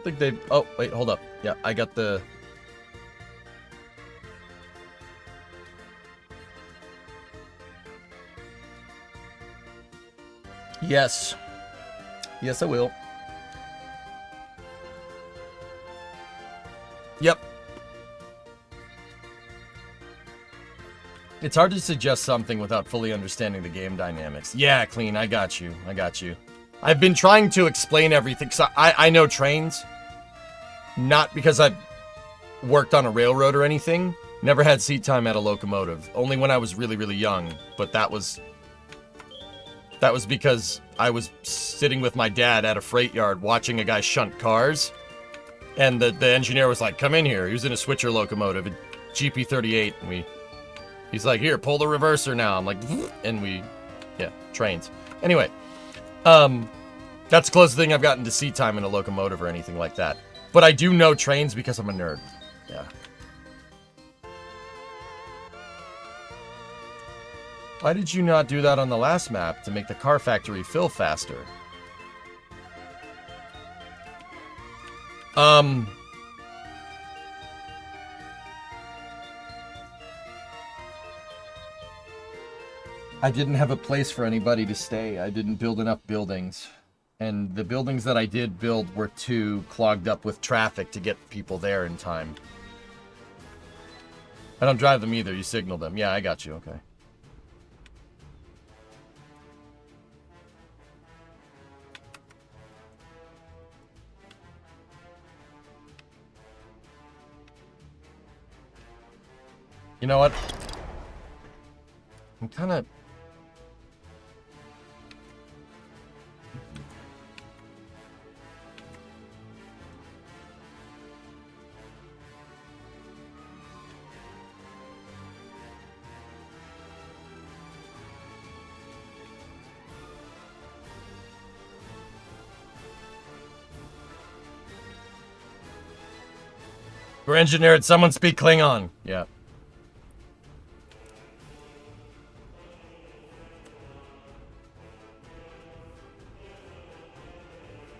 think they've... Oh, wait, hold up. Yeah, I got the... Yes. Yes, I will. Yep. It's hard to suggest something without fully understanding the game dynamics. Yeah, Clean, I got you. I've been trying to explain everything, because I know trains. Not because I've worked on a railroad or anything. Never had seat time at a locomotive. Only when I was really, really young. But that was because I was sitting with my dad at a freight yard watching a guy shunt cars. And the engineer was like, come in here. He was in a switcher locomotive, a GP38, and he's like, here, pull the reverser now. I'm like, and trains. Anyway, that's the closest thing I've gotten to seat time in a locomotive or anything like that. But I do know trains because I'm a nerd. Yeah. Why did you not do that on the last map to make the car factory fill faster? I didn't have a place for anybody to stay. I didn't build enough buildings. And the buildings that I did build were too clogged up with traffic to get people there in time. I don't drive them either. You signal them. Yeah, I got you. Okay. You know what? I'm kind of... We're engineered. Someone speak Klingon. Yeah.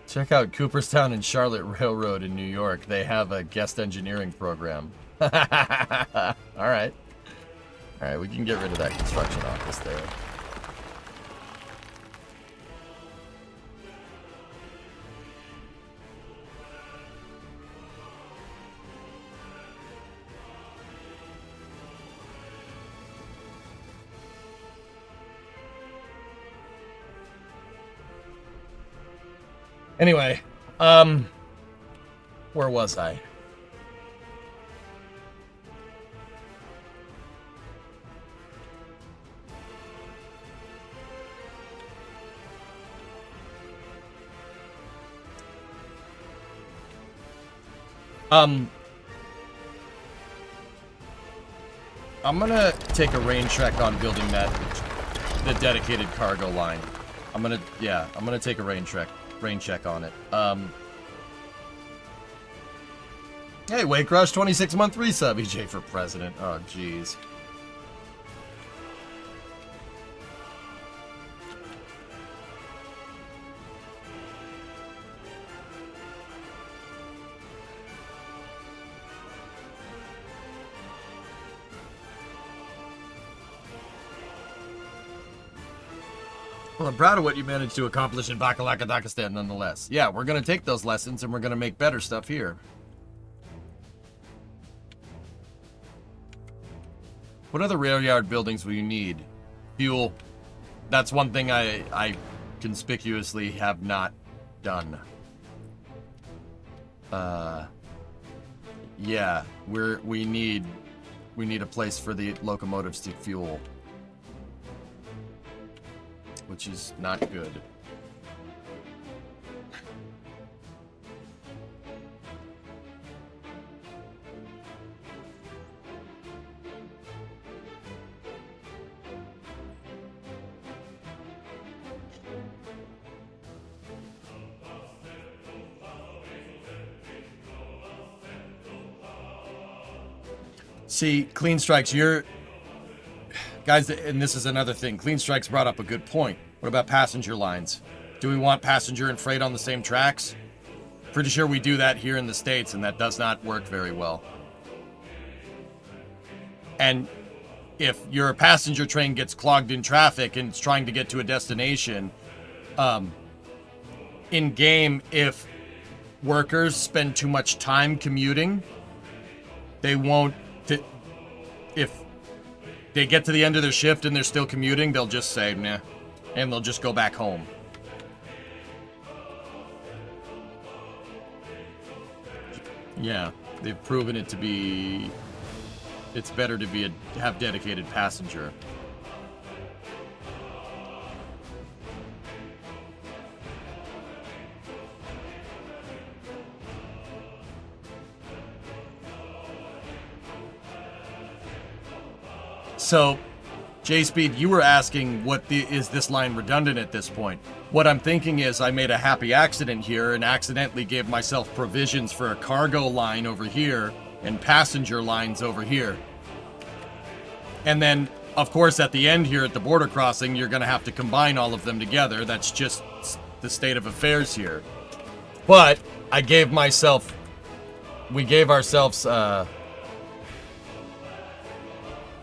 Check out Cooperstown and Charlotte Railroad in New York. They have a guest engineering program. All right. All right, we can get rid of that construction office there. Anyway, where was I? I'm gonna take a rain check on building the dedicated cargo line. I'm gonna take a rain check on it. Hey, Waycrush, 26-month resub, EJ for president. Oh, jeez. Well, I'm proud of what you managed to accomplish in Bakalakadakistan nonetheless. Yeah, we're going to take those lessons and we're going to make better stuff here. What other rail yard buildings will you need? Fuel. That's one thing I conspicuously have not done. Yeah, we need a place for the locomotives to fuel. Which is not good. See, Clean Strikes, guys, and this is another thing. Clean Strikes brought up a good point. What about passenger lines? Do we want passenger and freight on the same tracks? Pretty sure we do that here in the States, and that does not work very well. And if your passenger train gets clogged in traffic and it's trying to get to a destination, in game, if workers spend too much time commuting, they won't. If they get to the end of their shift and they're still commuting, they'll just say, nah, and they'll just go back home. Yeah, they've proven it to be, it's better to have dedicated passenger. So, J-Speed, you were asking is this line redundant at this point? What I'm thinking is I made a happy accident here and accidentally gave myself provisions for a cargo line over here and passenger lines over here. And then, of course, at the end here at the border crossing, you're going to have to combine all of them together. That's just the state of affairs here. But we gave ourselves,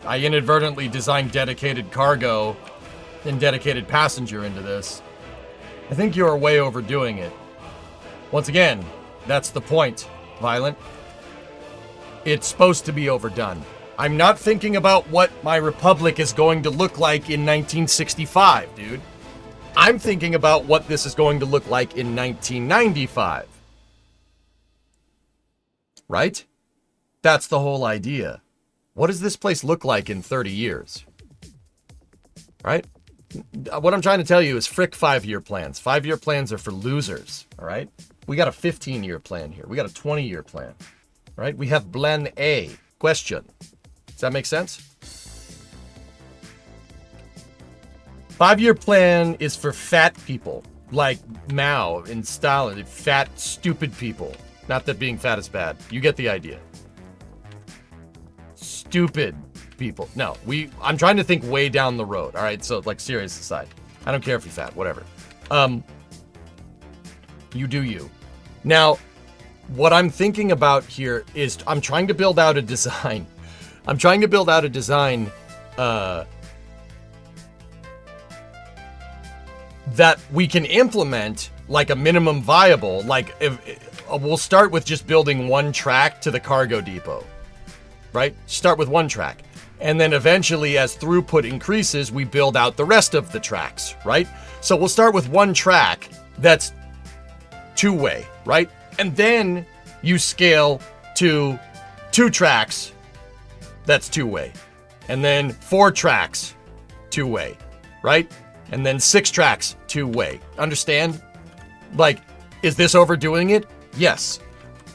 I inadvertently designed dedicated cargo and dedicated passenger into this. I think you are way overdoing it. Once again, that's the point, Violent. It's supposed to be overdone. I'm not thinking about what my republic is going to look like in 1965, dude. I'm thinking about what this is going to look like in 1995. Right? That's the whole idea. What does this place look like in 30 years? Right? What I'm trying to tell you is frick 5-year plans. 5-year plans are for losers, all right? We got a 15-year plan here. We got a 20-year plan, right? We have Plan A. Question. Does that make sense? 5-year plan is for fat people, like Mao and Stalin, fat, stupid people. Not that being fat is bad. You get the idea. Stupid people. No, I'm trying to think way down the road. All right, so like serious aside, I don't care if you're fat, whatever. You do you. Now, what I'm thinking about here is I'm trying to build out a design. I'm trying to build out a design that we can implement like a minimum viable. Like we'll start with just building one track to the cargo depot. Right? Start with one track. And then eventually, as throughput increases, we build out the rest of the tracks, right? So we'll start with one track that's two-way, right? And then you scale to 2 tracks that's two-way. And then 4 tracks, two-way, right? And then 6 tracks, two-way. Understand? Like, is this overdoing it? Yes.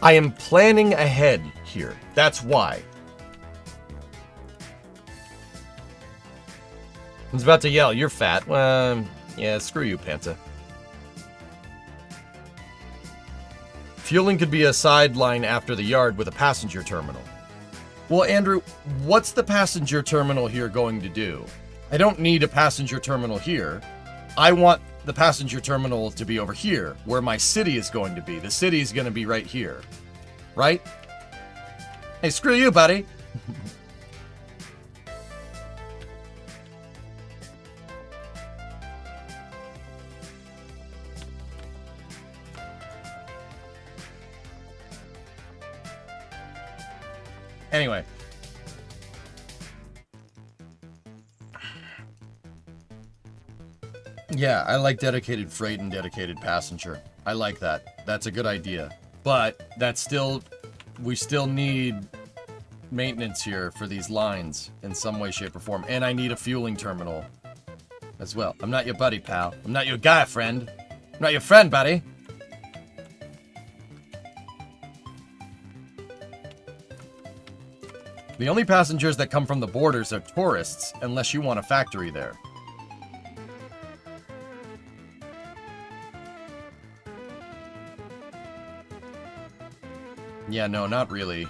I am planning ahead here. That's why. I was about to yell, you're fat. Yeah, screw you, Panta. Fueling could be a sideline after the yard with a passenger terminal. Well, Andrew, what's the passenger terminal here going to do? I don't need a passenger terminal here. I want the passenger terminal to be over here, where my city is going to be. The city is going to be right here. Right? Hey, screw you, buddy. Anyway. Yeah, I like dedicated freight and dedicated passenger. I like that. That's a good idea. But that's still, we still need maintenance here for these lines in some way, shape, or form. And I need a fueling terminal as well. I'm not your buddy, pal. I'm not your guy, friend. I'm not your friend, buddy. The only passengers that come from the borders are tourists, unless you want a factory there. Yeah, no, not really.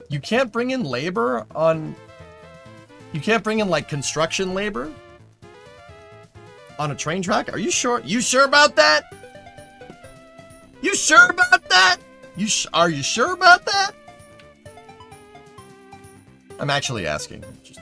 You can't bring in labor on... You can't bring in, like, construction labor? On a train track? Are you sure? You sure about that? You sure about that? Are you sure about that? I'm actually asking. Just...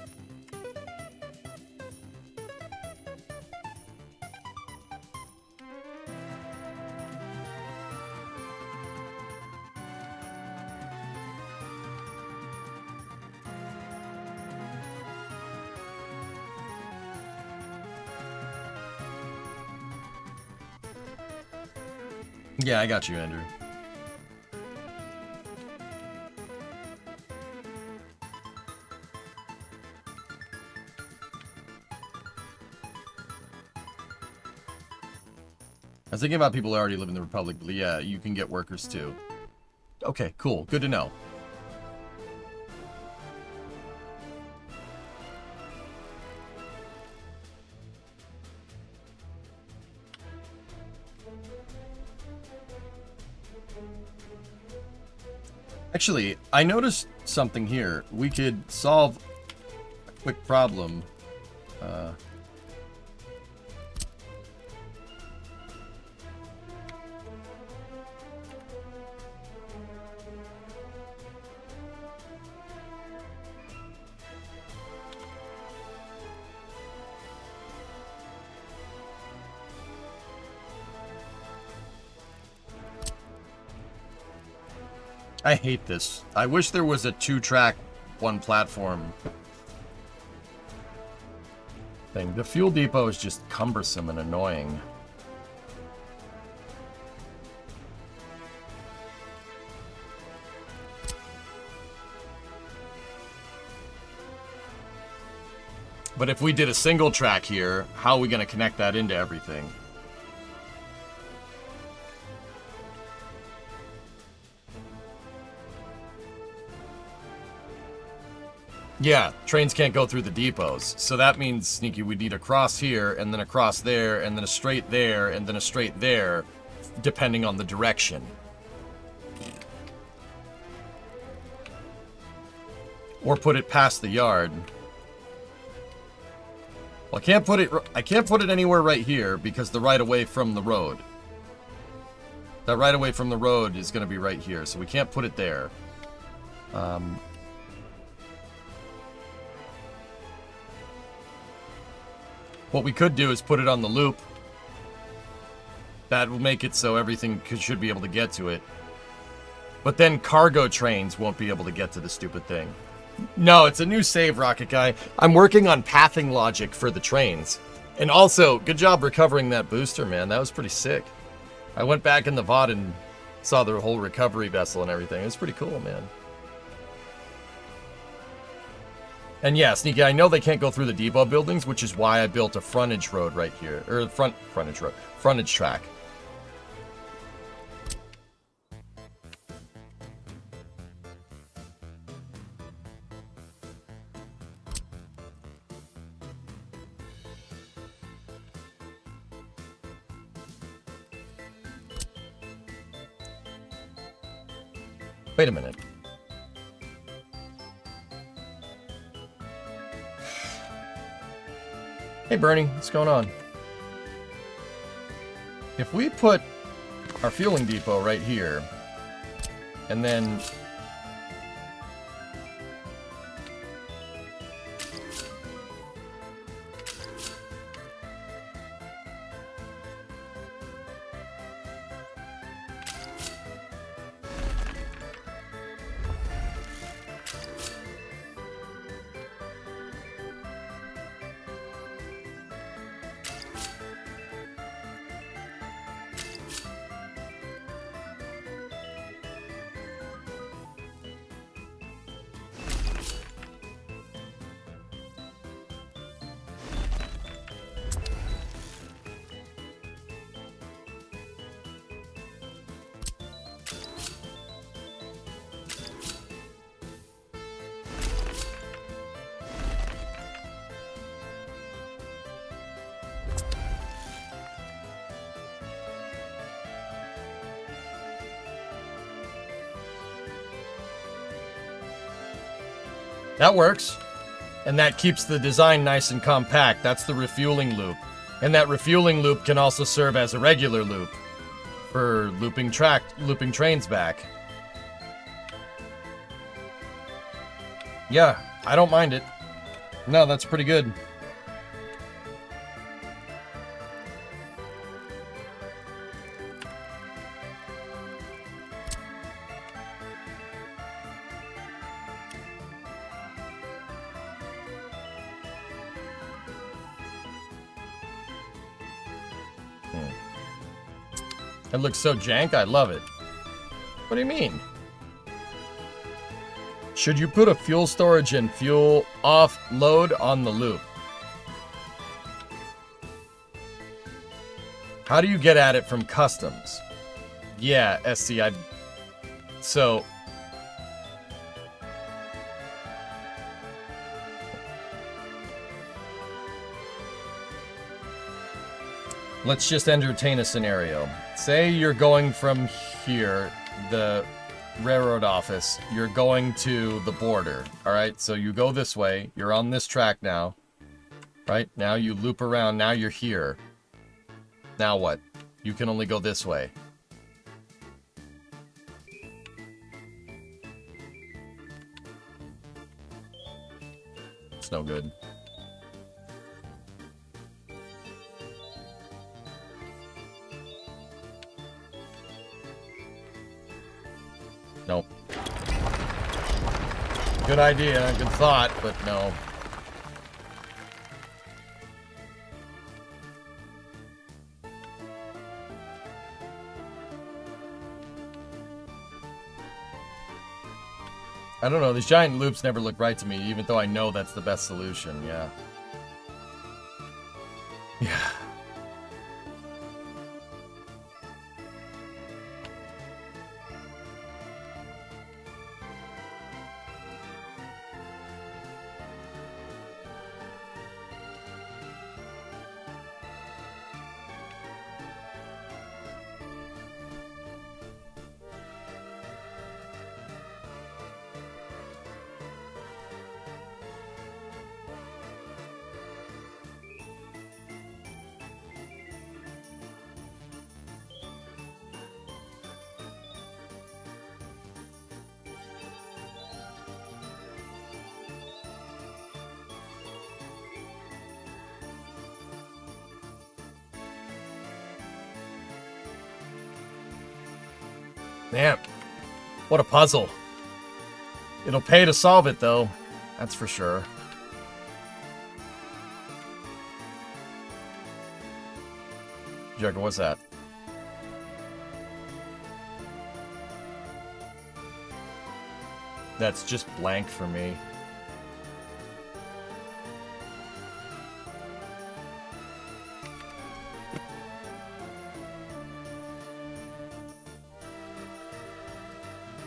Yeah, I got you, Andrew. I was thinking about people who already live in the Republic, but yeah, you can get workers too. Okay, cool. Good to know. Actually, I noticed something here. We could solve a quick problem. I hate this. I wish there was a 2-track, 1-platform thing. The fuel depot is just cumbersome and annoying. But if we did a single track here, how are we going to connect that into everything? Yeah, trains can't go through the depots. So that means, Sneaky, we'd need a cross here, and then a cross there, and then a straight there, and then a straight there, depending on the direction. Or put it past the yard. Well, I can't put it anywhere right here, because the right-of-way from the road. That right-of-way from the road is going to be right here, so we can't put it there. What we could do is put it on the loop. That will make it so everything should be able to get to it. But then cargo trains won't be able to get to the stupid thing. No, it's a new save, Rocket Guy. I'm working on pathing logic for the trains. And also, good job recovering that booster, man. That was pretty sick. I went back in the VOD and saw the whole recovery vessel and everything. It was pretty cool, man. And yeah, Sneaky, I know they can't go through the depot buildings, which is why I built a frontage road right here. Or frontage track. Wait a minute. Hey Bernie, what's going on? If we put our fueling depot right here, and then that works. And that keeps the design nice and compact. That's the refueling loop. And that refueling loop can also serve as a regular loop for looping trains back. Yeah, I don't mind it. No, that's pretty good. It looks so jank, I love it. What do you mean? Should you put a fuel storage and fuel offload on the loop? How do you get at it from customs? Yeah, SC, so... let's just entertain a scenario. Say you're going from here, the railroad office, you're going to the border, all right? So you go this way, you're on this track now, right? Now you loop around, now you're here. Now what? You can only go this way. It's no good. Nope. Good idea, good thought, but no. I don't know, these giant loops never look right to me, even though I know that's the best solution, yeah. Yeah. Damn. What a puzzle. It'll pay to solve it, though. That's for sure. Jugger, what's that? That's just blank for me.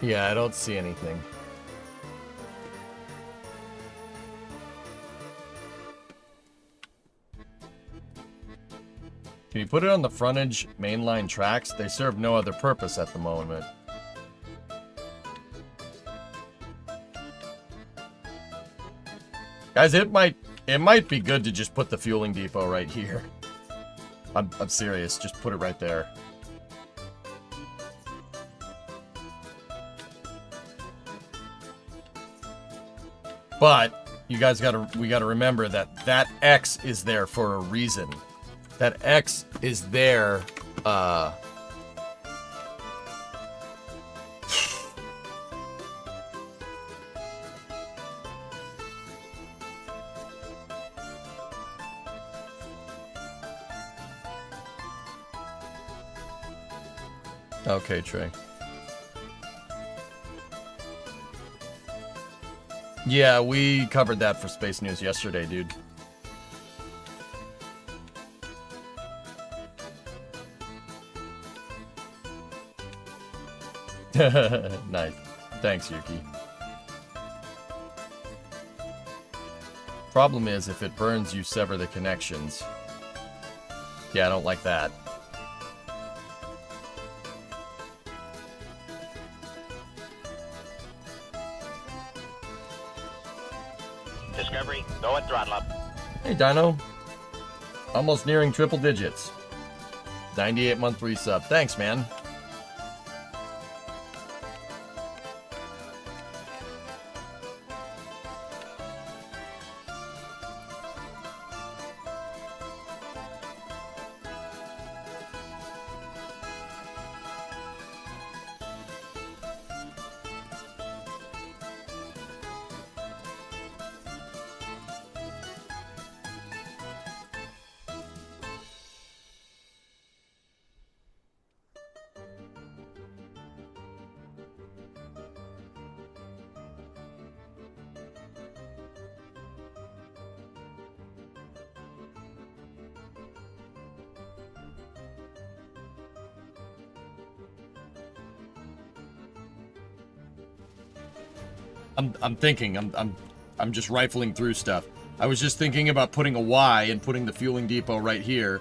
Yeah, I don't see anything. Can you put it on the frontage mainline tracks? They serve no other purpose at the moment. Guys, it might be good to just put the fueling depot right here. I'm serious, just put it right there. But you guys we gotta remember that that X is there for a reason. That X is there, Okay, Trey. Yeah, we covered that for Space News yesterday, dude. Nice. Thanks, Yuki. Problem is, if it burns, you sever the connections. Yeah, I don't like that. Discovery, go at throttle up. Hey, Dino. Almost nearing triple digits. 98 month resub. Thanks, man. I'm just rifling through stuff. I was just thinking about putting a Y and putting the fueling depot right here,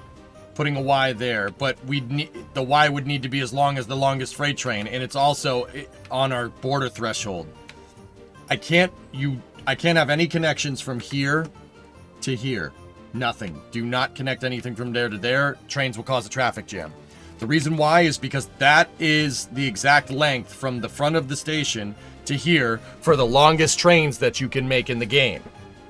putting a Y there, but the Y would need to be as long as the longest freight train, and it's also on our border threshold. I can't have any connections from here to here. Nothing. Do not connect anything from there to there. Trains will cause a traffic jam. The reason why is because that is the exact length from the front of the station to here for the longest trains that you can make in the game,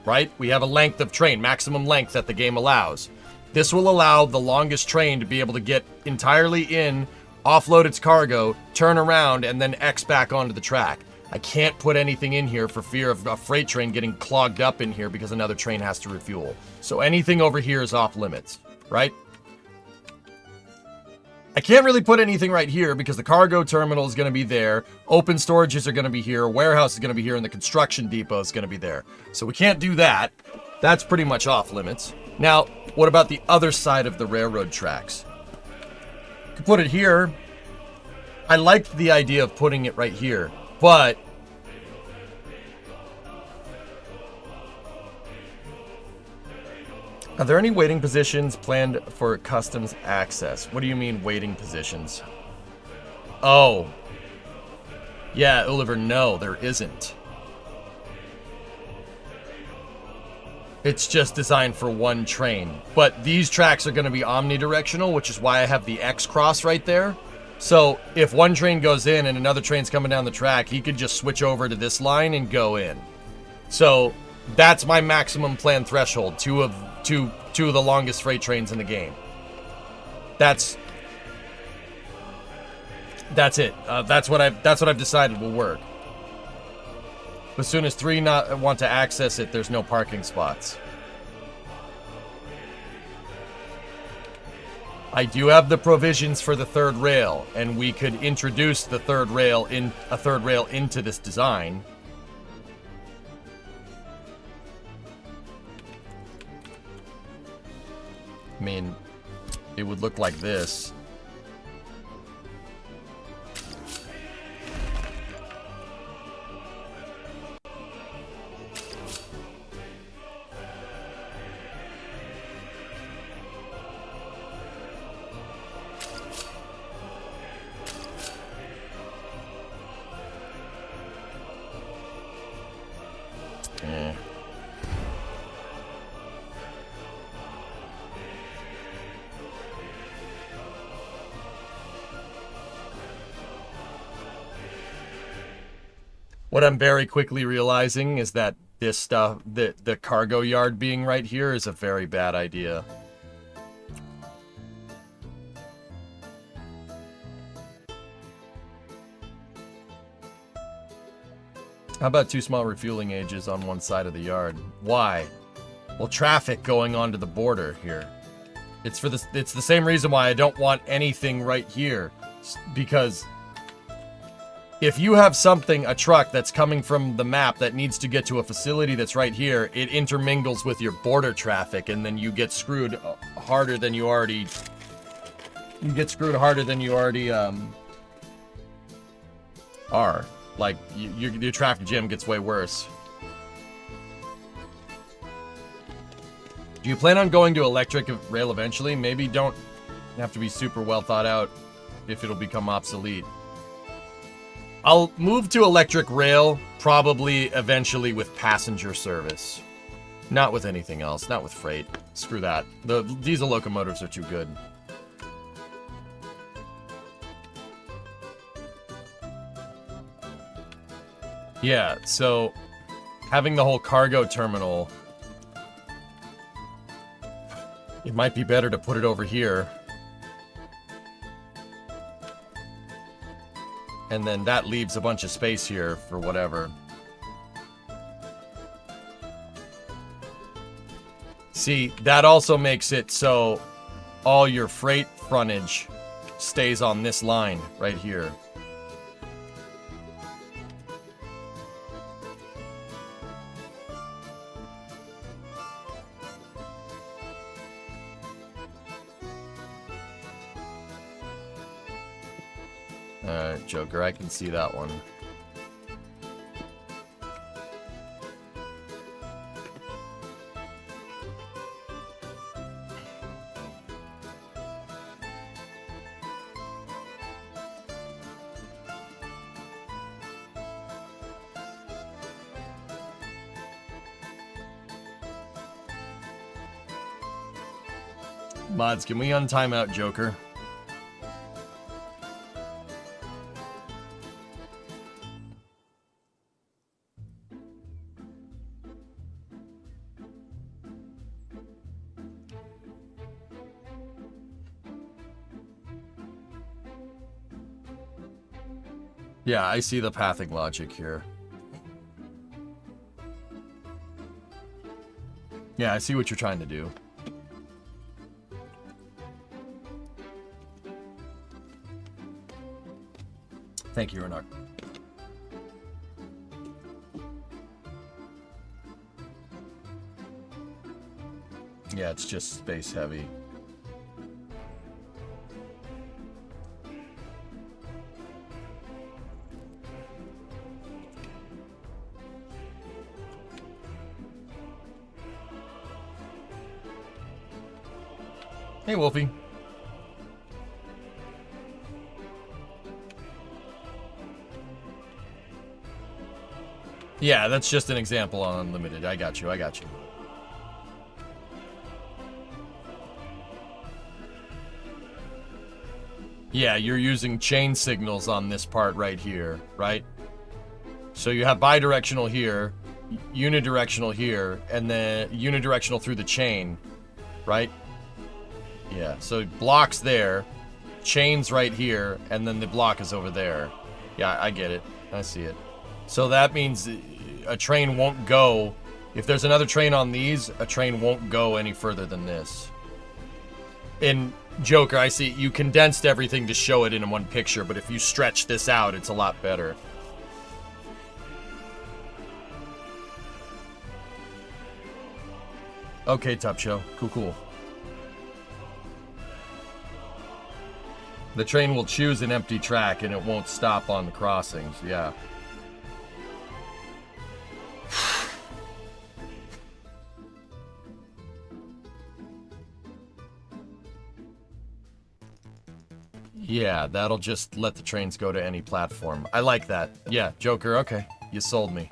right? We have a length of train, maximum length that the game allows. This will allow the longest train to be able to get entirely in, offload its cargo, turn around, and then X back onto the track. I can't put anything in here for fear of a freight train getting clogged up in here because another train has to refuel. So anything over here is off limits, right? I can't really put anything right here because the cargo terminal is going to be there, open storages are going to be here, warehouse is going to be here, and the construction depot is going to be there. So we can't do that. That's pretty much off limits. Now, what about the other side of the railroad tracks? You could put it here. I liked the idea of putting it right here, but are there any waiting positions planned for customs access? What do you mean waiting positions? Oh. Yeah, Oliver, no, there isn't. It's just designed for one train. But these tracks are going to be omnidirectional, which is why I have the X cross right there. So if one train goes in and another train's coming down the track, he could just switch over to this line and go in. So that's my maximum planned threshold. Two of the longest freight trains in the game. That's it. That's what I've decided will work. As soon as 3 not want to access it, there's no parking spots. I do have the provisions for the 3rd rail, and we could introduce the 3rd rail into this design. I mean, it would look like this. What I'm very quickly realizing is that this stuff, the cargo yard being right here is a very bad idea. How about 2 small refueling ages on one side of the yard? Why? Well, traffic going onto the border here. It's the same reason why I don't want anything right here. Because if you have a truck that's coming from the map that needs to get to a facility that's right here, it intermingles with your border traffic, and then you get screwed harder than you already... are. Like, your traffic jam gets way worse. Do you plan on going to electric rail eventually? Maybe don't have to be super well thought out if it'll become obsolete. I'll move to electric rail probably eventually with passenger service. Not with anything else, not with freight. Screw that. The diesel locomotives are too good. Yeah, so having the whole cargo terminal, it might be better to put it over here. And then that leaves a bunch of space here for whatever. See, that also makes it so all your freight frontage stays on this line right here. Joker, I can see that one. Mods, can we untime out Joker? Yeah, I see the pathing logic here. Yeah, I see what you're trying to do. Thank you, Renard. Yeah, it's just space heavy. Hey, Wolfie. Yeah, that's just an example on Unlimited. I got you, I got you. Yeah, you're using chain signals on this part right here, right? So you have bidirectional here, unidirectional here, and then unidirectional through the chain, right? Yeah, so blocks there, chains right here, and then the block is over there. Yeah, I get it. I see it. So that means a train won't go. If there's another train on these, a train won't go any further than this. In Joker, I see you condensed everything to show it in one picture, but if you stretch this out, it's a lot better. Okay, Top Show. Cool. The train will choose an empty track and it won't stop on the crossings. Yeah. Yeah, that'll just let the trains go to any platform. I like that. Yeah, Joker, okay. You sold me.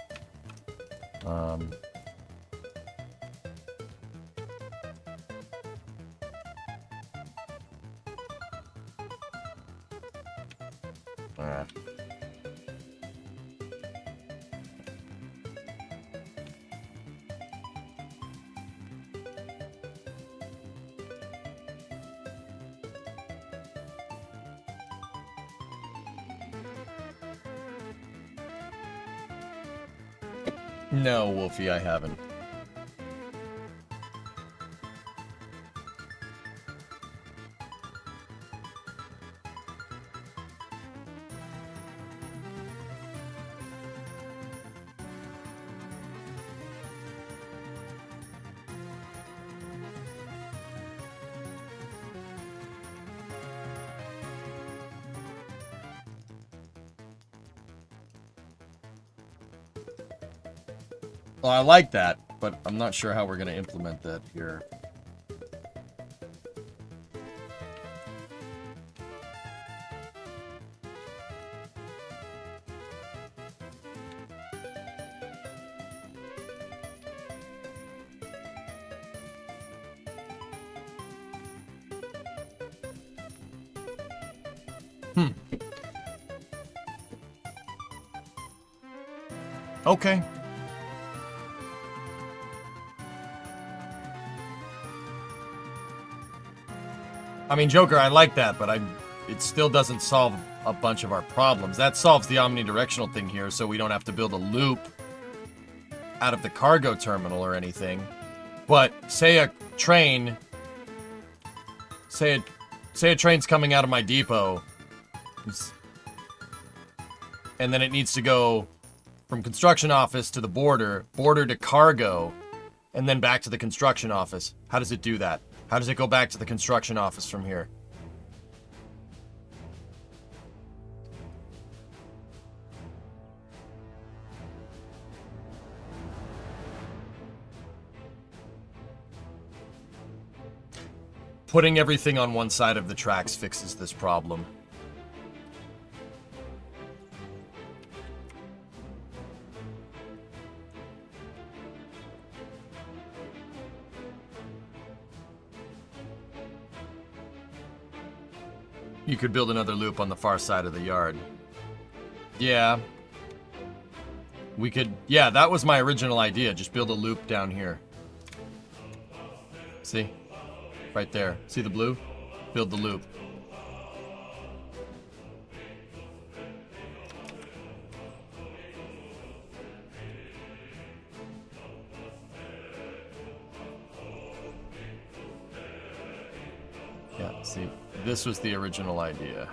Alright. No, Wolfie, I haven't. Well, I like that, but I'm not sure how we're going to implement that here. Okay. I mean, Joker, I like that, but it still doesn't solve a bunch of our problems. That solves the omnidirectional thing here, so we don't have to build a loop out of the cargo terminal or anything. But say a train, say a train's coming out of my depot, and then it needs to go from construction office to the border to cargo, and then back to the construction office. How does it do that? How does it go back to the construction office from here? Putting everything on one side of the tracks fixes this problem. You could build another loop on the far side of the yard. Yeah. We could... Yeah, that was my original idea. Just build a loop down here. See? Right there. See the blue? Build the loop. Yeah, see? This was the original idea.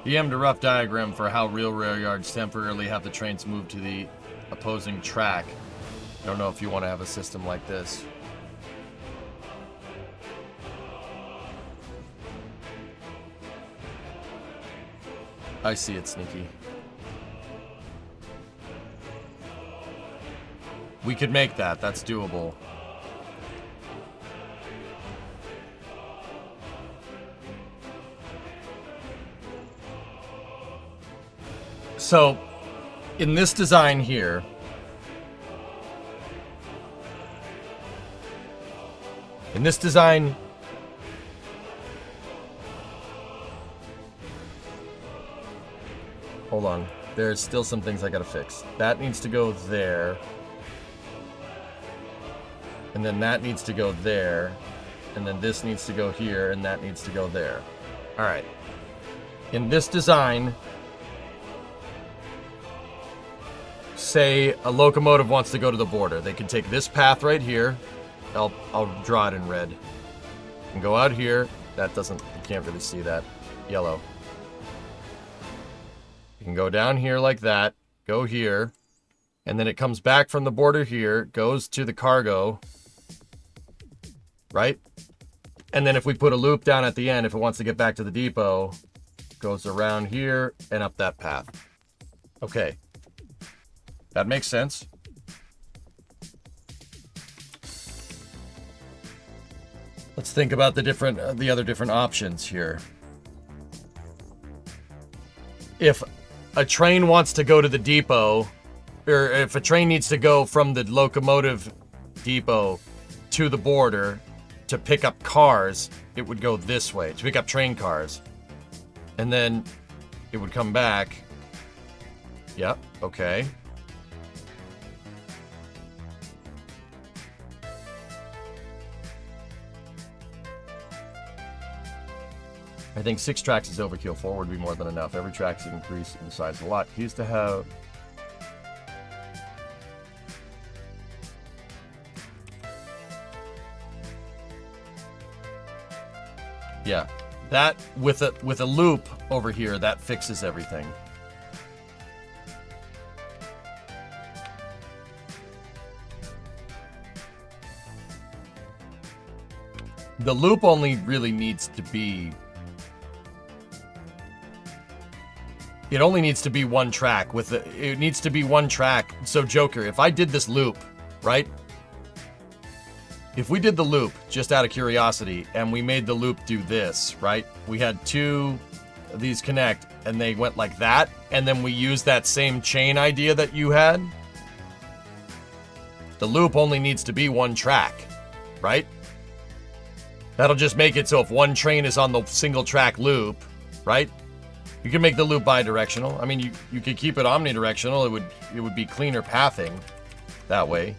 DM'd a rough diagram for how real rail yards temporarily have the trains move to the opposing track. I don't know if you want to have a system like this. I see it, Sneaky. We could make that. That's doable. So, in this design here, Hold on. There's still some things I gotta fix. That needs to go there. And then that needs to go there. And then this needs to go here, and that needs to go there. Alright. In this design, say a locomotive wants to go to the border. They can take this path right here. I'll draw it in red. And go out here. That doesn't, you can't really see that. Yellow. You can go down here like that. Go here. And then it comes back from the border here. Goes to the cargo. Right? And then if we put a loop down at the end, if it wants to get back to the depot, goes around here and up that path. Okay. That makes sense. Let's think about the other different options here. If a train wants to go to the depot, or if a train needs to go from the locomotive depot to the border to pick up cars, it would go this way, to pick up train cars. And then it would come back. Yep, okay. I think 6 tracks is overkill. 4 would be more than enough. Every track's increased in size a lot. He used to have... Yeah, that with a loop over here, that fixes everything. The loop only really needs to be... It only needs to be one track. It needs to be one track. So Joker, if I did this loop, right? If we did the loop, just out of curiosity, and we made the loop do this, right? We had 2 of these connect, and they went like that, and then we used that same chain idea that you had. The loop only needs to be one track, right? That'll just make it so if one train is on the single track loop, right? You can make the loop bi-directional. I mean, you could keep it omnidirectional. It would be cleaner pathing that way.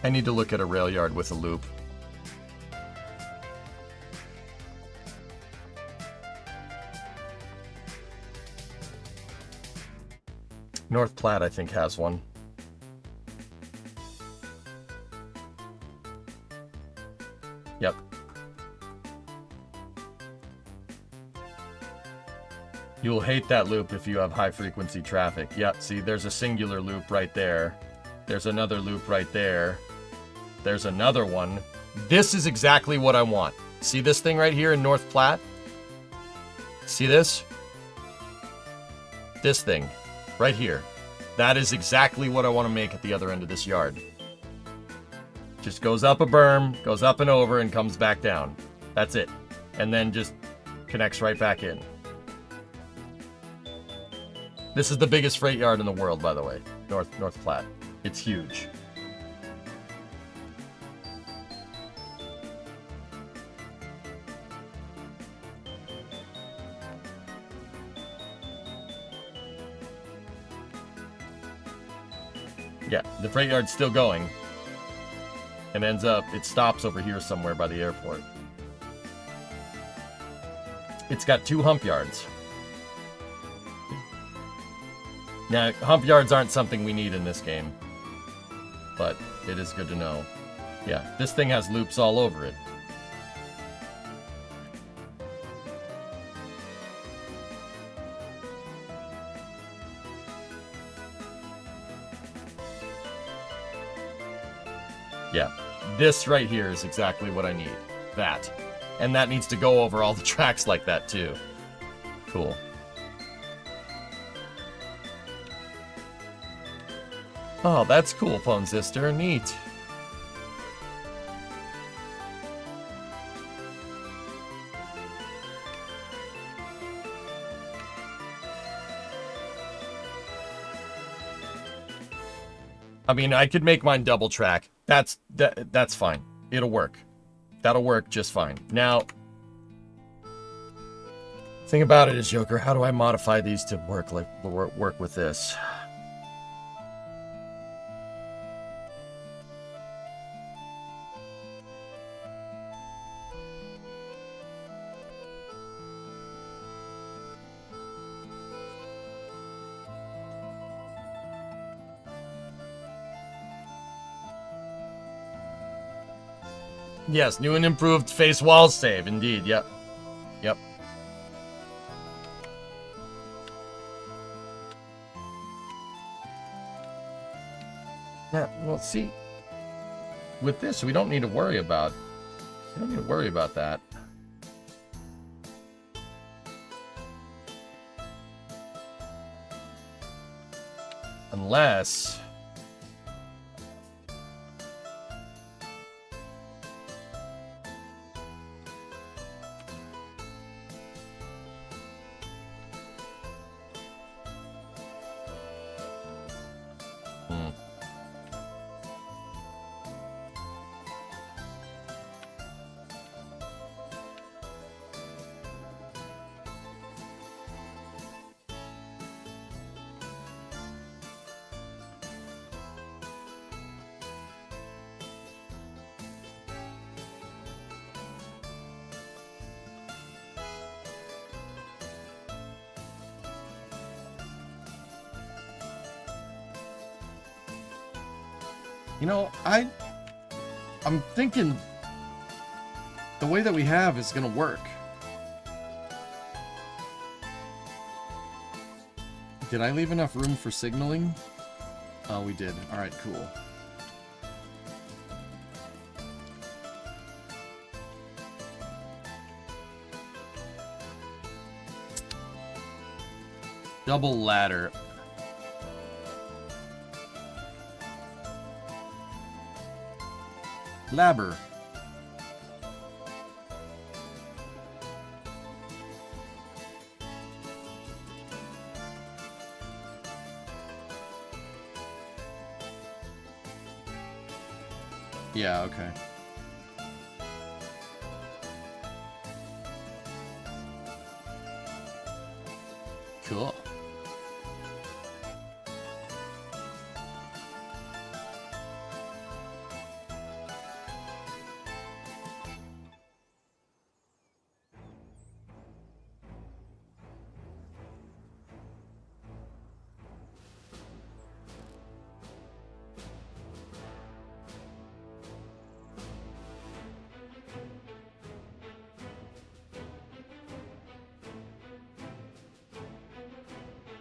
I need to look at a rail yard with a loop. North Platte, I think, has one. Yep. You'll hate that loop if you have high frequency traffic. Yep, see, there's a singular loop right there. There's another loop right there. There's another one. This is exactly what I want. See this thing right here in North Platte? See this? This thing, right here. That is exactly what I want to make at the other end of this yard. Just goes up a berm, goes up and over, and comes back down. That's it. And then just connects right back in. This is the biggest freight yard in the world, by the way. North Platte. It's huge. Yeah, the freight yard's still going. And ends up, it stops over here somewhere by the airport. It's got 2 hump yards. Now, hump yards aren't something we need in this game. But it is good to know. Yeah, this thing has loops all over it. Yeah, this right here is exactly what I need. That. And that needs to go over all the tracks like that, too. Cool. Oh, that's cool, Phone Sister. Neat. I mean, I could make mine double track. That's fine. It'll work. That'll work just fine. Now, thing about it is, Joker, how do I modify these to work with this? Yes, new and improved face wall save, indeed. Yep. Yep. Now, well, see, with this, we don't need to worry about that. Unless... You know, I'm thinking the way that we have is gonna work. Did I leave enough room for signaling? Oh, we did. Alright, cool. Double ladder. Labber. Yeah, okay. Cool.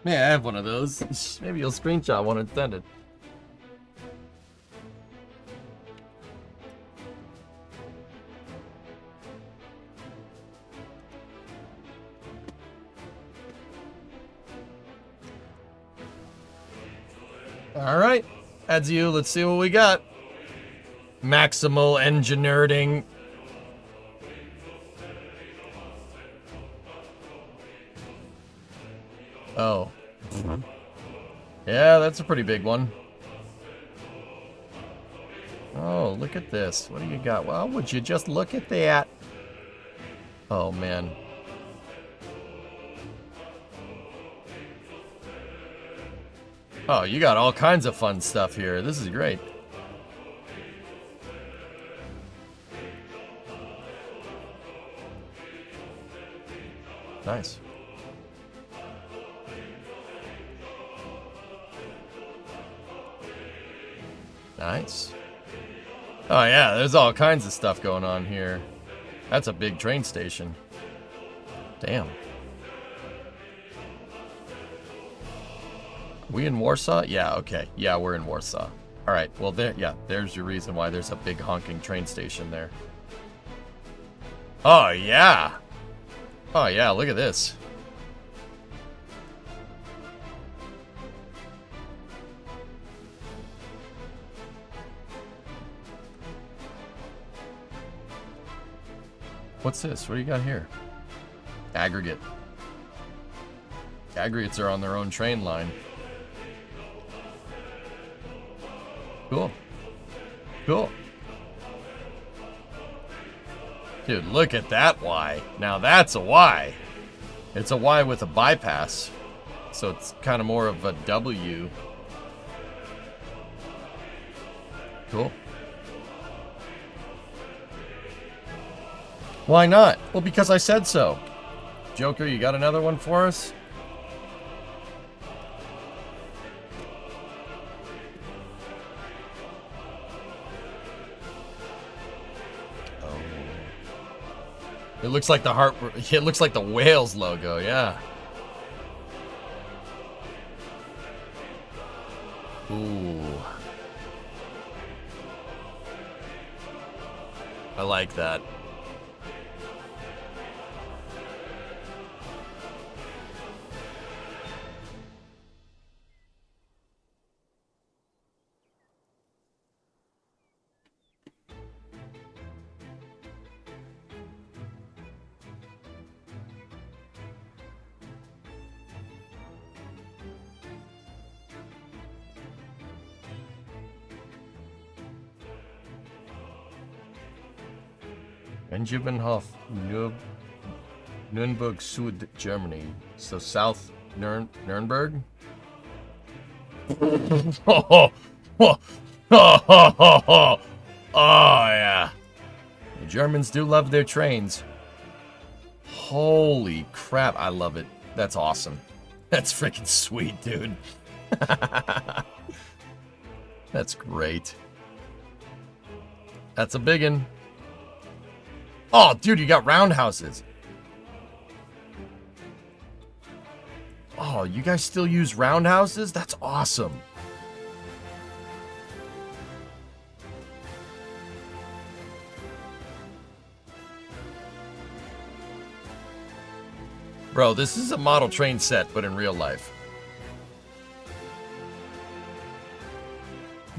May I have one of those? Maybe you'll screenshot one and send it. Alright, that's you. Let's see what we got. Maximal engineering. Oh. Yeah, that's a pretty big one. Oh, look at this. What do you got? Well, would you just look at that? Oh, man. Oh, you got all kinds of fun stuff here. This is great. Nice. Nice. Oh yeah, there's all kinds of stuff going on here. That's a big train station. Damn. We in Warsaw? Yeah, okay. Yeah, we're in Warsaw. Alright, well there, yeah, there's your reason why there's a big honking train station there. Oh yeah! Oh yeah, look at this. What's this? What do you got here? Aggregate. Aggregates are on their own train line. Cool. Cool. Dude, look at that Y. Now that's a Y. It's a Y with a bypass. So it's kind of more of a W. Cool. Why not? Well, because I said so. Joker, you got another one for us? It looks like the heart. It looks like the whales logo. Yeah. Ooh. I like that. Benjaminhof, Nürnberg, Süd, Germany. So South Nürnberg? Oh, yeah. The Germans do love their trains. Holy crap, I love it. That's awesome. That's freaking sweet, dude. That's great. That's a biggin'. Oh, dude, you got roundhouses. Oh, you guys still use roundhouses? That's awesome. Bro, this is a model train set, but in real life.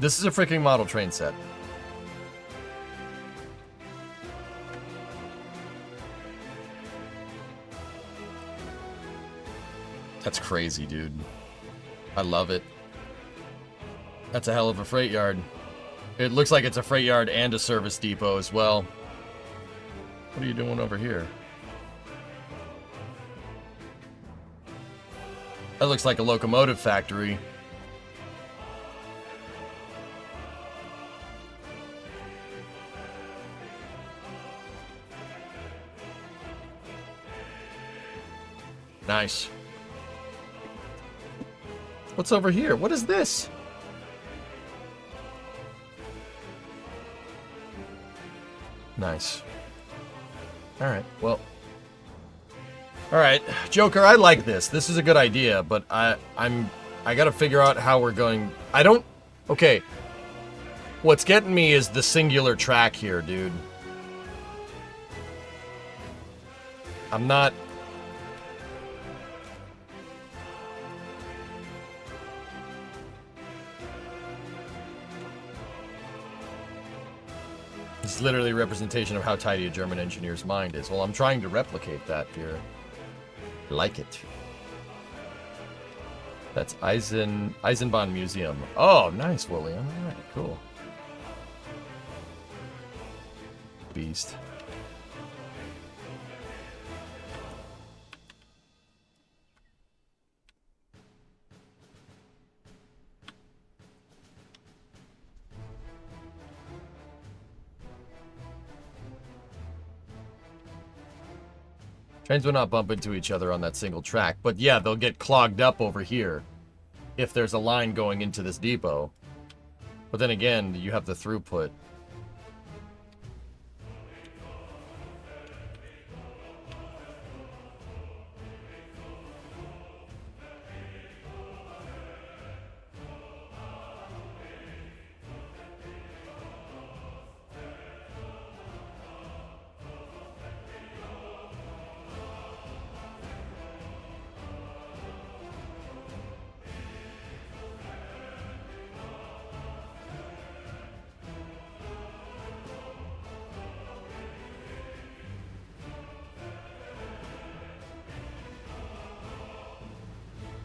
This is a freaking model train set. That's crazy, dude. I love it. That's a hell of a freight yard. It looks like it's a freight yard and a service depot as well. What are you doing over here? That looks like a locomotive factory. Nice. What's over here? What is this? Nice. Alright, well. Alright, Joker, I like this. This is a good idea, but I gotta figure out how we're going. Okay. What's getting me is the singular track here, dude. I'm not... It's literally a representation of how tidy a German engineer's mind is. Well, I'm trying to replicate that here. I like it. That's Eisenbahn Museum. Oh, nice, William. All right, cool. Beast. Trains will not bump into each other on that single track, but yeah, they'll get clogged up over here if there's a line going into this depot. But then again, you have the throughput.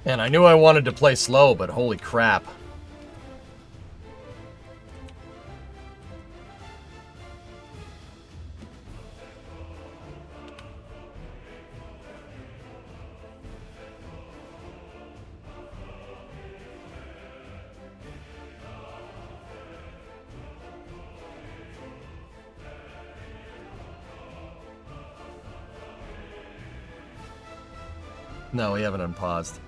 Man, I knew I wanted to play slow, but holy crap. No, we haven't unpaused.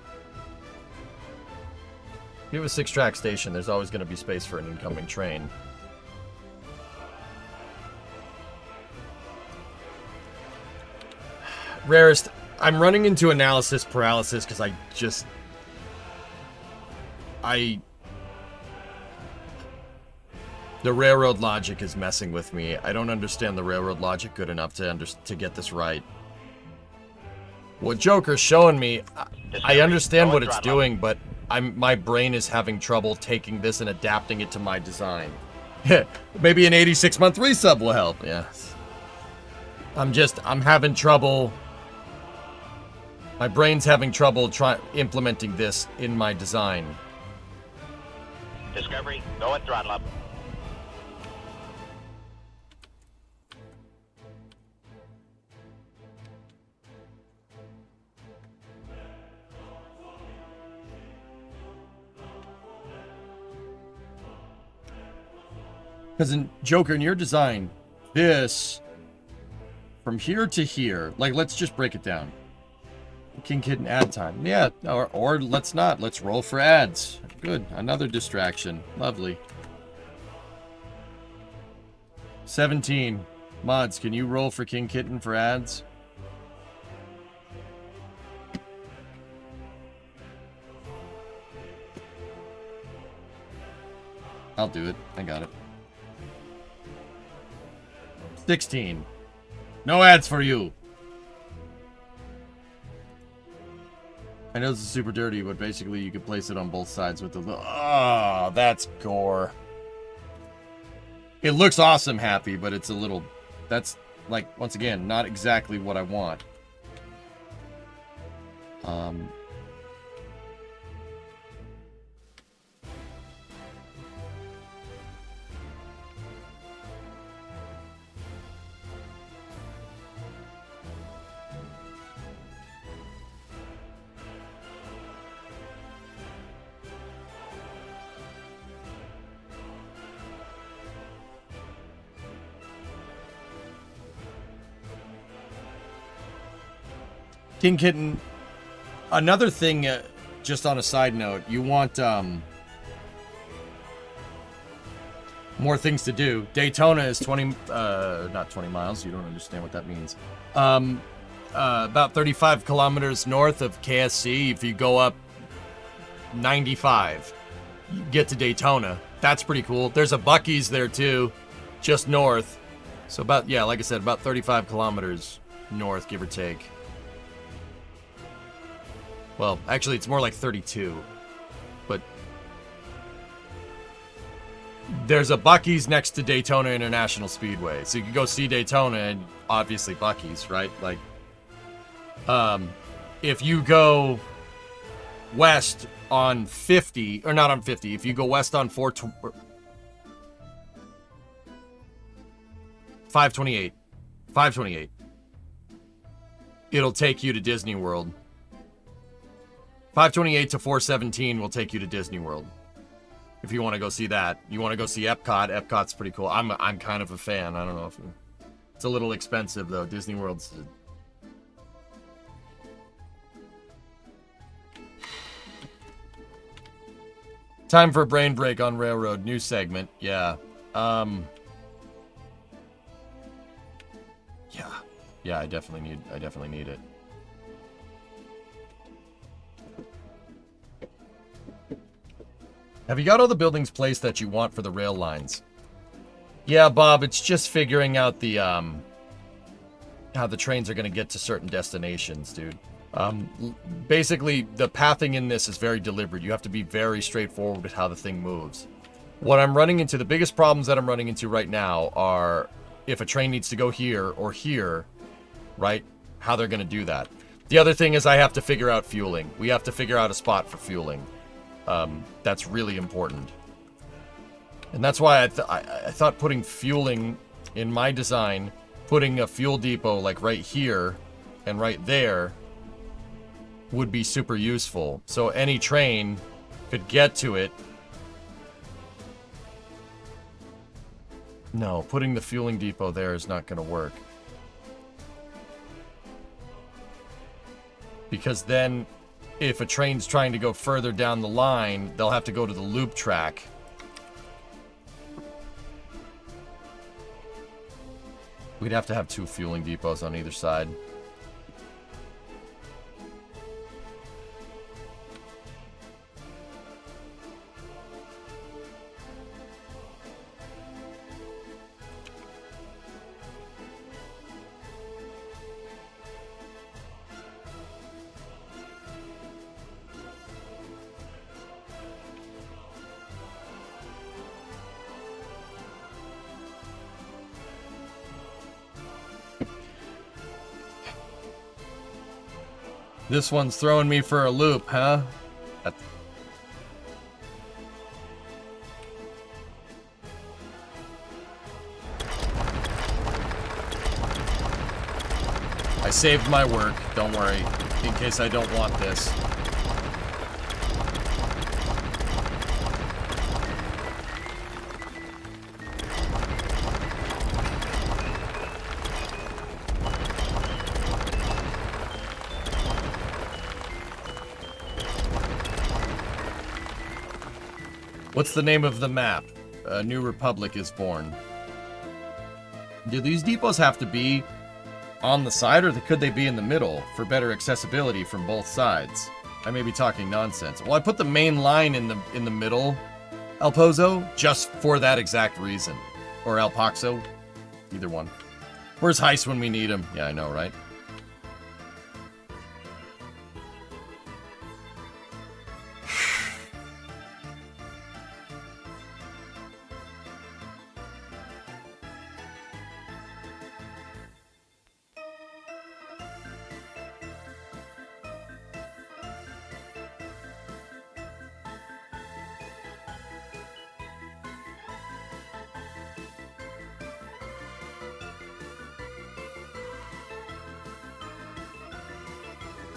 If you have a 6-track station, there's always going to be space for an incoming train. Rarest, I'm running into analysis paralysis because the railroad logic is messing with me. I don't understand the railroad logic good enough to get this right. What Joker's showing me, I understand what it's doing, but my brain is having trouble taking this and adapting it to my design. Maybe an 86-month resub will help. Yes. I'm having trouble. My brain's having trouble implementing this in my design. Discovery, go at throttle up. Because in Joker, in your design, this, from here to here, like, let's just break it down. King Kitten ad time. Yeah, or let's not. Let's roll for ads. Good. Another distraction. Lovely. 17. Mods, can you roll for King Kitten for ads? I'll do it. I got it. 16. No ads for you. I know this is super dirty, but basically you could place it on both sides with the... Oh, that's gore. It looks awesome, Happy, but it's a little... That's, like, once again, not exactly what I want. King Kitten, another thing, just on a side note, you want more things to do. Daytona is 20, not 20 miles, you don't understand what that means. About 35 kilometers north of KSC. If you go up 95, you get to Daytona. That's pretty cool. There's a Buc-ee's there too, just north. So about, yeah, like I said, about 35 kilometers north, give or take. Well, actually, it's more like 32, but there's a Buc-ee's next to Daytona International Speedway, so you can go see Daytona and obviously Buc-ee's, right? Like, if you go west on 50, or not on 50, if you go west on 528, it'll take you to Disney World. 528 to 417 will take you to Disney World. If you want to go see that. You want to go see Epcot. Epcot's pretty cool. I'm kind of a fan. I don't know if... It's a little expensive, though. Disney World's... Time for a brain break on Railroad. New segment. Yeah. Yeah, I definitely need it. Have you got all the buildings placed that you want for the rail lines? Yeah, Bob, it's just figuring out the, how the trains are going to get to certain destinations, dude. Basically, the pathing in this is very deliberate. You have to be very straightforward with how the thing moves. What I'm running into, the biggest problems that I'm running into right now are if a train needs to go here or here, right? How they're going to do that. The other thing is I have to figure out fueling. We have to figure out a spot for fueling. That's really important. And that's why I thought putting fueling in my design, putting a fuel depot like right here and right there would be super useful. So any train could get to it. No, putting the fueling depot there is not going to work. Because then, if a train's trying to go further down the line, they'll have to go to the loop track. We'd have to have 2 fueling depots on either side. This one's throwing me for a loop, huh? I saved my work, don't worry, in case I don't want this. What's the name of the map? A New Republic is born. Do these depots have to be on the side, or could they be in the middle for better accessibility from both sides? I may be talking nonsense. Well, I put the main line in the middle, El Pozo, just for that exact reason. Or El Paxo. Either one. Where's Heist when we need him? Yeah, I know, right?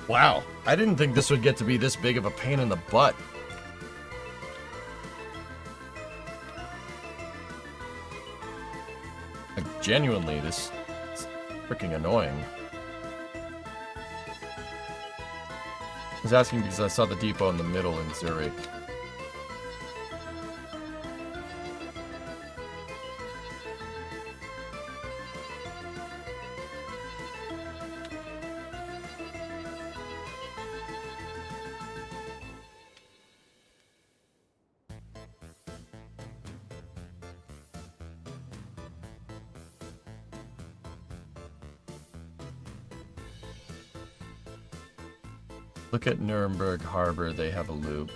Wow, I didn't think this would get to be this big of a pain in the butt. Like, genuinely, this is freaking annoying. I was asking because I saw the depot in the middle in Zurich. Look at Nuremberg Harbor, they have a loop.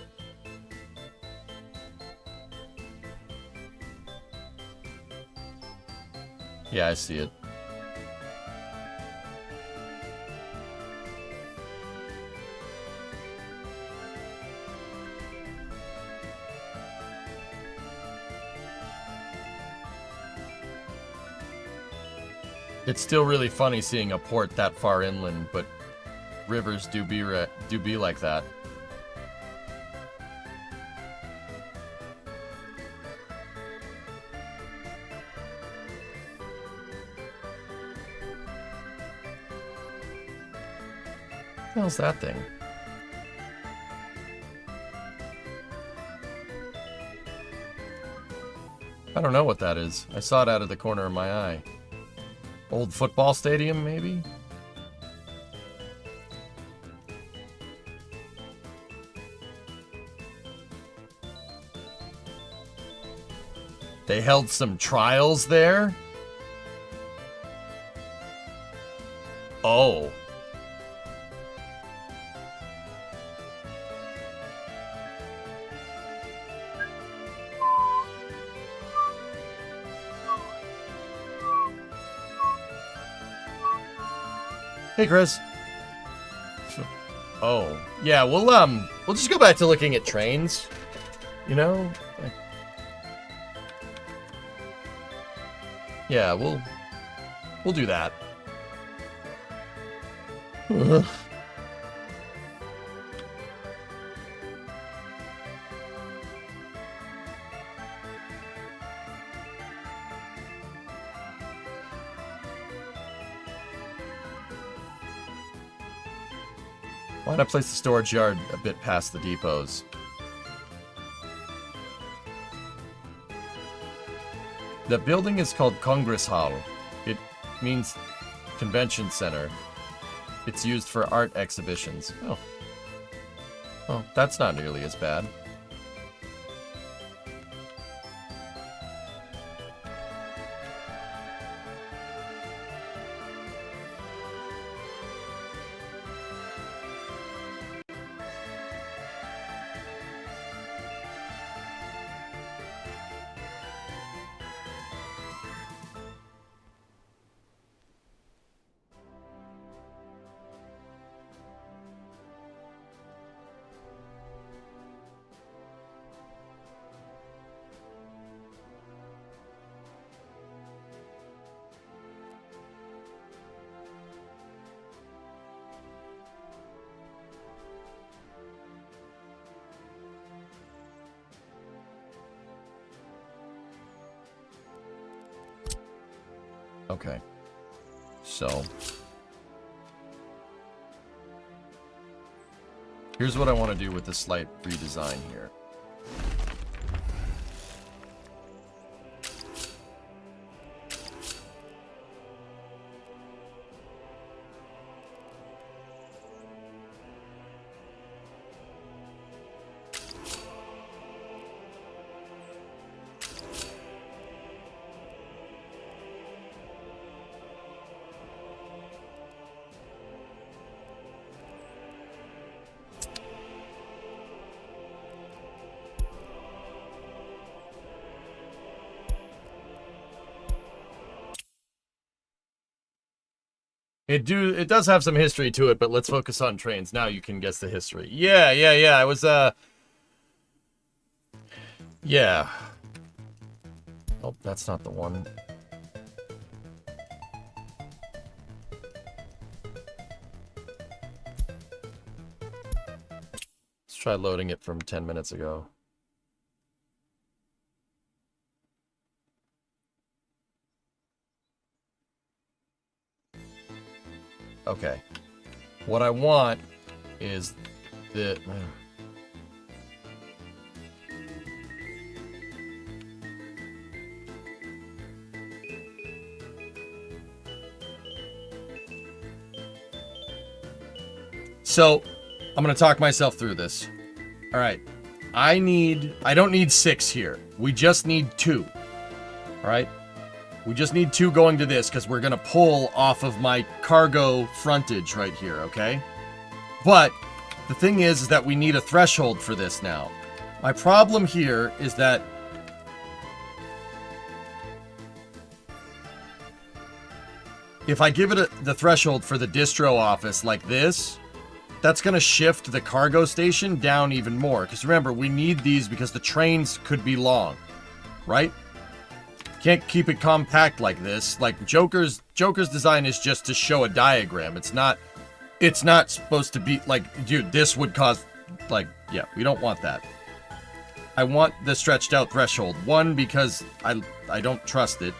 Yeah, I see it. It's still really funny seeing a port that far inland, but rivers do be like that. What the hell's that thing? I don't know what that is. I saw it out of the corner of my eye. Old football stadium, maybe? They held some trials there? Oh. Hey, Chris. Oh. Yeah, we'll just go back to looking at trains. You know? Like, yeah, we'll do that. Ugh. Why not place the storage yard a bit past the depots? The building is called Kongresshall. It means convention center. It's used for art exhibitions. Oh. Well, that's not nearly as bad. Okay. So. Here's what I want to do with the slight redesign here. It does have some history to it, but let's focus on trains. Now you can guess the history. Yeah. I was, yeah. Oh, that's not the one. Let's try loading it from 10 minutes ago. Okay. What I want is the... So, I'm going to talk myself through this. All right. I don't need 6 here. We just need 2. All right. We just need 2 going to this because we're going to pull off of my cargo frontage right here, okay? But the thing is that we need a threshold for this now. My problem here is that if I give it the threshold for the distro office like this, that's going to shift the cargo station down even more. Because remember, we need these because the trains could be long, right? Can't keep it compact like this. Like Joker's design is just to show a diagram. It's not supposed to be like, dude, this would cause, like, yeah, we don't want that. I want the stretched out threshold. 1, because I don't trust it.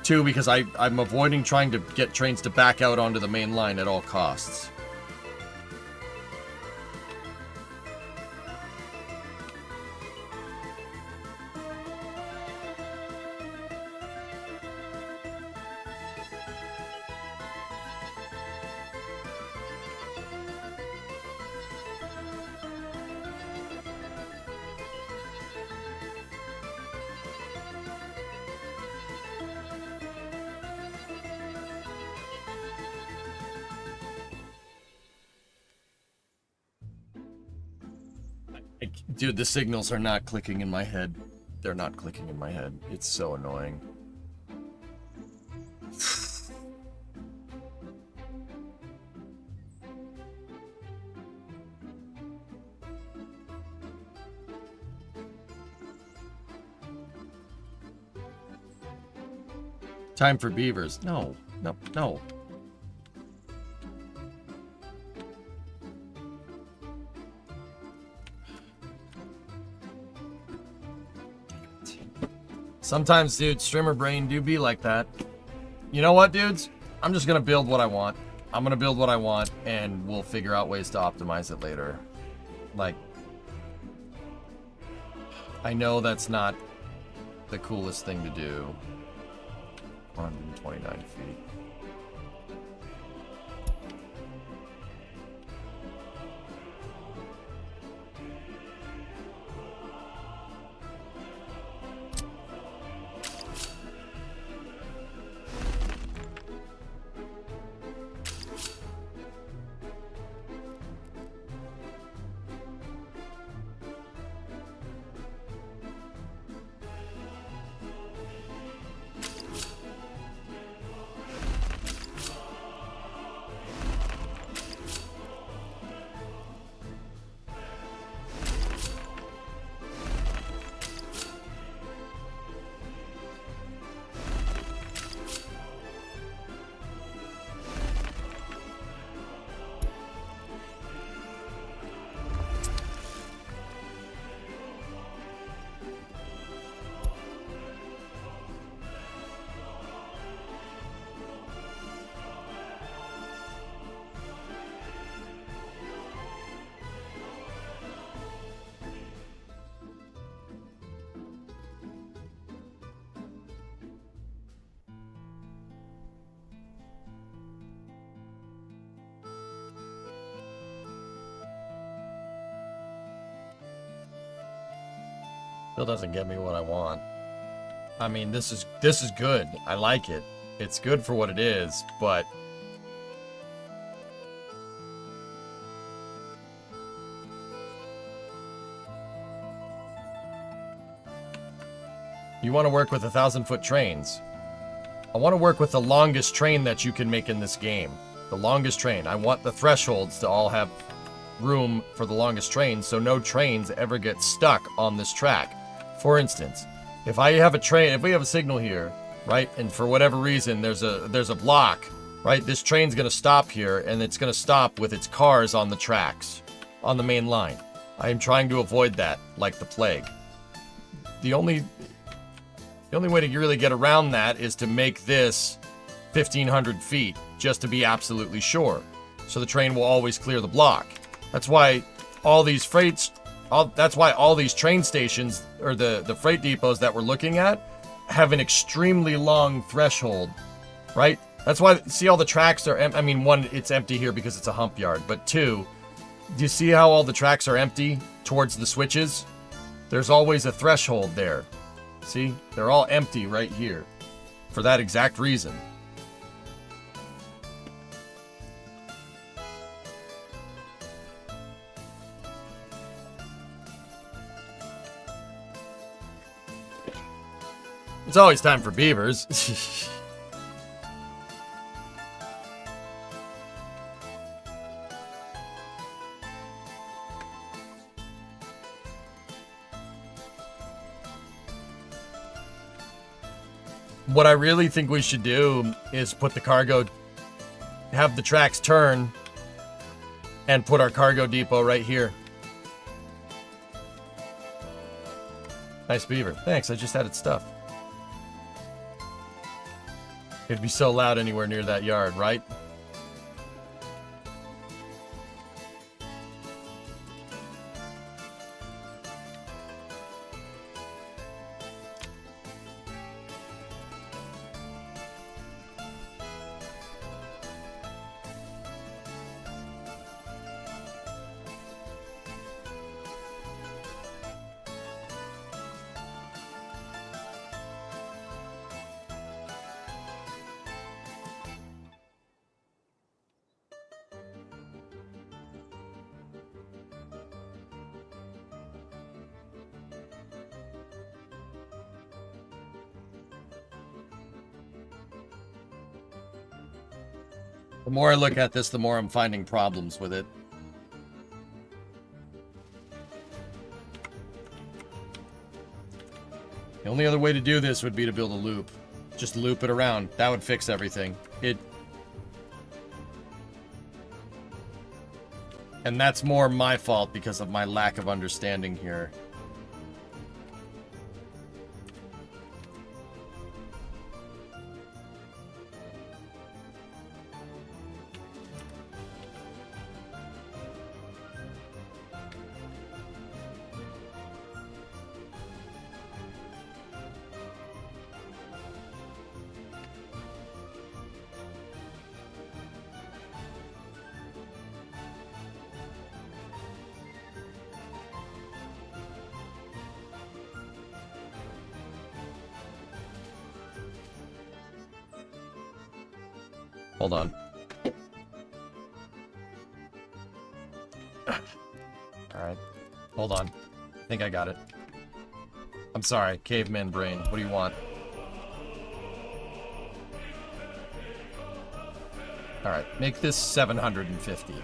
2, because I'm avoiding trying to get trains to back out onto the main line at all costs. Dude, the signals are not clicking in my head. They're not clicking in my head. It's so annoying. Time for beavers. No. Sometimes, dude, streamer brain do be like that. You know what, dudes? I'm just gonna build what I want. I'm gonna build what I want, and we'll figure out ways to optimize it later. Like, I know that's not the coolest thing to do. 129 feet. Still doesn't get me what I want. I mean, this is good. I like it. It's good for what it is, but you want to work with 1,000-foot trains. I want to work with the longest train that you can make in this game. The longest train. I want the thresholds to all have room for the longest train, so no trains ever get stuck on this track. For instance, if I have a train, if we have a signal here, right, and for whatever reason there's a block, right, this train's gonna stop here, and it's gonna stop with its cars on the tracks, on the main line. I am trying to avoid that like the plague. The only way to really get around that is to make this 1,500 feet, just to be absolutely sure. So the train will always clear the block. That's why all these that's why all these train stations, or the freight depots that we're looking at, have an extremely long threshold, right? That's why, see, all the tracks are, I mean, one, it's empty here because it's a hump yard, but two, do you see how all the tracks are empty towards the switches? There's always a threshold there. See? They're all empty right here for that exact reason. It's always time for beavers. What I really think we should do is put the cargo, have the tracks turn, and put our cargo depot right here. Nice beaver. Thanks, I just added stuff. It'd be so loud anywhere near that yard, right? The more I look at this, the more I'm finding problems with it. The only other way to do this would be to build a loop. Just loop it around. That would fix everything. And that's more my fault because of my lack of understanding here. Hold on. Alright. Hold on. I think I got it. I'm sorry. Caveman brain. What do you want? Alright. Make this 750.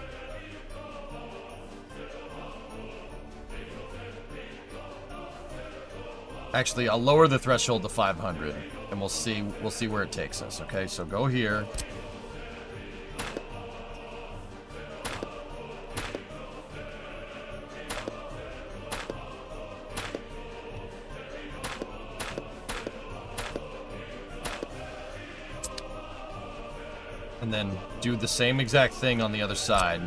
Actually, I'll lower the threshold to 500, and we'll see where it takes us. Okay, so go here. And then do the same exact thing on the other side.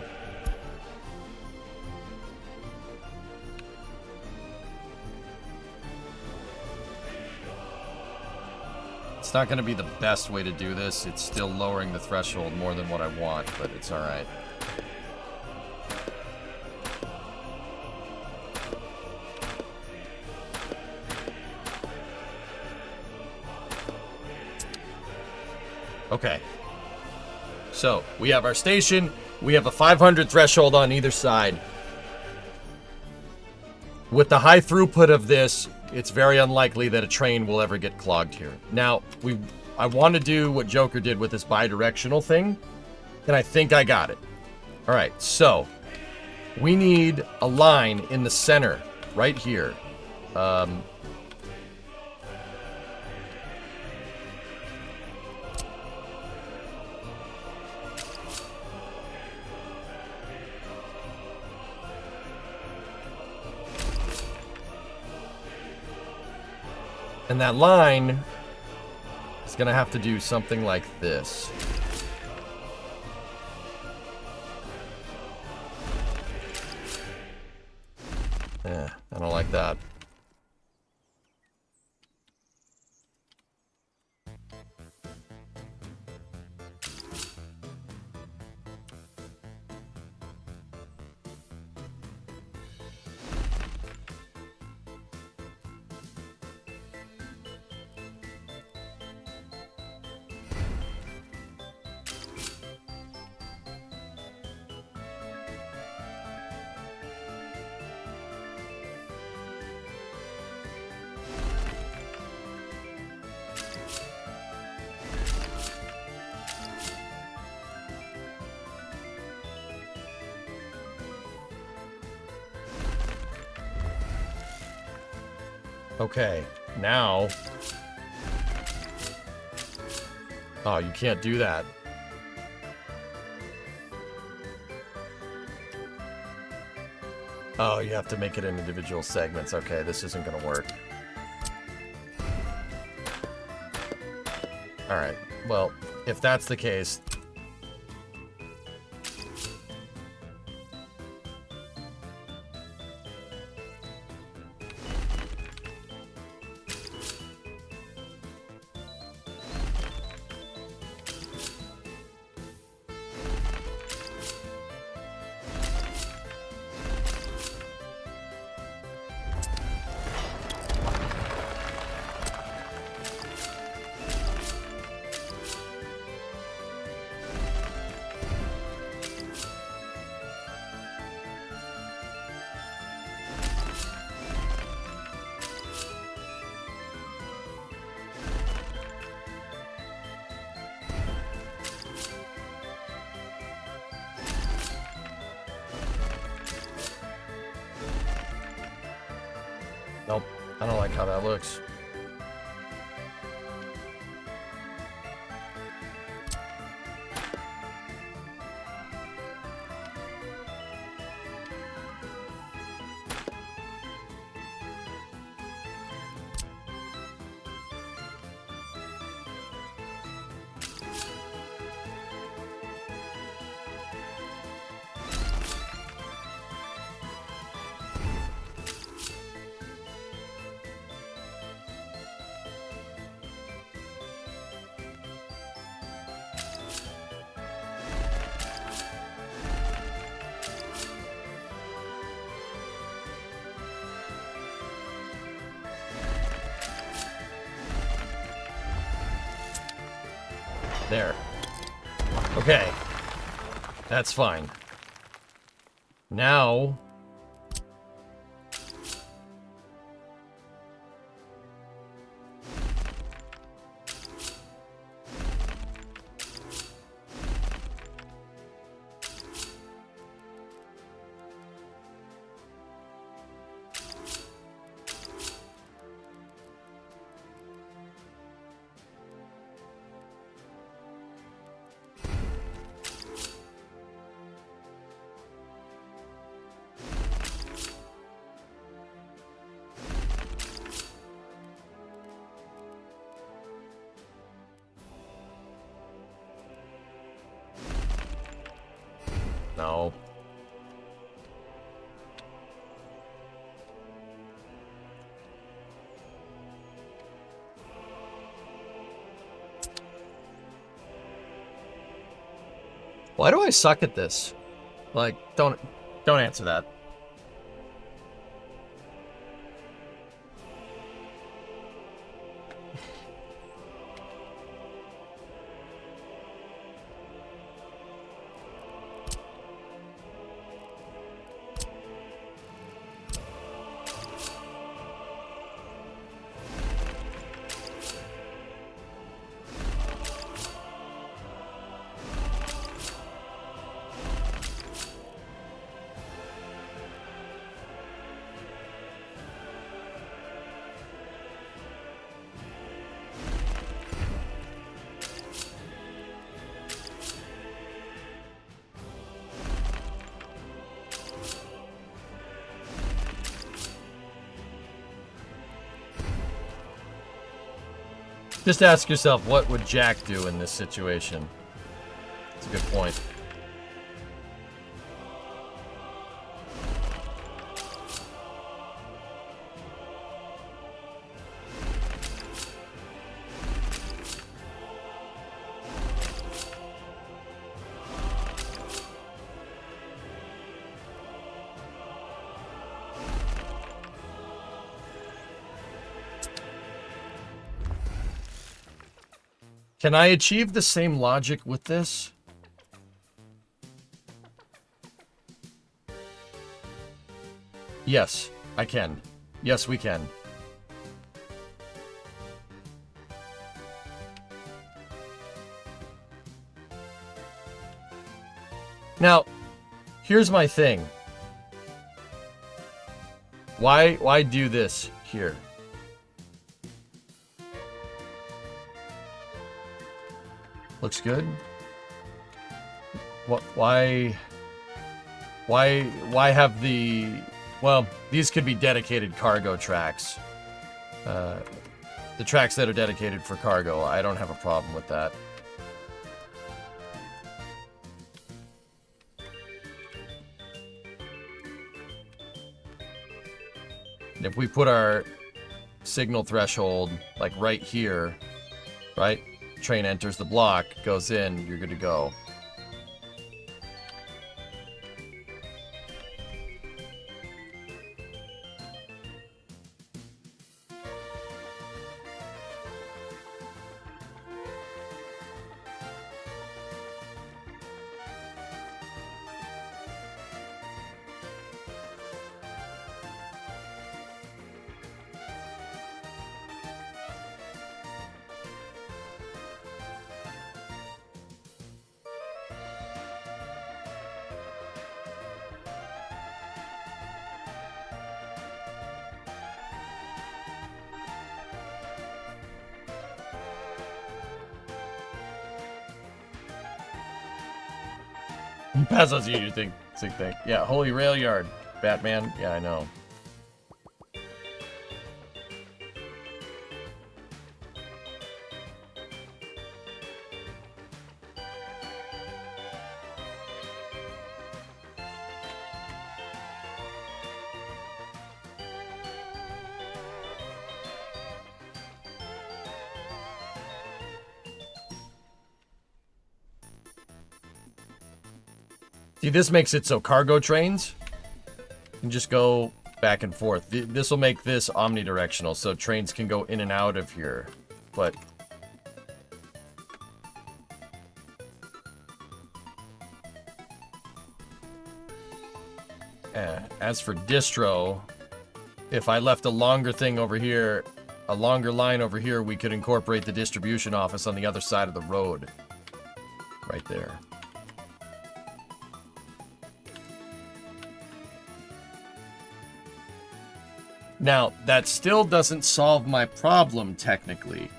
It's not going to be the best way to do this. It's still lowering the threshold more than what I want, but it's alright. Okay. So, we have our station. We have a 500 threshold on either side. With the high throughput of this, it's very unlikely that a train will ever get clogged here. Now, I want to do what Joker did with this bi-directional thing, and I think I got it. All right, so we need a line in the center, right here. And that line is going to have to do something like this. Yeah, I don't like that. Okay, now... Oh, you can't do that. Oh, you have to make it in individual segments. Okay, this isn't gonna work. Alright, well, if that's the case... Nope, I don't like how that looks. There. Okay. That's fine. Now... No. Why do I suck at this? Like, don't answer that. Just ask yourself, what would Jack do in this situation? That's a good point. Can I achieve the same logic with this? Yes, I can. Yes, we can. Now, here's my thing. Why do this here? Looks good. What? Why have the... Well, these could be dedicated cargo tracks. The tracks that are dedicated for cargo, I don't have a problem with that. If we put our signal threshold, like right here, right? Train enters the block, goes in, you're good to go. Pass us you think. Yeah, Holy Rail Yard. Batman. Yeah, I know. See, this makes it so cargo trains can just go back and forth. This will make this omnidirectional, so trains can go in and out of here. But as for distro, if I left a longer thing over here, a longer line over here, we could incorporate the distribution office on the other side of the road. Right there. Now, that still doesn't solve my problem, technically.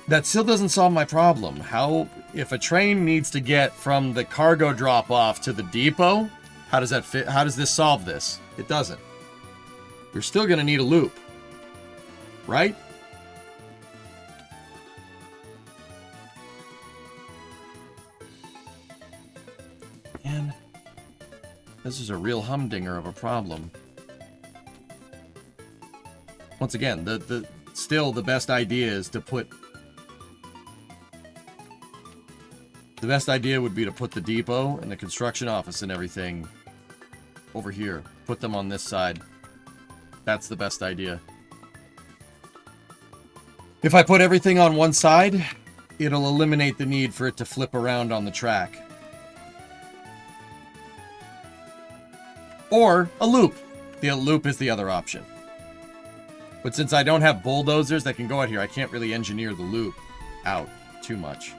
That still doesn't solve my problem. How, if a train needs to get from the cargo drop-off to the depot, how does that fit? How does this solve this? It doesn't. You're still going to need a loop. Right? Man, this is a real humdinger of a problem. Once again, still the best idea is to put... The best idea would be to put the depot and the construction office and everything over here. Put them on this side. That's the best idea. If I put everything on one side, it'll eliminate the need for it to flip around on the track. Or a loop. The loop is the other option. But since I don't have bulldozers that can go out here, I can't really engineer the loop out too much.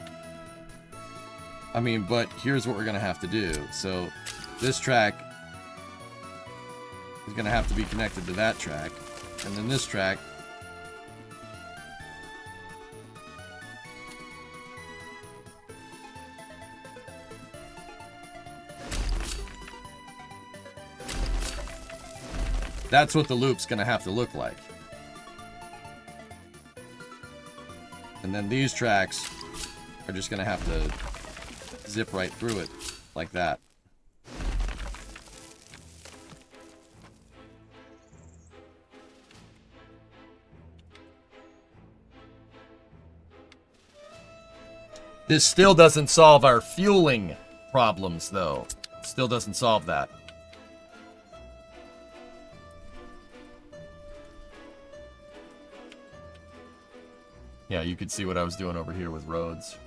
I mean, but here's what we're going to have to do. So this track is going to have to be connected to that track. And then this track that's what the loop's going to have to look like. And then these tracks are just going to have to zip right through it like that. This still doesn't solve our fueling problems, though. Still doesn't solve that. Yeah, you could see what I was doing over here with roads.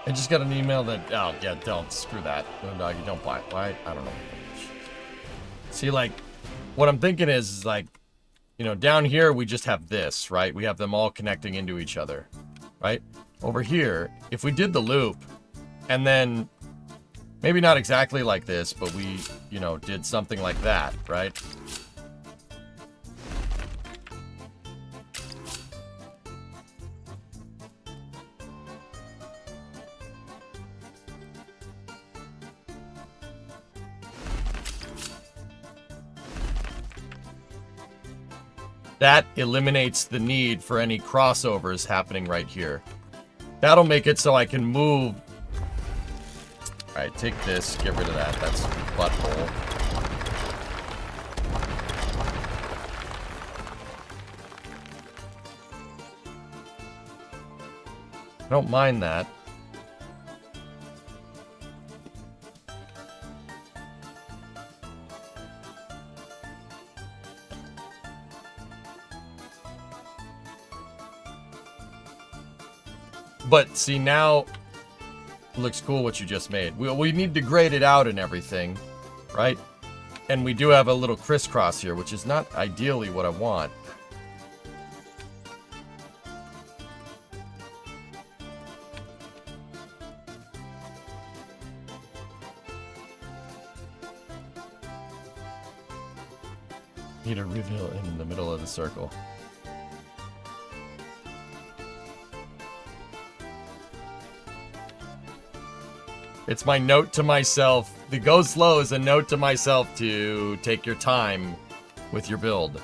I just got an email that, oh, yeah, don't, screw that. Doggy, don't buy it. Why? I don't know. See, like, what I'm thinking is, like, you know, down here, we just have this, right? We have them all connecting into each other, right? Over here, if we did the loop, and then, maybe not exactly like this, but we, you know, did something like that, right? That eliminates the need for any crossovers happening right here. That'll make it so I can move. All right, take this, get rid of that. That's butthole. I don't mind that. But see, now looks cool what you just made. We need to grade it out and everything, right? And we do have a little crisscross here, which is not ideally what I want. Need a reveal in the middle of the circle. It's my note to myself. The go slow is a note to myself to take your time with your build.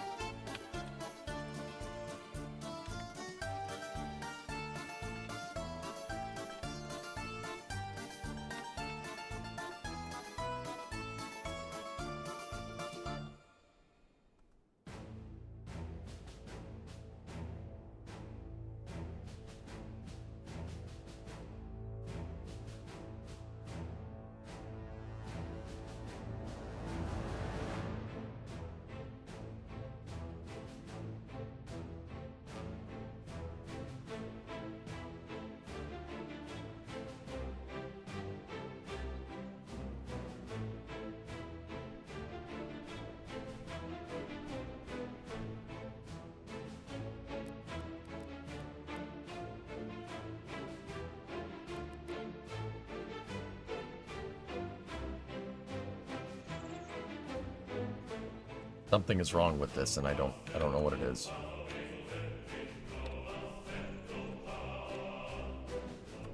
Something is wrong with this, and I don't know what it is.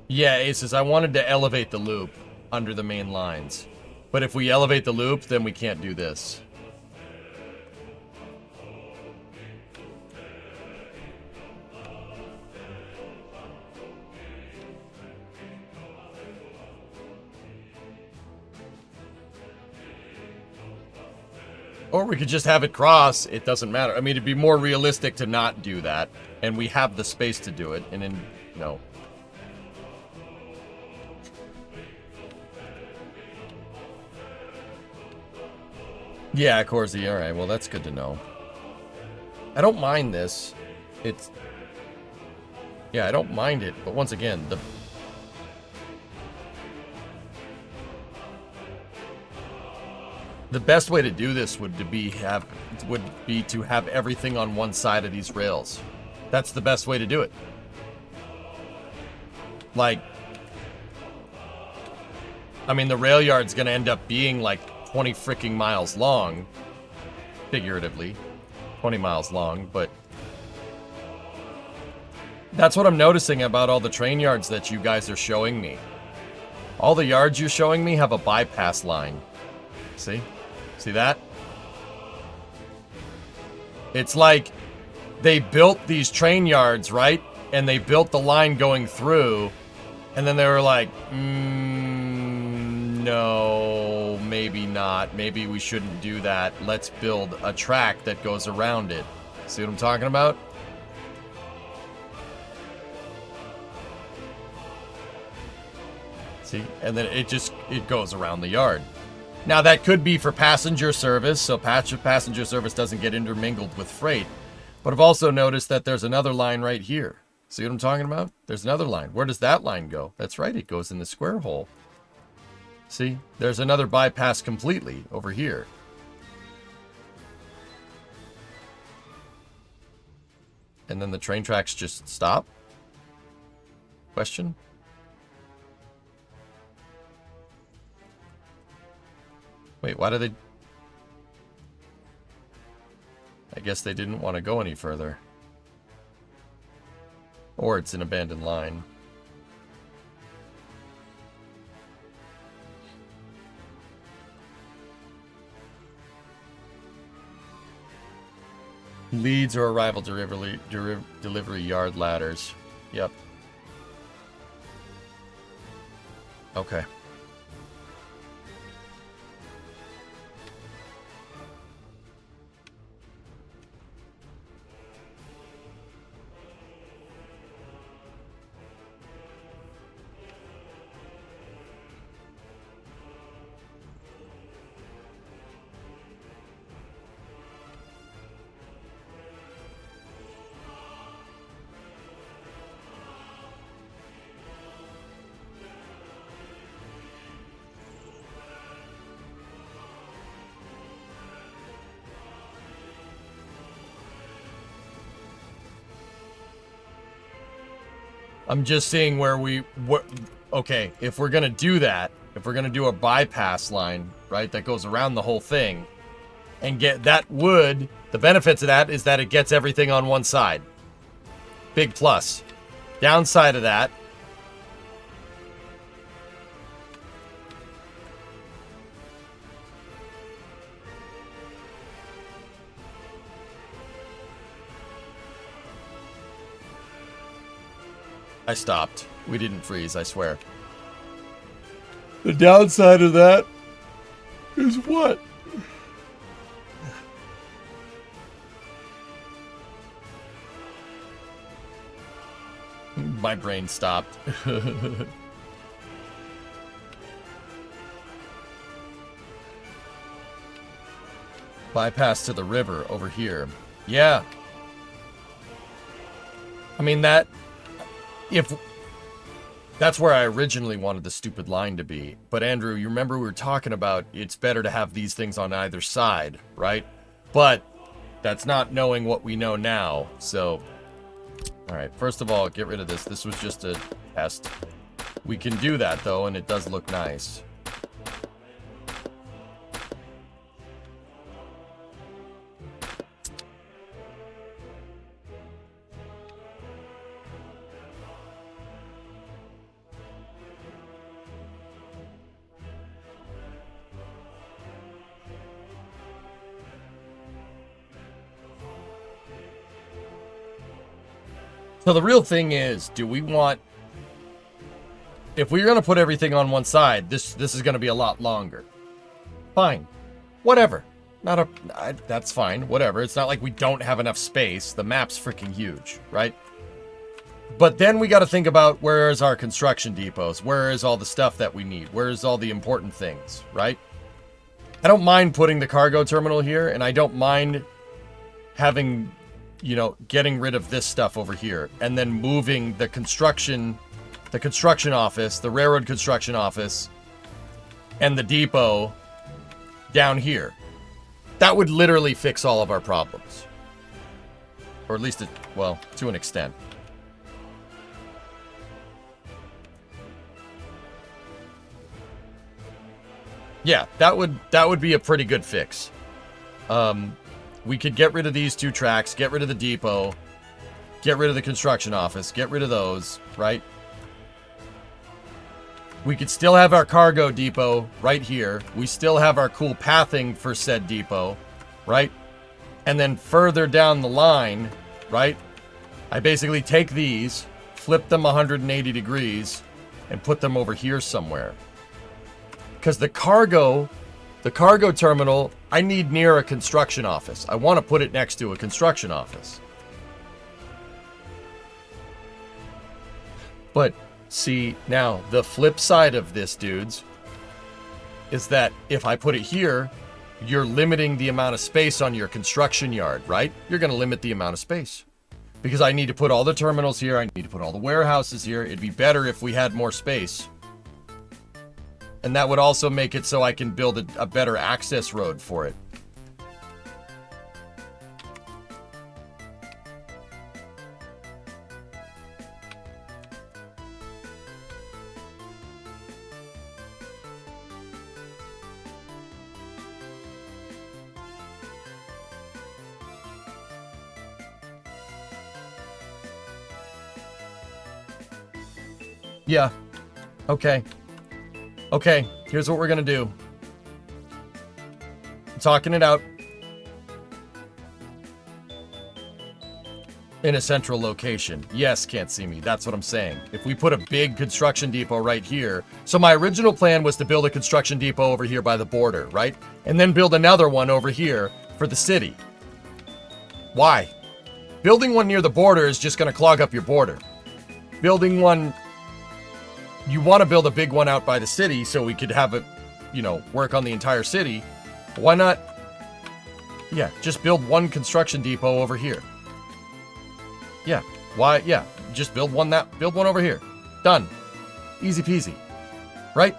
Yeah, Aces, I wanted to elevate the loop under the main lines. But if we elevate the loop, then we can't do this. Or we could just have it cross. It doesn't matter. I mean, it'd be more realistic to not do that. And we have the space to do it. And then, no. Yeah, Corsi. All right. Well, that's good to know. I don't mind this. It's... Yeah, I don't mind it. But once again, the best way to do this would be to have everything on one side of these rails. That's the best way to do it. Like, I mean, the rail yard's gonna end up being like 20 freaking miles long, figuratively, 20 miles long, but that's what I'm noticing about all the train yards that you guys are showing me. All the yards you're showing me have a bypass line. See? See that? It's like they built these train yards, right? And they built the line going through, and then they were like, no, maybe not. Maybe we shouldn't do that. Let's build a track that goes around it. See what I'm talking about? See? And then it goes around the yard. Now, that could be for passenger service, so passenger service doesn't get intermingled with freight. But I've also noticed that there's another line right here. See what I'm talking about? There's another line. Where does that line go? That's right, it goes in the square hole. See? There's another bypass completely over here. And then the train tracks just stop? Question? Wait, why do they... I guess they didn't want to go any further. Or it's an abandoned line. Leads or arrival delivery yard ladders. Yep. Okay. I'm just seeing where okay, if we're gonna do that, if we're gonna do a bypass line, right, that goes around the whole thing, and get that wood, the benefits of that is that it gets everything on one side. Big plus. Downside of that, I stopped. We didn't freeze, I swear. The downside of that is what? My brain stopped. Bypass to the river over here. Yeah. I mean, that... If... That's where I originally wanted the stupid line to be. But Andrew, you remember we were talking about it's better to have these things on either side, right? But that's not knowing what we know now, so... Alright, first of all, get rid of this. This was just a test. We can do that, though, and it does look nice. So the real thing is, do we want... If we're going to put everything on one side, this is going to be a lot longer. Fine. Whatever. That's fine. Whatever. It's not like we don't have enough space. The map's freaking huge, right? But then we got to think about where is our construction depots? Where is all the stuff that we need? Where is all the important things, right? I don't mind putting the cargo terminal here, and I don't mind having... you know, getting rid of this stuff over here and then moving the construction office, the railroad construction office, and the depot down here. That would literally fix all of our problems. Or at least, well, to an extent. Yeah, that would be a pretty good fix. We could get rid of these two tracks, get rid of the depot, get rid of the construction office, get rid of those, right? We could still have our cargo depot right here. We still have our cool pathing for said depot, right? And then further down the line, right? I basically take these, flip them 180 degrees, and put them over here somewhere. Because the cargo terminal, I need near a construction office. I want to put it next to a construction office. But see, now the flip side of this, dudes, is that if I put it here, you're limiting the amount of space on your construction yard, right? You're going to limit the amount of space. Because I need to put all the terminals here. I need to put all the warehouses here. It'd be better if we had more space. And that would also make it so I can build a better access road for it. Yeah. Okay. Okay, here's what we're gonna do. I'm talking it out. In a central location. Yes, can't see me. That's what I'm saying. If we put a big construction depot right here. So my original plan was to build a construction depot over here by the border, right? And then build another one over here for the city. Why? Building one near the border is just going to clog up your border. Building one... You want to build a big one out by the city so we could have it, you know, work on the entire city. Why not? Yeah, just build one construction depot over here. Yeah. Why? Yeah. Just build one over here. Done. Easy peasy. Right?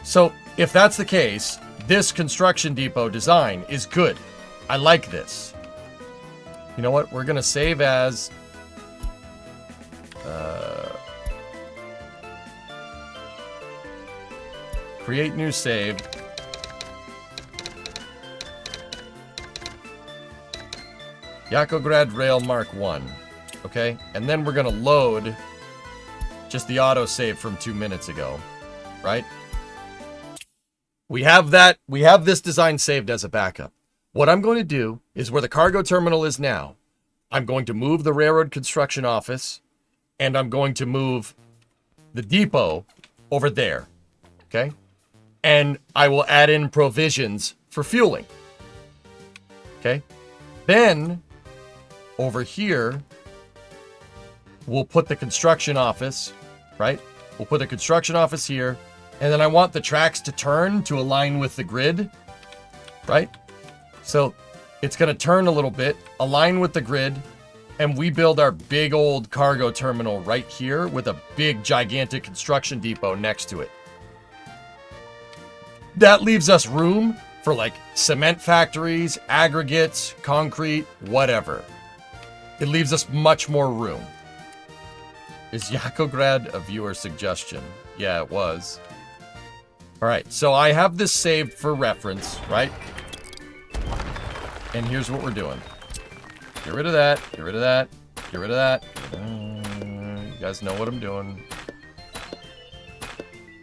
So, if that's the case, this construction depot design is good. I like this. You know what? We're going to save as... create new save. Yakograd Rail Mark 1. Okay? And then we're going to load just the autosave from 2 minutes ago. Right? We have that. We have this design saved as a backup. What I'm going to do is where the cargo terminal is now, I'm going to move the railroad construction office, and I'm going to move the depot over there. Okay? And I will add in provisions for fueling. Okay? Then... over here, we'll put the construction office, right? We'll put the construction office here. And then I want the tracks to turn to align with the grid, right? So it's going to turn a little bit, align with the grid, and we build our big old cargo terminal right here with a big, gigantic construction depot next to it. That leaves us room for like cement factories, aggregates, concrete, whatever. It leaves us much more room. Is Yakograd a viewer suggestion? Yeah, it was. Alright, so I have this saved for reference, right? And here's what we're doing. Get rid of that, get rid of that, get rid of that. You guys know what I'm doing.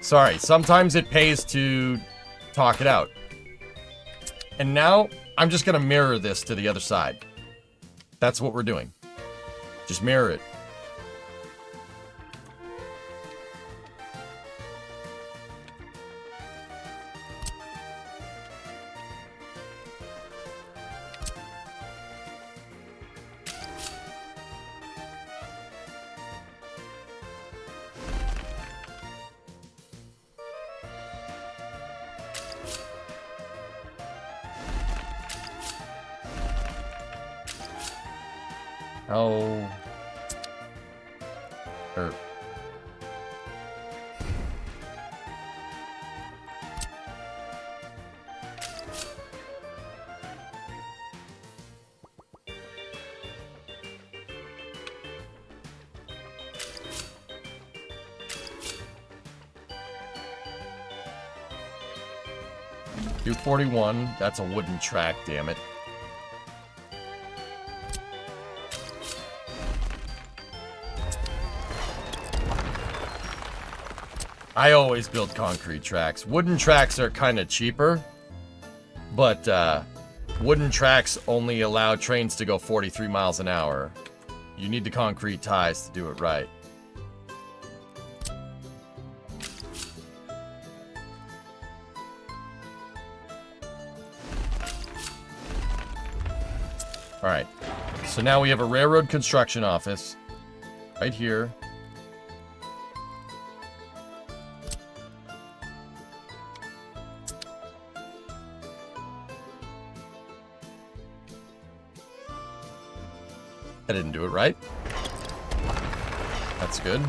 Sorry, sometimes it pays to talk it out. And now, I'm just going to mirror this to the other side. That's what we're doing. Just mirror it. Oh. $241. That's a wooden track, damn it. I always build concrete tracks. Wooden tracks are kind of cheaper, but wooden tracks only allow trains to go 43 miles an hour. You need the concrete ties to do it right. All right, so now we have a railroad construction office right here. I didn't do it right. That's good.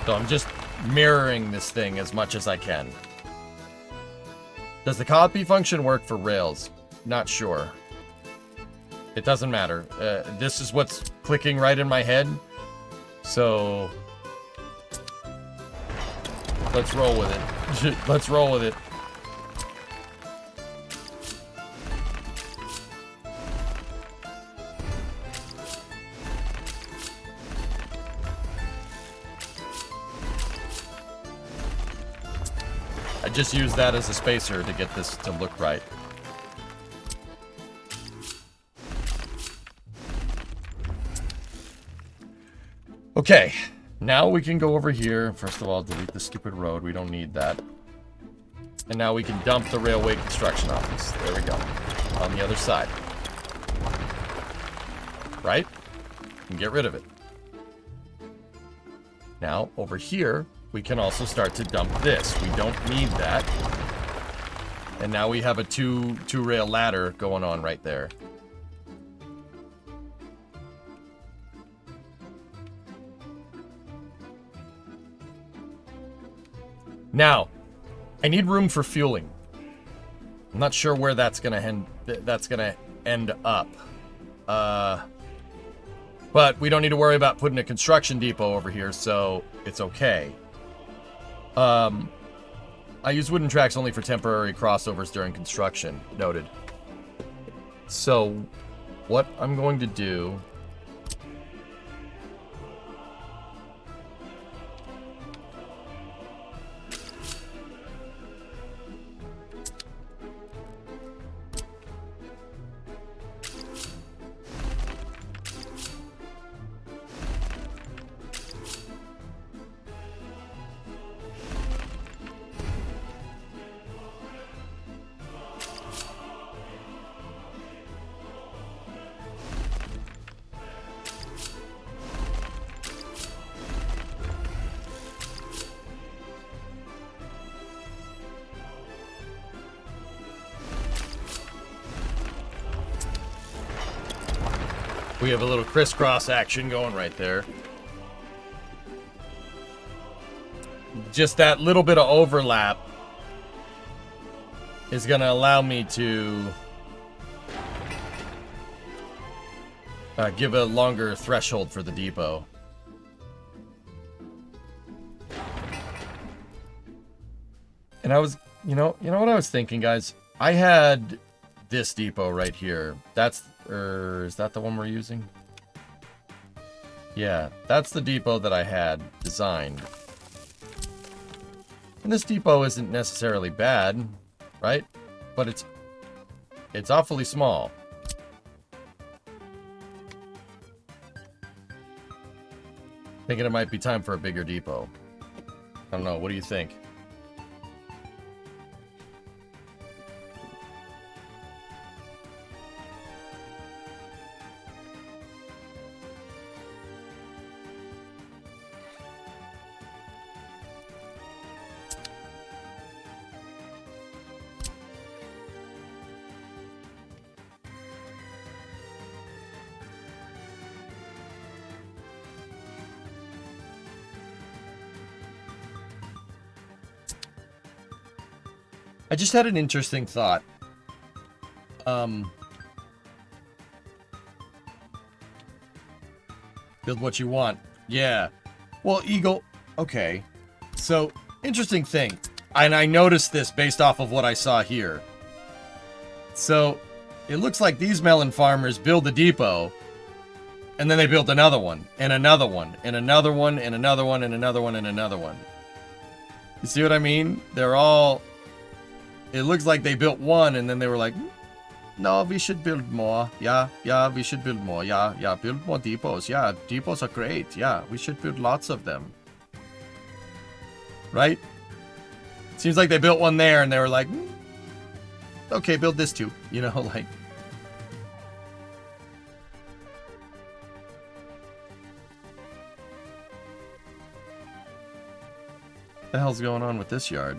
So I'm just mirroring this thing as much as I can. Does the copy function work for Rails? Not sure. It doesn't matter. This is what's clicking right in my head. So let's roll with it. Let's roll with it. I just used that as a spacer to get this to look right. Okay, now we can go over here. First of all, delete the stupid road. We don't need that. And now we can dump the railway construction office. There we go. On the other side. Right? And get rid of it. Now, over here, we can also start to dump this. We don't need that. And now we have a two-rail ladder going on right there. Now, I need room for fueling. I'm not sure where that's gonna end up. But we don't need to worry about putting a construction depot over here, so it's okay. I use wooden tracks only for temporary crossovers during construction. Noted. So, what I'm going to do... We have a little crisscross action going right there. Just that little bit of overlap is going to allow me to give a longer threshold for the depot. And I was, you know what I was thinking, guys? I had this depot right here. That's, is that the one we're using? Yeah, that's the depot that I had designed. And this depot isn't necessarily bad, right? But it's awfully small. Thinking it might be time for a bigger depot. I don't know, what do you think? I just had an interesting thought. Build what you want. Yeah. Well, Eagle, okay. So, interesting thing. And I noticed this based off of what I saw here. So, it looks like these melon farmers build a depot, and then they build another one, and another one, and another one, and another one, and another one, and another one. You see what I mean? They're all... It looks like they built one, and then they were like, no, we should build more. Yeah, we should build more. Yeah, build more depots. Yeah, depots are great. Yeah, we should build lots of them. Right? Seems like they built one there, and they were like, okay, build this too. You know, like... What the hell's going on with this yard?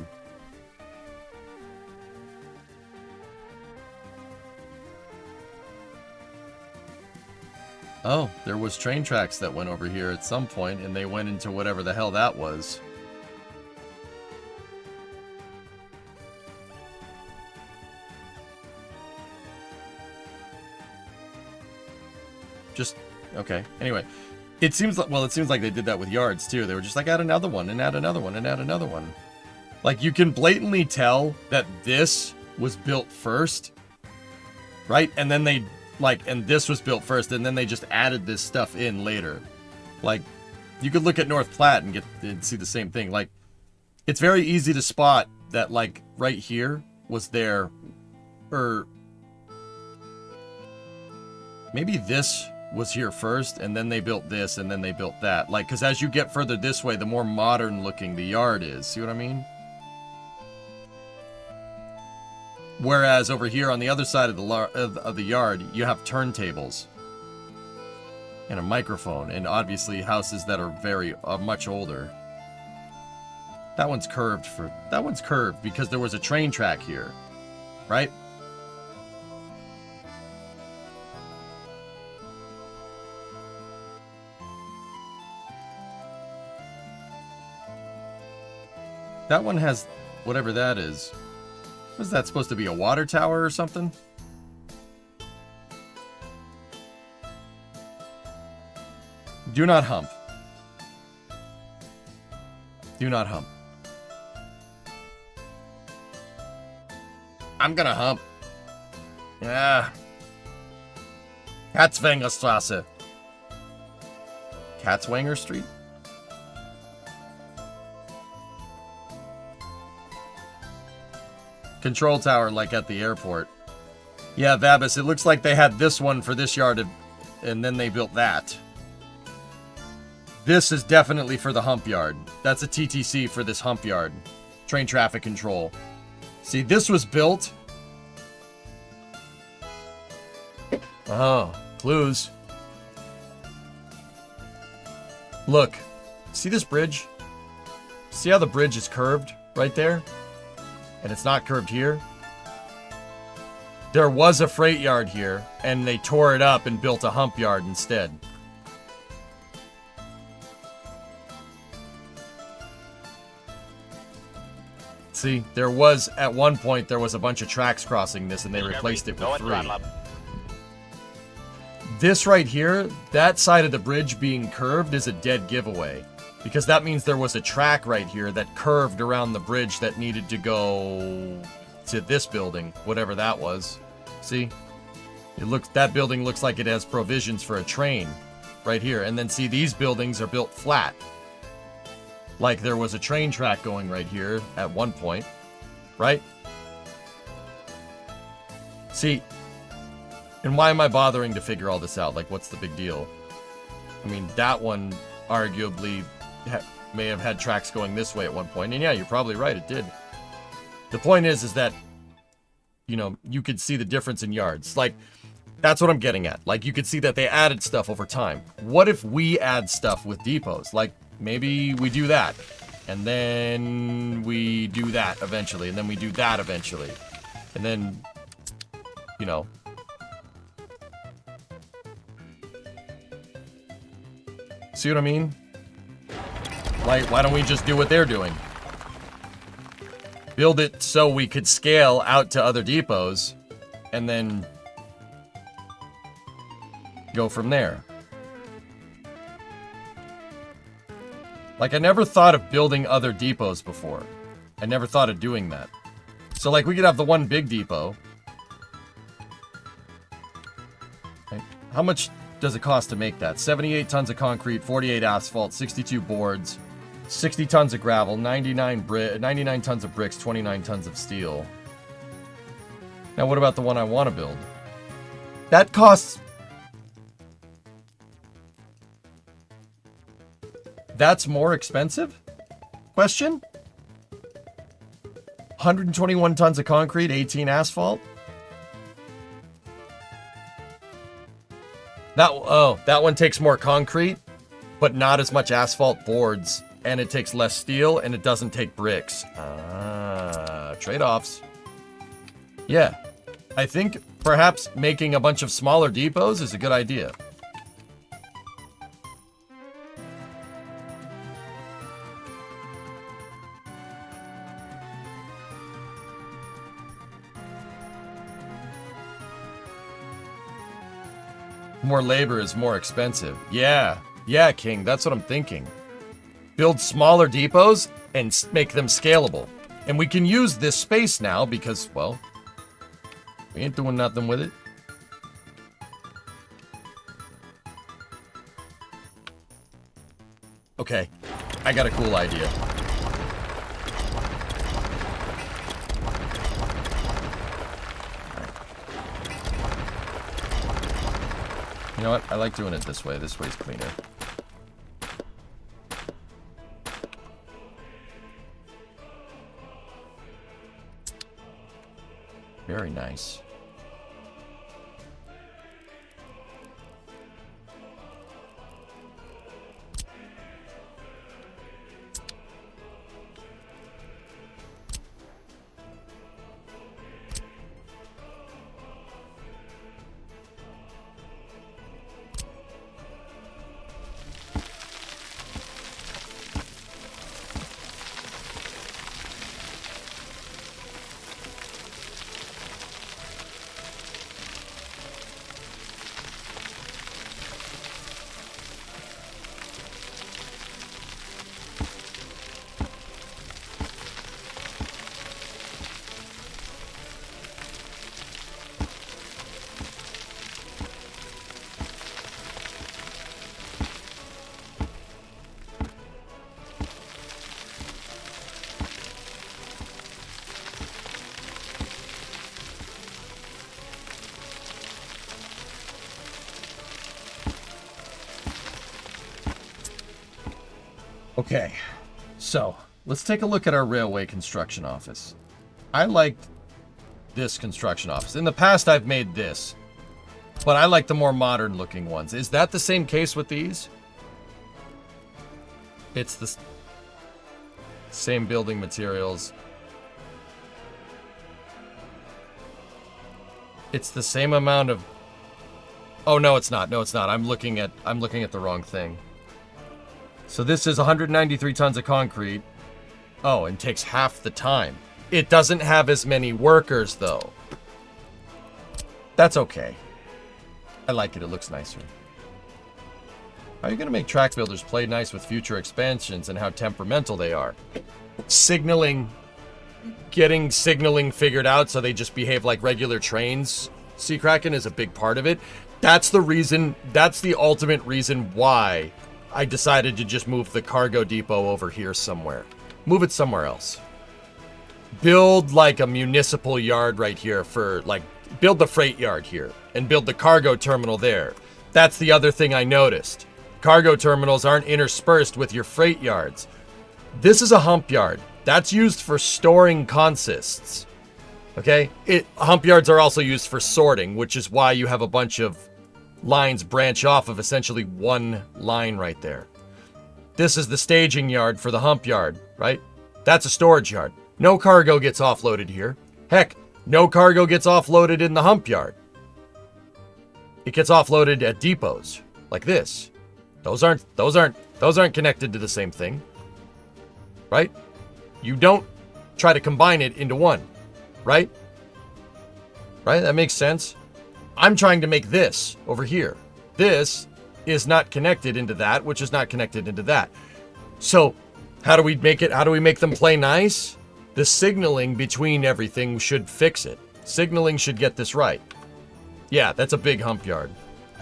Oh, there was train tracks that went over here at some point, and they went into whatever the hell that was. Just, okay. Anyway, it seems like, well, it seems like they did that with yards too. They were just like, add another one, and add another one, and add another one. Like, you can blatantly tell that this was built first, right? And then they, like, and this was built first, and then they just added this stuff in later. Like, you could look at North Platte and see the same thing. Like, it's very easy to spot that, like, right here was there, or maybe this was here first, and then they built this, and then they built that. Like, because as you get further this way, the more modern looking the yard is. See what I mean? Whereas over here on the other side of the yard, you have turntables and a microphone, and obviously houses that are very much older. That one's curved because there was a train track here, right? That one has whatever that is. Was that supposed to be a water tower or something? Do not hump. Do not hump. I'm gonna hump. Yeah. Katzwangerstraße. Katzwanger Street? Control tower like at the airport. Yeah, Vabis, it looks like they had this one for this yard and then they built that. This is definitely for the hump yard. That's a TTC for this hump yard. Train traffic control. See, this was built. Oh, clues. Look, see this bridge? See how the bridge is curved right there? And it's not curved here? There was a freight yard here, and they tore it up and built a hump yard instead. See, there was, at one point, there was a bunch of tracks crossing this, and they replaced it with 3. This right here, that side of the bridge being curved is a dead giveaway. Because that means there was a track right here that curved around the bridge that needed to go to this building, whatever that was. See? That building looks like it has provisions for a train right here. And then see, these buildings are built flat. Like there was a train track going right here at one point, right? See, and why am I bothering to figure all this out? Like, what's the big deal? I mean, that one arguably may have had tracks going this way at one point, and yeah, you're probably right, it did. The point is that, you know, you could see the difference in yards. Like, that's what I'm getting at. Like, you could see that they added stuff over time. What if we add stuff with depots? Like, maybe we do that, and then we do that eventually, and then we do that eventually, and then, you know. See what I mean? Like, why don't we just do what they're doing? Build it so we could scale out to other depots, and then go from there. Like, I never thought of building other depots before. I never thought of doing that. So, like, we could have the one big depot. Okay. How much does it cost to make that? 78 tons of concrete, 48 asphalt, 62 boards, 60 tons of gravel, 99 tons of bricks, 29 tons of steel. Now, what about the one I want to build? That costs... That's more expensive? Question? 121 tons of concrete, 18 asphalt? That one takes more concrete, but not as much asphalt boards, and it takes less steel, and it doesn't take bricks. Trade-offs. Yeah. I think perhaps making a bunch of smaller depots is a good idea. More labor is more expensive. Yeah. Yeah, King, that's what I'm thinking. Build smaller depots and make them scalable. And we can use this space now because, well, we ain't doing nothing with it. Okay, I got a cool idea. You know what? I like doing it this way. This way's cleaner. Very nice. Okay, so let's take a look at our railway construction office. I liked this construction office. In the past, I've made this, but I like the more modern looking ones. Is that the same case with these? It's the same building materials. It's the same amount of... Oh, no, it's not. No, it's not. I'm looking at the wrong thing. So this is 193 tons of concrete. Oh, and takes half the time. It doesn't have as many workers, though. That's okay. I like it. It looks nicer. How are you going to make track builders play nice with future expansions and how temperamental they are? Signaling. Getting signaling figured out so they just behave like regular trains, Sea Kraken, is a big part of it. That's the reason. That's the ultimate reason why I decided to just move the cargo depot over here somewhere. Move it somewhere else. Build like a municipal yard right here for like, build the freight yard here and build the cargo terminal there. That's the other thing I noticed. Cargo terminals aren't interspersed with your freight yards. This is a hump yard. That's used for storing consists. Okay? Hump yards are also used for sorting, which is why you have a bunch of lines branch off of essentially one line right there. This is the staging yard for the hump yard, right? That's a storage yard. No cargo gets offloaded here. Heck, no cargo gets offloaded in the hump yard. It gets offloaded at depots like this. Those aren't connected to the same thing. Right? You don't try to combine it into one, right? Right? That makes sense. I'm trying to make this over here. This is not connected into that, which is not connected into that. So, how do we make it? How do we make them play nice? The signaling between everything should fix it. Signaling should get this right. Yeah, that's a big hump yard.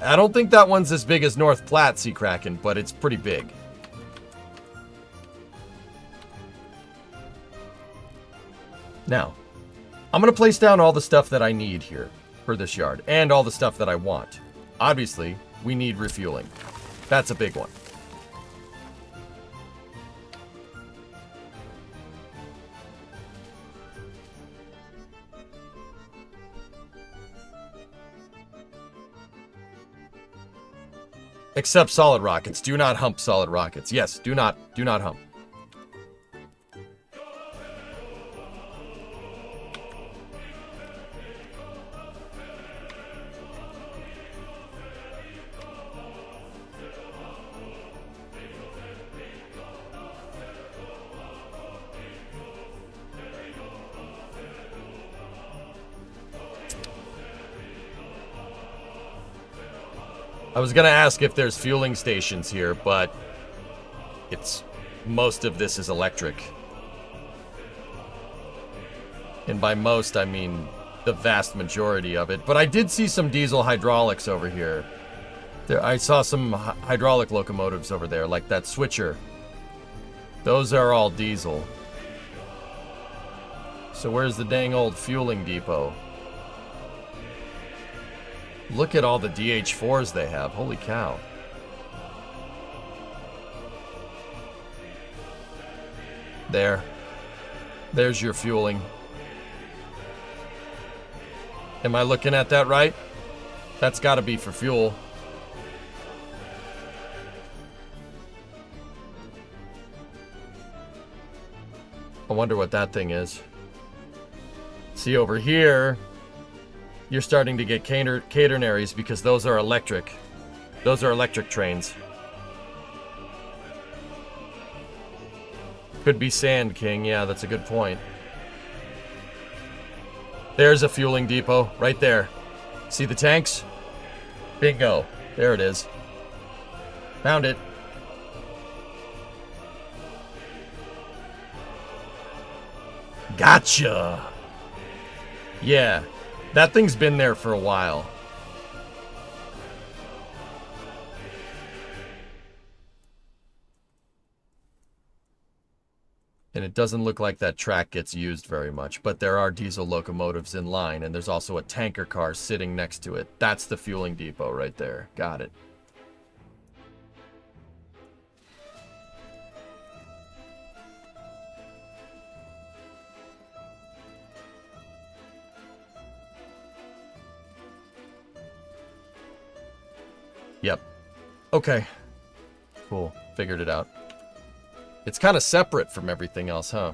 I don't think that one's as big as North Platte, Sea Kraken, but it's pretty big. Now, I'm going to place down all the stuff that I need here for this yard, and all the stuff that I want. Obviously, we need refueling. That's a big one. Except solid rockets. Do not hump solid rockets. Yes, do not hump. I was gonna ask if there's fueling stations here, but most of this is electric. And by most, I mean the vast majority of it. But I did see some diesel hydraulics over here. I saw some hydraulic locomotives over there, like that switcher. Those are all diesel. So where's the dang old fueling depot? Look at all the DH4s they have. Holy cow. There's your fueling. Am I looking at that right? That's got to be for fuel. I wonder what that thing is. See, over here, you're starting to get catenaries because those are electric. Those are electric trains. Could be Sand King. Yeah, that's a good point. There's a fueling depot right there. See the tanks? Bingo. There it is. Found it. Gotcha. Yeah, that thing's been there for a while. And it doesn't look like that track gets used very much, but there are diesel locomotives in line, and there's also a tanker car sitting next to it. That's the fueling depot right there. Got it. Yep. Okay. Cool. Figured it out. It's kind of separate from everything else, huh?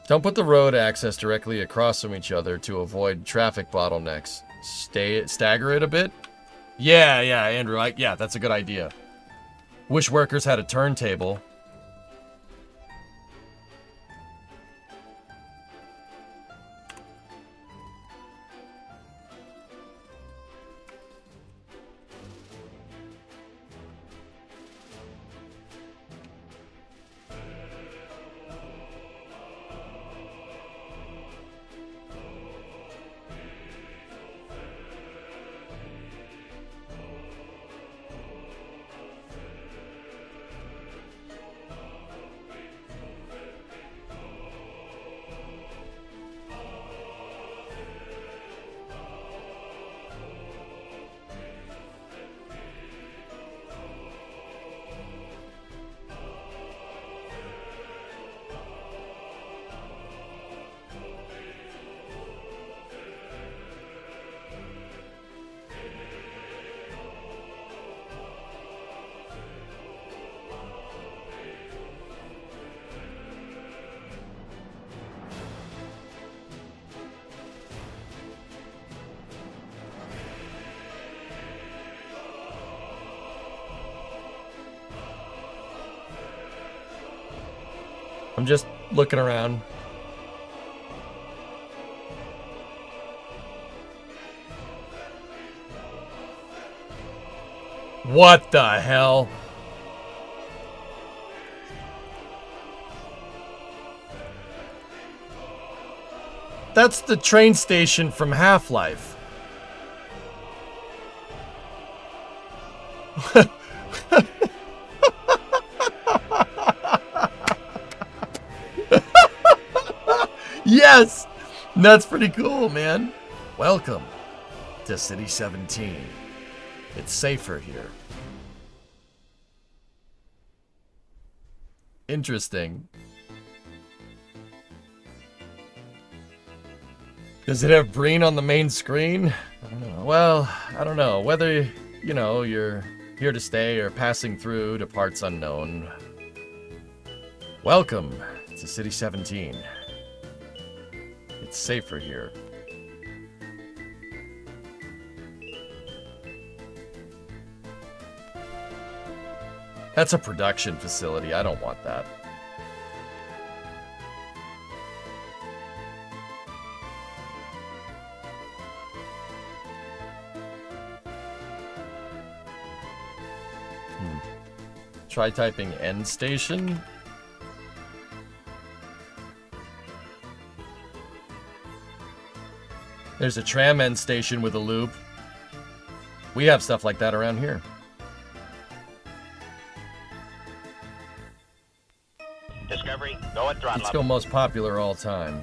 Don't put the road access directly across from each other to avoid traffic bottlenecks. Stagger it a bit? Yeah, Andrew. Yeah, that's a good idea. Wish workers had a turntable. I'm just looking around. What the hell? That's the train station from Half-Life. Yes! That's pretty cool, man. Welcome to City 17. It's safer here. Interesting. Does it have Breen on the main screen? I don't know. Well, I don't know. Whether, you know, you're here to stay or passing through to parts unknown. Welcome to City 17. It's safer here. That's a production facility. I don't want that. Try typing end station. There's a tram end station with a loop. We have stuff like that around here. Discovery, go at throttle Let's up. go most popular all time.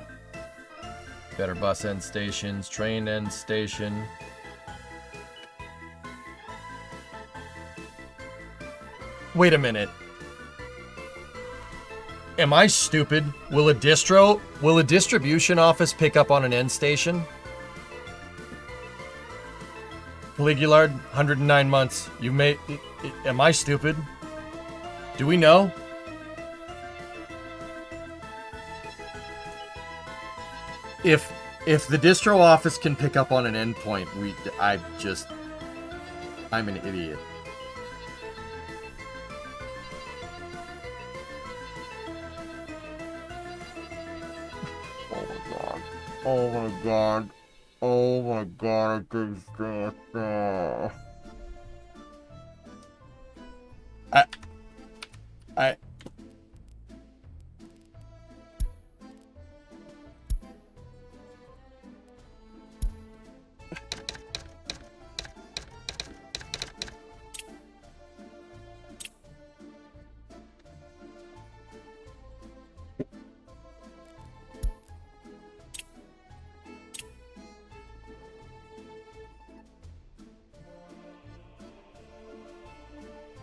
Better bus end stations, train end station. Wait a minute. Am I stupid? Will a distribution office pick up on an end station? Caligulard, 109 months. You may... Am I stupid? Do we know? If the distro office can pick up on an endpoint, I'm an idiot. Oh my god. Oh my god. Oh my god, I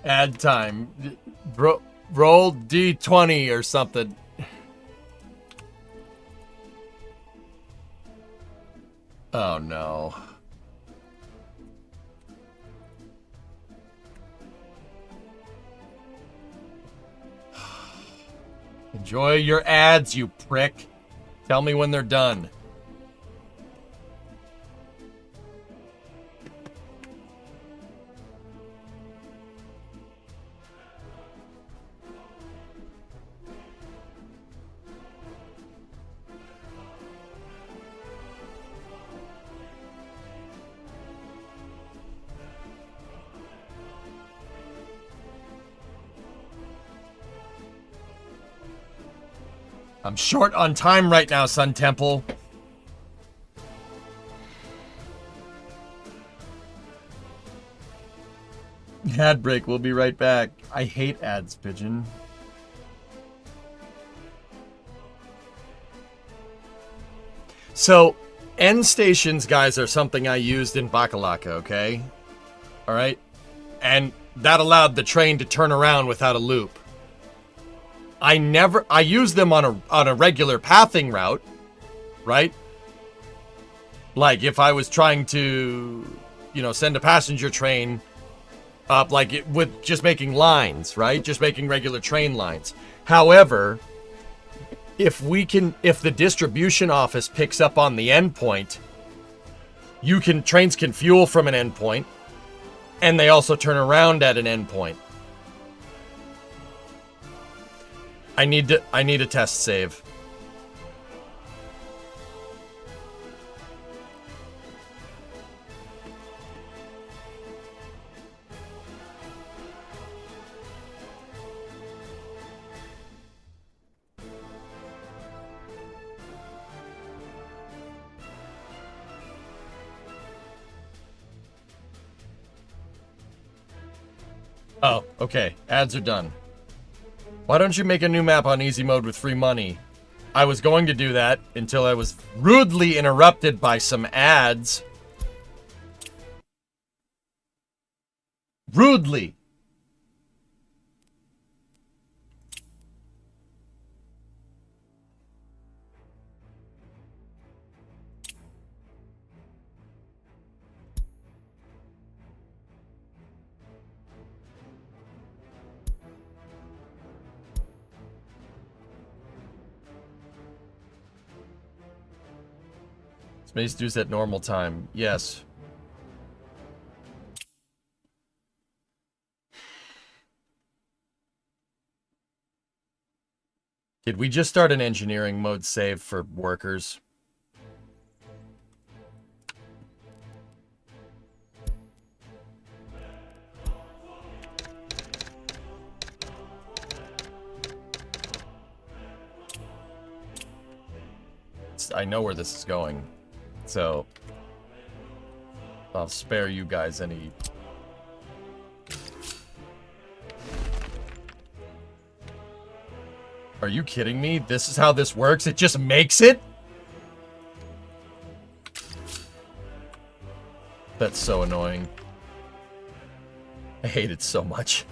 Ad time. Roll D20 or something. Oh no. Enjoy your ads, you prick. Tell me when they're done. I'm short on time right now, Sun Temple. Ad break, we'll be right back. I hate ads, Pigeon. So, end stations, guys, are something I used in Bakalaka, okay? Alright? And that allowed the train to turn around without a loop. I use them on a regular pathing route, right? Like if I was trying to, send a passenger train up, like with just making lines, right? Just making regular train lines. However, if the distribution office picks up on the endpoint, trains can fuel from an endpoint, and they also turn around at an endpoint. I need a test save. Oh, okay. Ads are done. Why don't you make a new map on easy mode with free money? I was going to do that until I was rudely interrupted by some ads. Rudely. Space Deuce at normal time. Yes. Did we just start an engineering mode save for workers? I know where this is going. So I'll spare you guys any... Are you kidding me? This is how this works? It just makes it? That's so annoying. I hate it so much.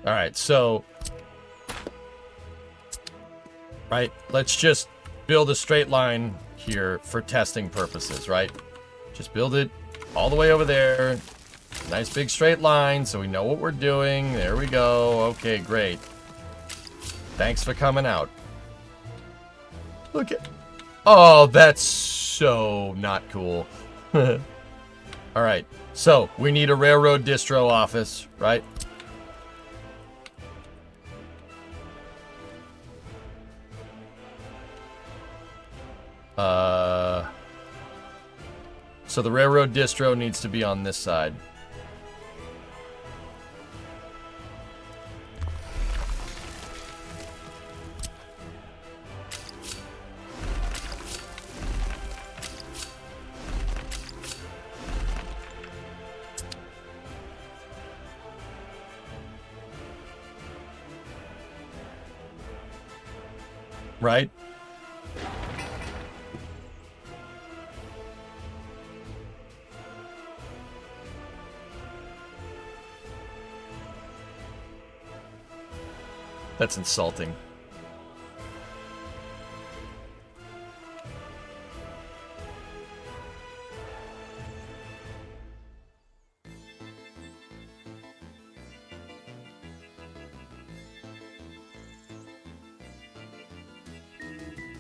Alright, so... Right, let's just build a straight line here for testing purposes, right? Just build it all the way over there. Nice big straight line so we know what we're doing. There we go. Okay, great. Thanks for coming out. Look at... Oh, that's so not cool. Alright, so we need a railroad distro office, right? So the railroad distro needs to be on this side. Right? That's insulting.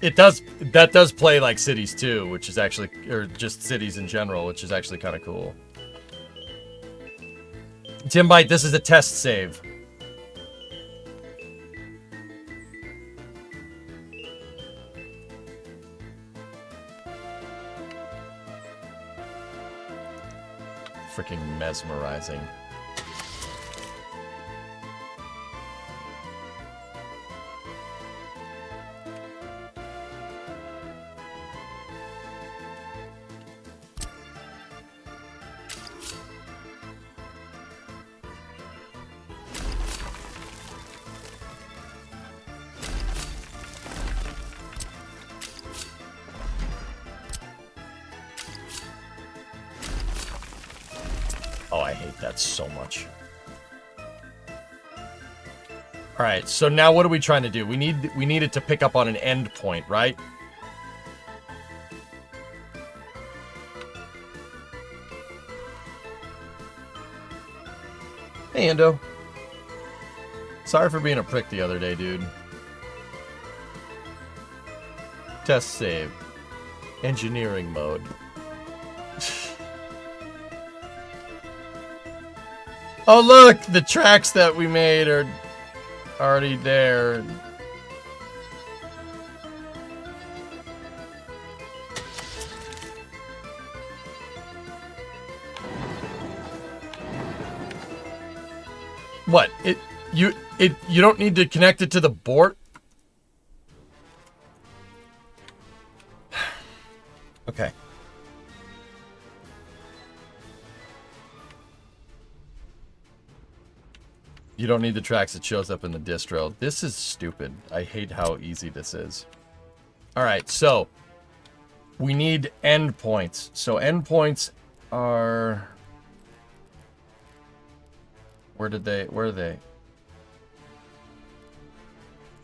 It does, that does play like cities too, which is actually, or just cities in general, which is actually kind of cool. Timbite, this is a test save. Freaking mesmerizing. Oh, I hate that so much. All right, so now what are we trying to do? We need it to pick up on an end point, right? Hey, Endo. Sorry for being a prick the other day, dude. Test save. Engineering mode. Oh, look! The tracks that we made are already there. What? You don't need to connect it to the board? Okay. You don't need the tracks, it shows up in the distro. This is stupid. I hate how easy this is. Alright, so we need endpoints. So endpoints are... Where are they?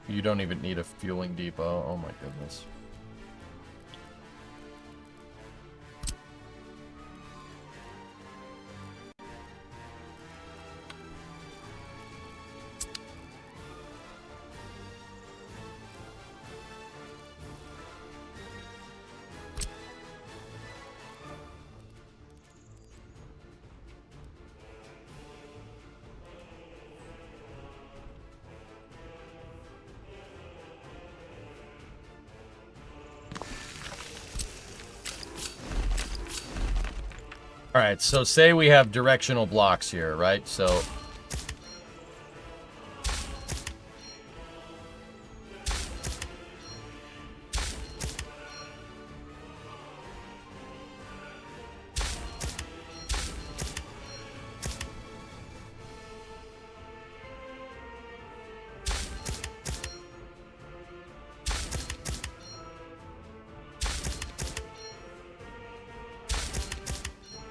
You don't even need a fueling depot. Oh my goodness. All right, so say we have directional blocks here, right? So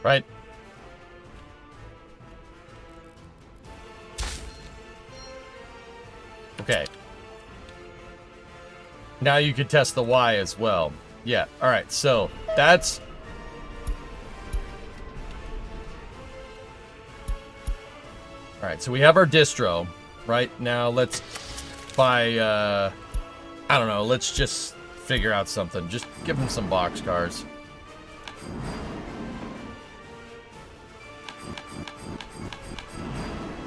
right? Okay. Now you can test the Y as well. Yeah, all right, so that's... All right, so we have our distro, right? Now let's buy, I don't know, let's just figure out something. Just give him some boxcars.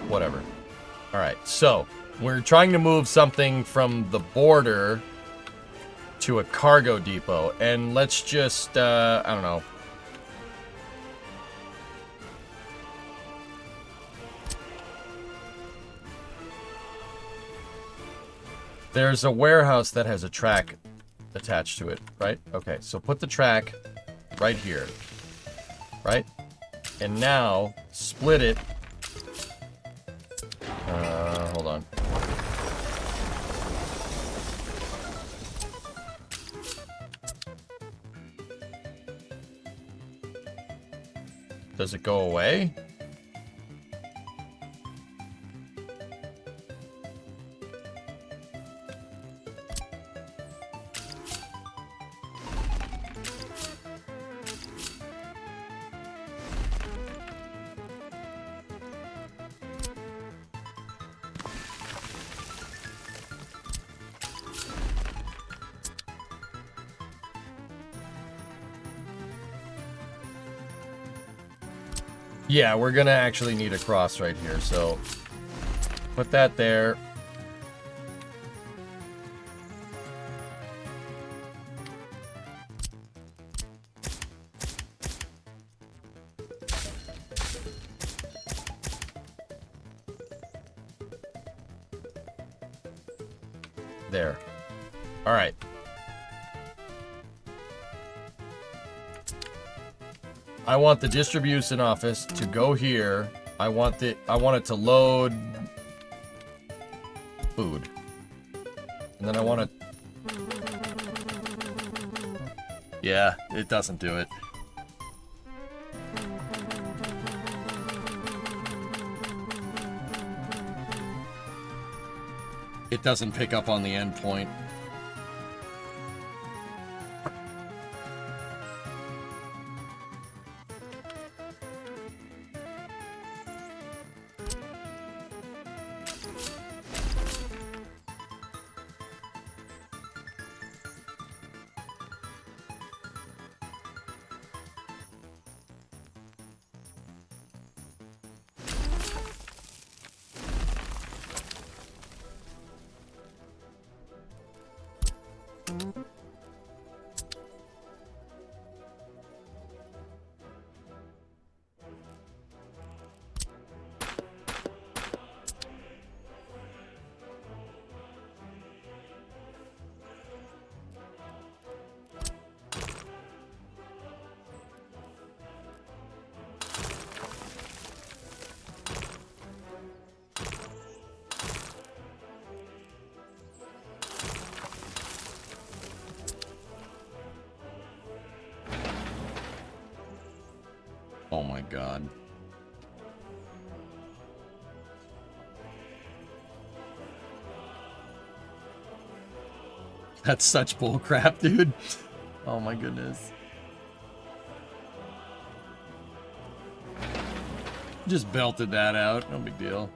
Whatever. All right, so we're trying to move something from the border to a cargo depot, and let's just, I don't know. There's a warehouse that has a track attached to it, right? Okay, so put the track right here, right? And now split it. Hold on. Does it go away? Yeah, we're gonna actually need a cross right here, so put that there. There. All right. I want the distribution office to go here. I want it to load food. And then I want to... Yeah, it doesn't do it. It doesn't pick up on the endpoint. Oh my god. That's such bullcrap, dude. Oh my goodness. Just belted that out. No big deal.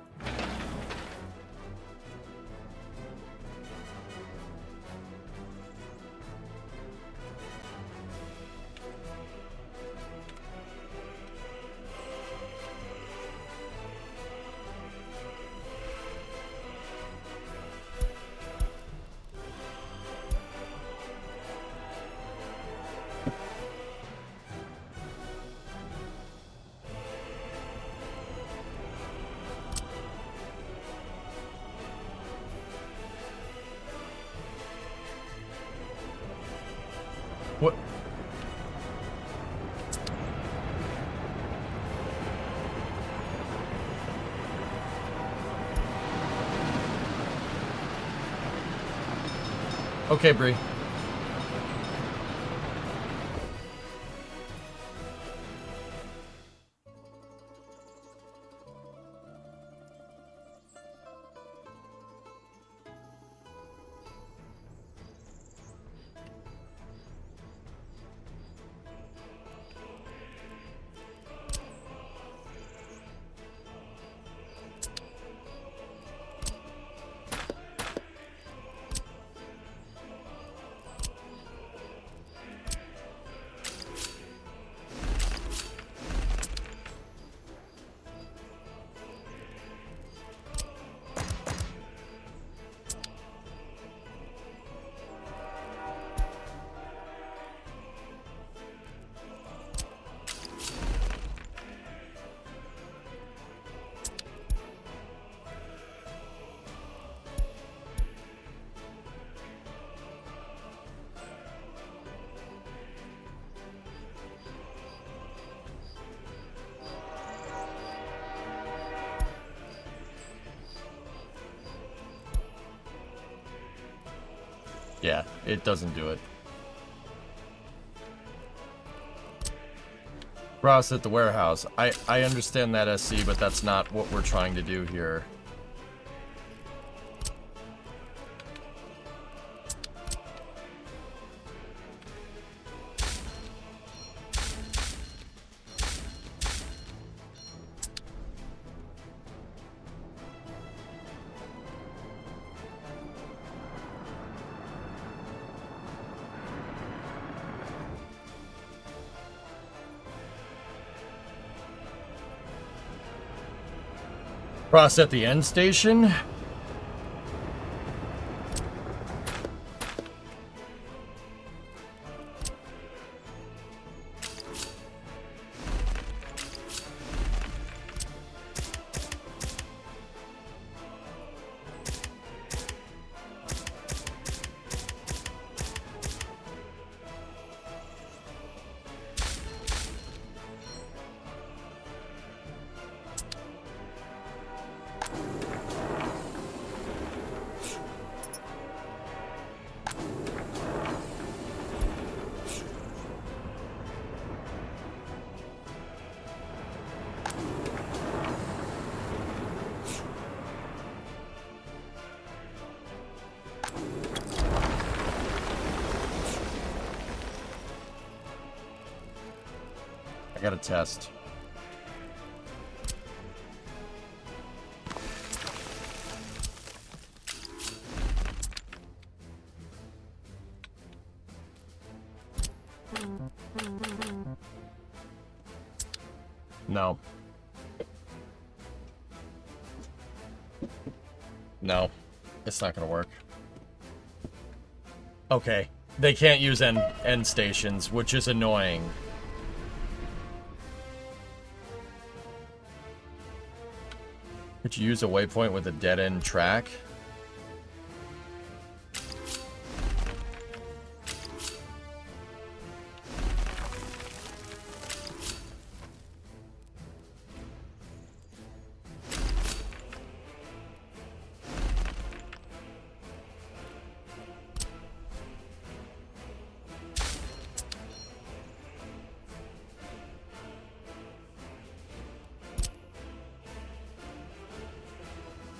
What? Okay, Bree. Yeah, it doesn't do it. Ross at the warehouse. I understand that, SC, but that's not what we're trying to do here. Ross at the end station. I got a test. No. No. It's not gonna work. Okay. They can't use end stations, which is annoying. Could you use a waypoint with a dead-end track?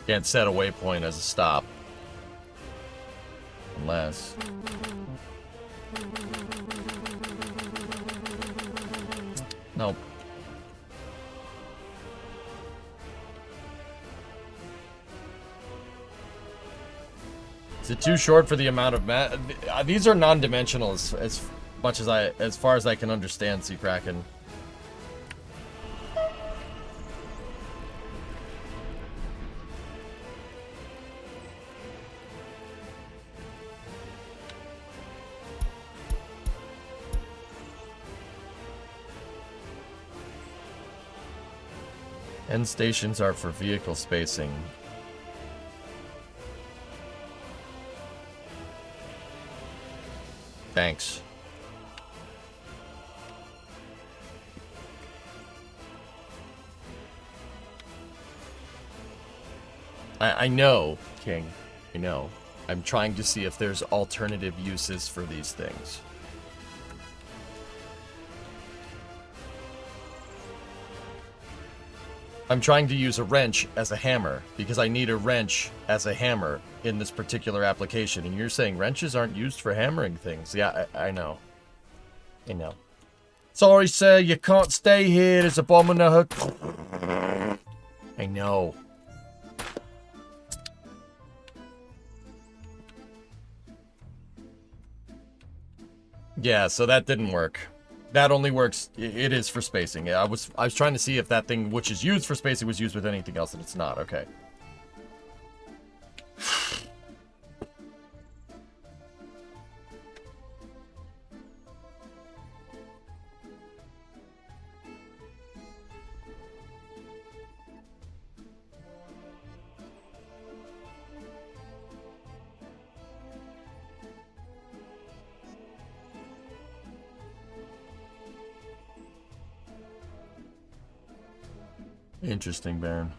Can't set a waypoint as a stop. Unless... Nope. Is it too short for the amount of these are non-dimensional as much as far as I can understand, Sea Kraken. End stations are for vehicle spacing. Thanks. I know, King. I know. I'm trying to see if there's alternative uses for these things. I'm trying to use a wrench as a hammer, because I need a wrench as a hammer in this particular application. And you're saying wrenches aren't used for hammering things. Yeah, I know. I know. Sorry, sir, you can't stay here. There's a bomb in the hook. I know. Yeah, so that didn't work. That only works, it is for spacing. I was trying to see if that thing which is used for spacing was used with anything else, and it's not. Okay. Interesting, Baron.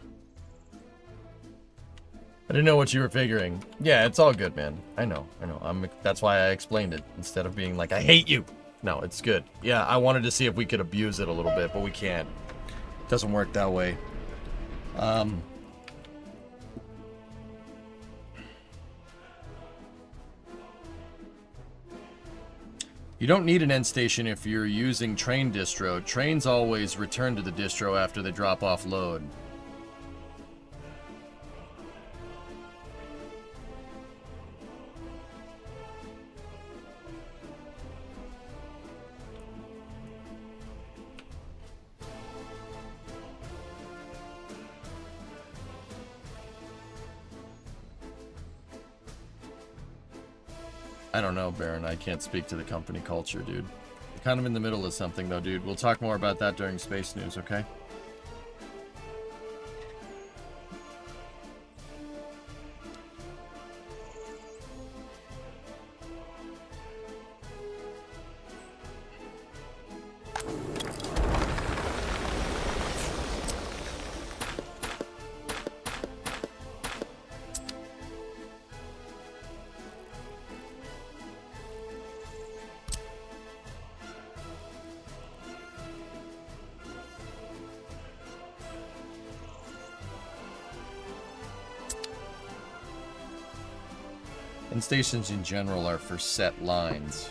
I didn't know what you were figuring. Yeah, it's all good, man. I know. That's why I explained it, instead of being like, I hate you. No, it's good. Yeah, I wanted to see if we could abuse it a little bit, but we can't. It doesn't work that way. You don't need an end station if you're using train distro. Trains always return to the distro after they drop off load. I don't know, Baron. I can't speak to the company culture, dude. We're kind of in the middle of something, though, dude. We'll talk more about that during Space News, okay? And stations in general are for set lines.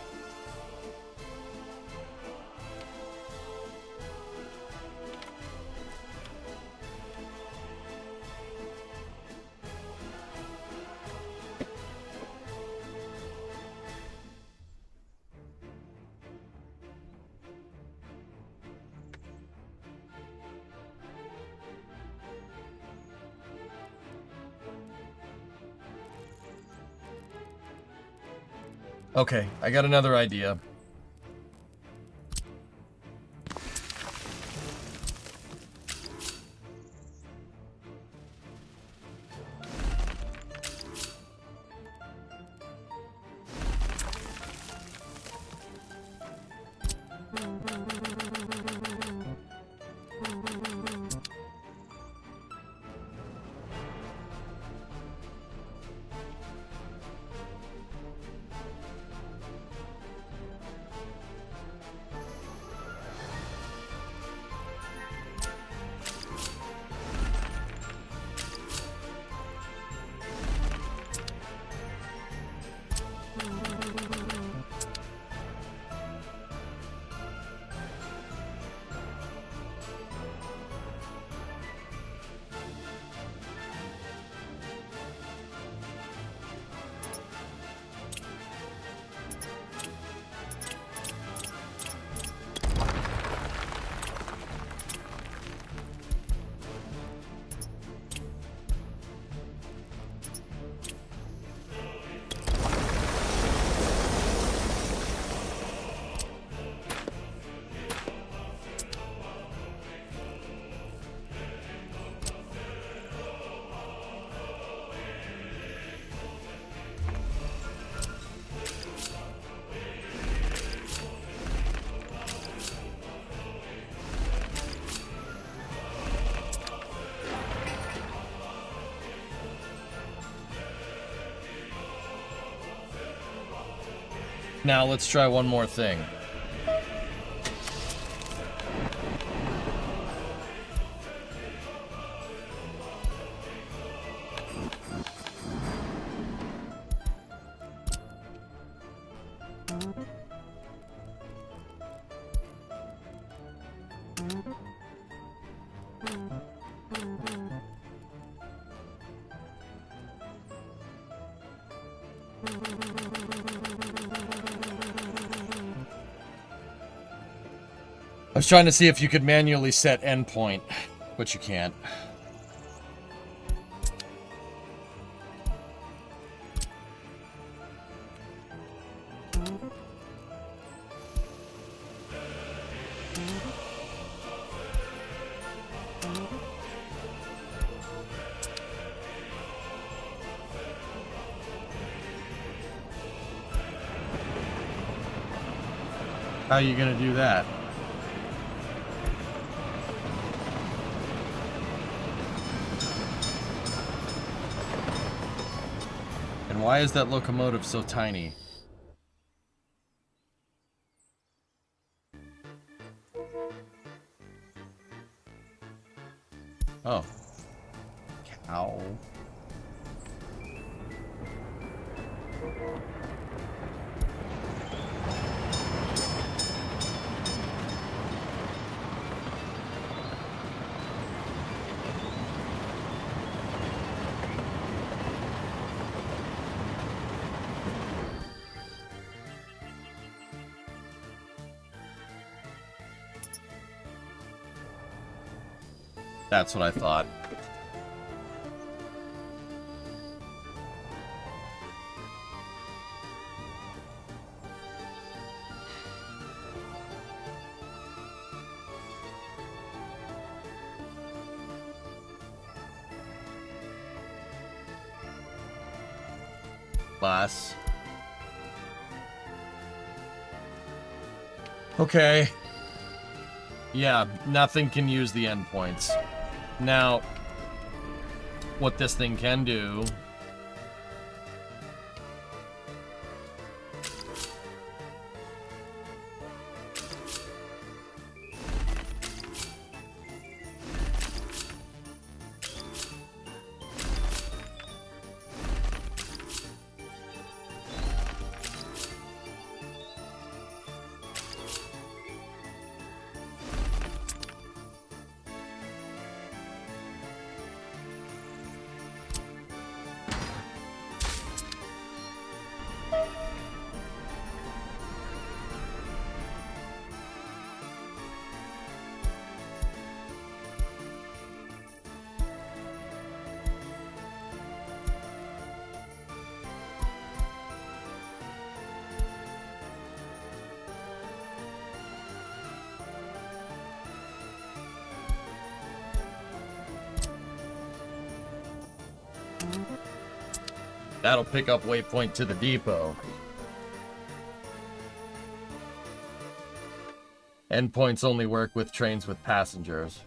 Okay, I got another idea. Now let's try one more thing. I was trying to see if you could manually set endpoint, but you can't. How are you gonna do that? And why is that locomotive so tiny? Oh. Cow. That's what I thought. Class. Okay. Yeah, nothing can use the endpoints. Now, what this thing can do... That'll pick up waypoint to the depot. Endpoints only work with trains with passengers.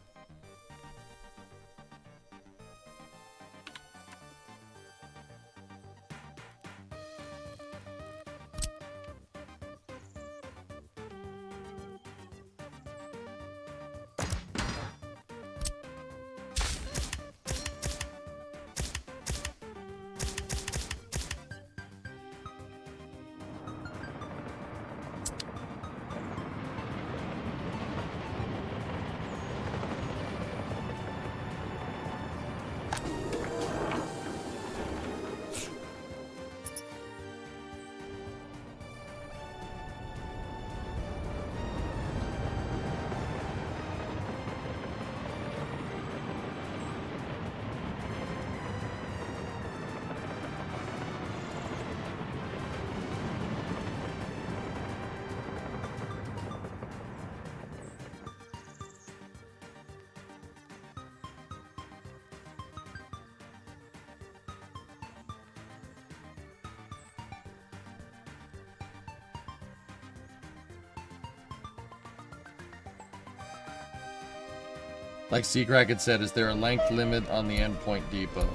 Like Seacrack had said, is there a length limit on the endpoint depot?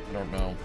I don't know.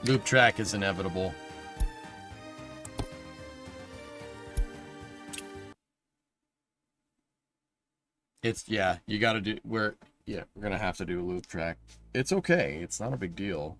Loop track is inevitable. It's, yeah, you gotta do, we're gonna have to do a loop track. It's okay, it's not a big deal.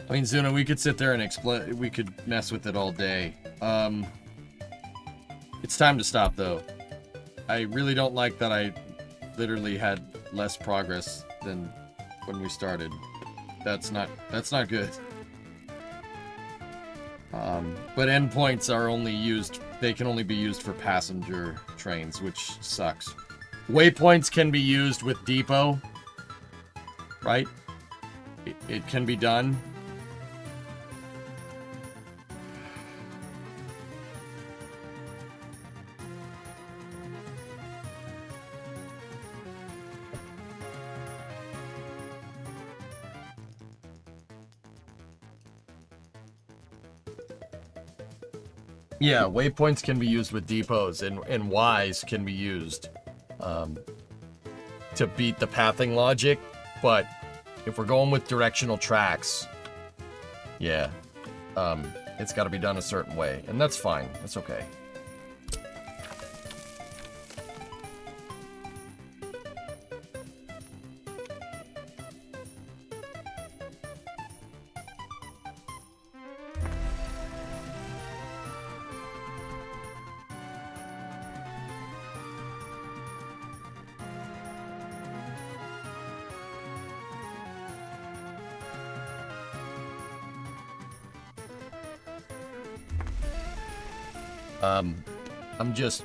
I mean, Zuna, we could sit there and we could mess with it all day. It's time to stop, though. I really don't like that I literally had less progress than when we started. That's not good. But endpoints are only used, they can only be used for passenger trains, which sucks. Waypoints can be used with depot, right? It can be done. Yeah, waypoints can be used with depots, and Ys can be used to beat the pathing logic, but if we're going with directional tracks, yeah, it's got to be done a certain way, and that's fine. That's okay. I'm just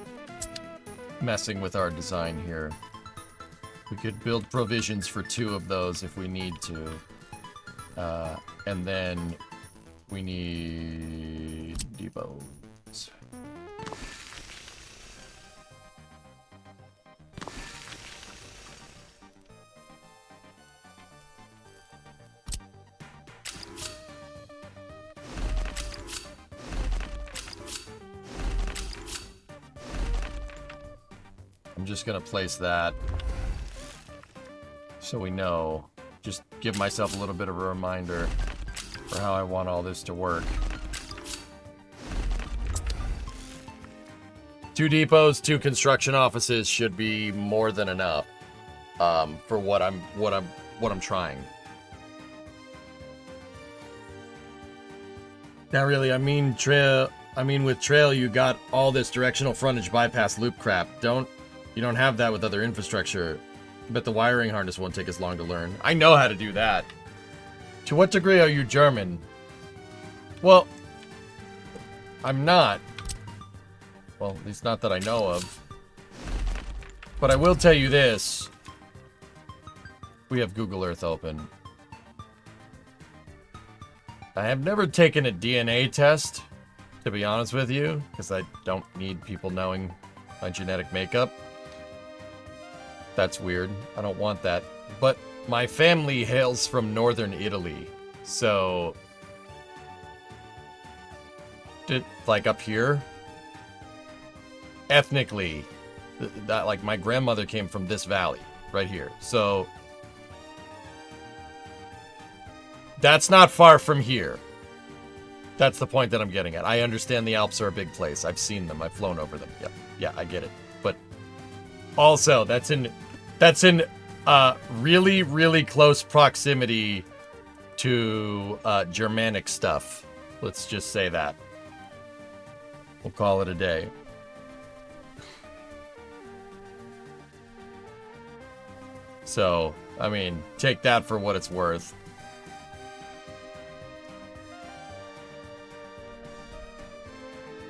messing with our design here. We could build provisions for 2 of those if we need to. And then we need depots. I'm just gonna place that so we know. Just give myself a little bit of a reminder for how I want all this to work. 2 depots, 2 construction offices should be more than enough for what I'm trying. Not really. I mean, with trail, you got all this directional frontage bypass loop crap. You don't have that with other infrastructure. But the wiring harness won't take as long to learn. I know how to do that. To what degree are you German? Well, I'm not. Well, at least not that I know of. But I will tell you this. We have Google Earth open. I have never taken a DNA test, to be honest with you, because I don't need people knowing my genetic makeup. That's weird. I don't want that. But my family hails from northern Italy. So, like up here, ethnically, that like my grandmother came from this valley right here. So, that's not far from here. That's the point that I'm getting at. I understand the Alps are a big place. I've seen them. I've flown over them. Yep. Yeah, I get it. But also, that's in really, really close proximity to Germanic stuff. Let's just say that. We'll call it a day. So, I mean, take that for what it's worth.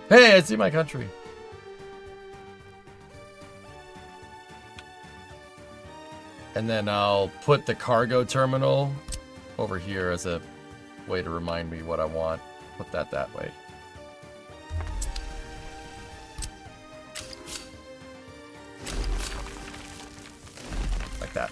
Hey, I see my country. And then I'll put the cargo terminal over here as a way to remind me what I want. Put that way. Like that.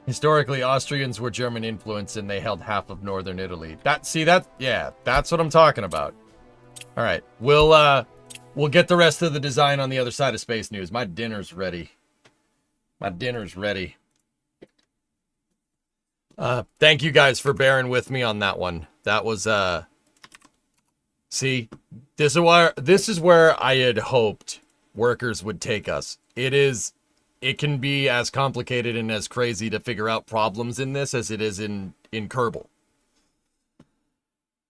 Historically, Austrians were German influence and they held half of northern Italy. That's what I'm talking about. All right, we'll get the rest of the design on the other side of Space News. My dinner's ready. Thank you guys for bearing with me on that one. That was see, this is where I had hoped workers would take us. It can be as complicated and as crazy to figure out problems in this as it is in Kerbal.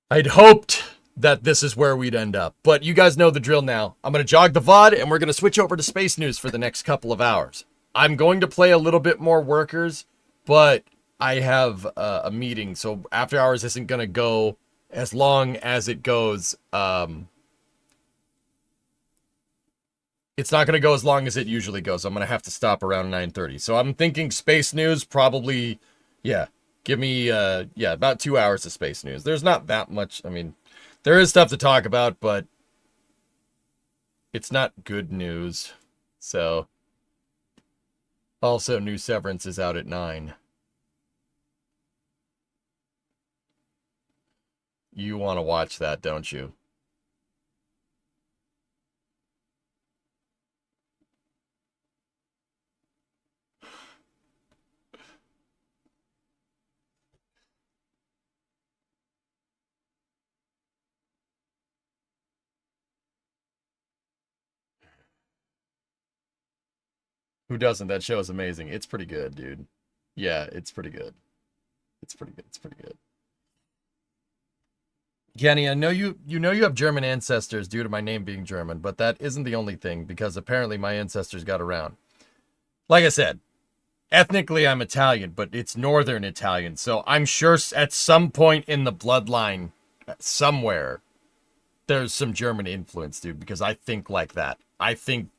I'd hoped that this is where we'd end up, but you guys know the drill now. I'm going to jog the VOD, and we're going to switch over to Space News for the next couple of hours. I'm going to play a little bit more workers, but I have a meeting, so after hours isn't going to go as long as it goes. It's not going to go as long as it usually goes. I'm going to have to stop around 9:30. So I'm thinking Space News probably, give me, about 2 hours of Space News. There's not that much. I mean, there is stuff to talk about, but it's not good news. So, also, New Severance is out at 9. You want to watch that, don't you? Who doesn't? That show is amazing. It's pretty good, dude. Yeah, it's pretty good. It's pretty good. Kenny, I know you have German ancestors due to my name being German, but that isn't the only thing, because apparently my ancestors got around. Like I said, ethnically I'm Italian, but it's Northern Italian, so I'm sure at some point in the bloodline, somewhere, there's some German influence, dude, because I think like that. I think,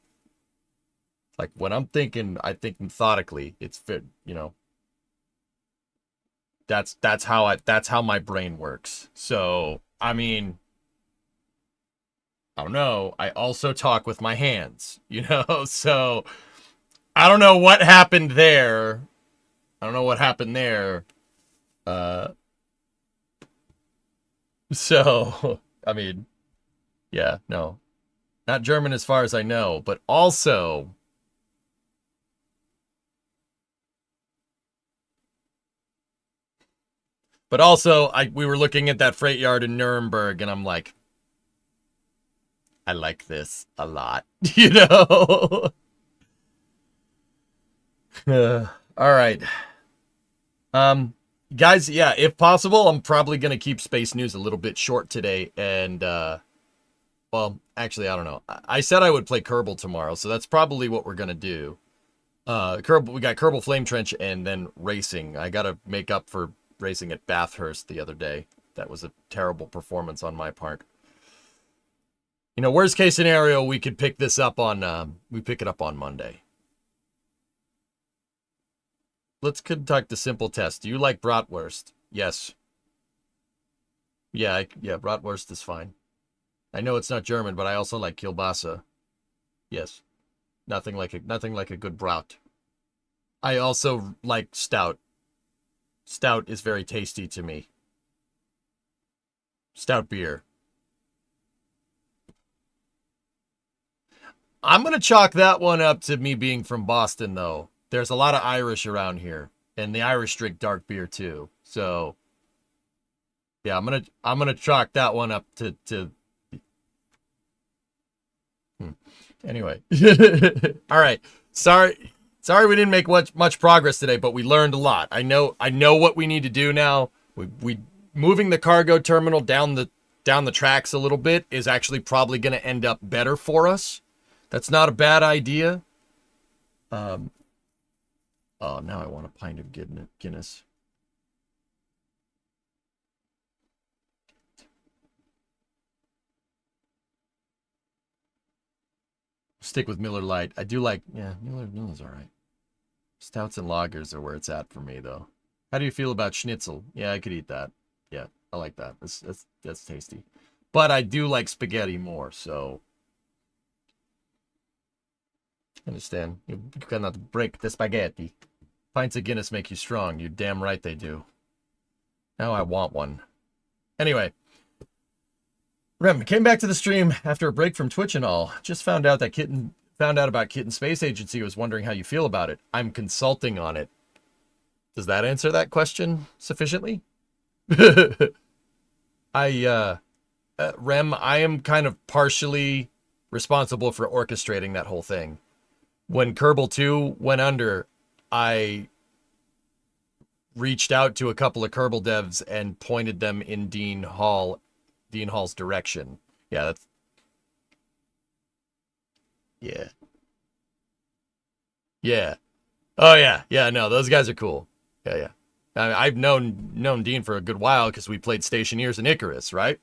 like, when I'm thinking, I think methodically. It's fit, That's how my brain works. So, I mean, I don't know. I also talk with my hands, So, I don't know what happened there. So, I mean, yeah, no. Not German as far as I know, but also we were looking at that freight yard in Nuremberg, and I'm like, I like this a lot, All right. Guys, yeah, if possible, I'm probably going to keep Space News a little bit short today, and, well, actually, I don't know. I said I would play Kerbal tomorrow, so that's probably what we're going to do. We got Kerbal Flame Trench and then racing. I got to make up for racing at Bathurst the other day. That was a terrible performance on my part. Worst case scenario, we could pick this up on, we pick it up on Monday. Let's conduct the simple test. Do you like bratwurst? Yes. Yeah, bratwurst is fine. I know it's not German, but I also like kielbasa. Yes. Nothing like a good brat. I also like stout. Stout is very tasty to me. Stout beer. I'm going to chalk that one up to me being from Boston, though. There's a lot of Irish around here, and the Irish drink dark beer too. So, yeah, I'm gonna chalk that one up to. Anyway, all right. Sorry. Sorry we didn't make much progress today, but we learned a lot. I know what we need to do now. We moving the cargo terminal down the tracks a little bit is actually probably going to end up better for us. That's not a bad idea. Oh, now I want a pint of Guinness. Stick with Miller Lite. I do like, yeah, Miller's all right. Stouts and lagers are where it's at for me, though. How do you feel about schnitzel? Yeah, I could eat that. Yeah, I like that. That's tasty. But I do like spaghetti more, so understand. You cannot break the spaghetti. Pints of Guinness make you strong. You're damn right they do. Now I want one. Anyway. Rem, came back to the stream after a break from Twitch and all. Just found out about Kitten Space Agency. Was wondering how you feel about it. I'm consulting on it. Does that answer that question sufficiently? Rem, I am kind of partially responsible for orchestrating that whole thing. When Kerbal 2 went under, I reached out to a couple of Kerbal devs and pointed them in Dean Hall's direction. Yeah, that's... Yeah. Yeah. Oh, yeah. Yeah, no, those guys are cool. Yeah. I've known Dean for a good while because we played Stationeers and Icarus, right?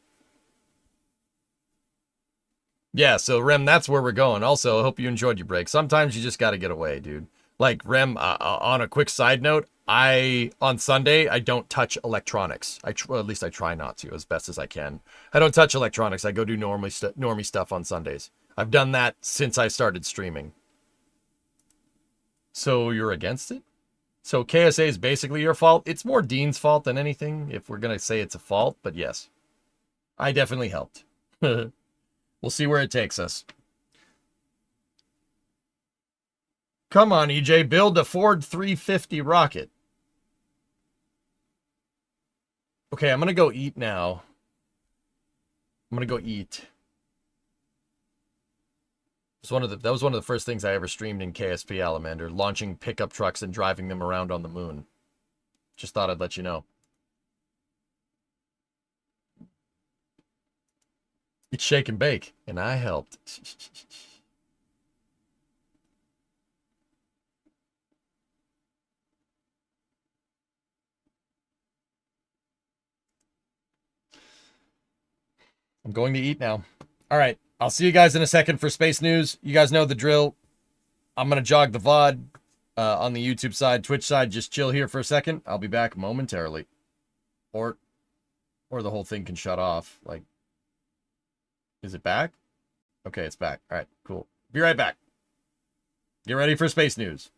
Yeah, so Rem, that's where we're going. Also, I hope you enjoyed your break. Sometimes you just got to get away, dude. Like, Rem, on a quick side note, on Sunday, I don't touch electronics. At least I try not to as best as I can. I don't touch electronics. I go do normie stuff on Sundays. I've done that since I started streaming. So you're against it? So KSA is basically your fault? It's more Dean's fault than anything, if we're going to say it's a fault, but yes. I definitely helped. We'll see where it takes us. Come on, EJ, build a Ford 350 rocket. Okay, I'm going to go eat now. I'm going to go eat. That was one of the first things I ever streamed in KSP Alamander, launching pickup trucks and driving them around on the moon. Just thought I'd let you know. It's shake and bake, and I helped. I'm going to eat now. All right. I'll see you guys in a second for Space News. You guys know the drill. I'm going to jog the VOD on the YouTube side. Twitch side, just chill here for a second. I'll be back momentarily. Or the whole thing can shut off. Like, is it back? Okay, it's back. All right, cool. Be right back. Get ready for Space News.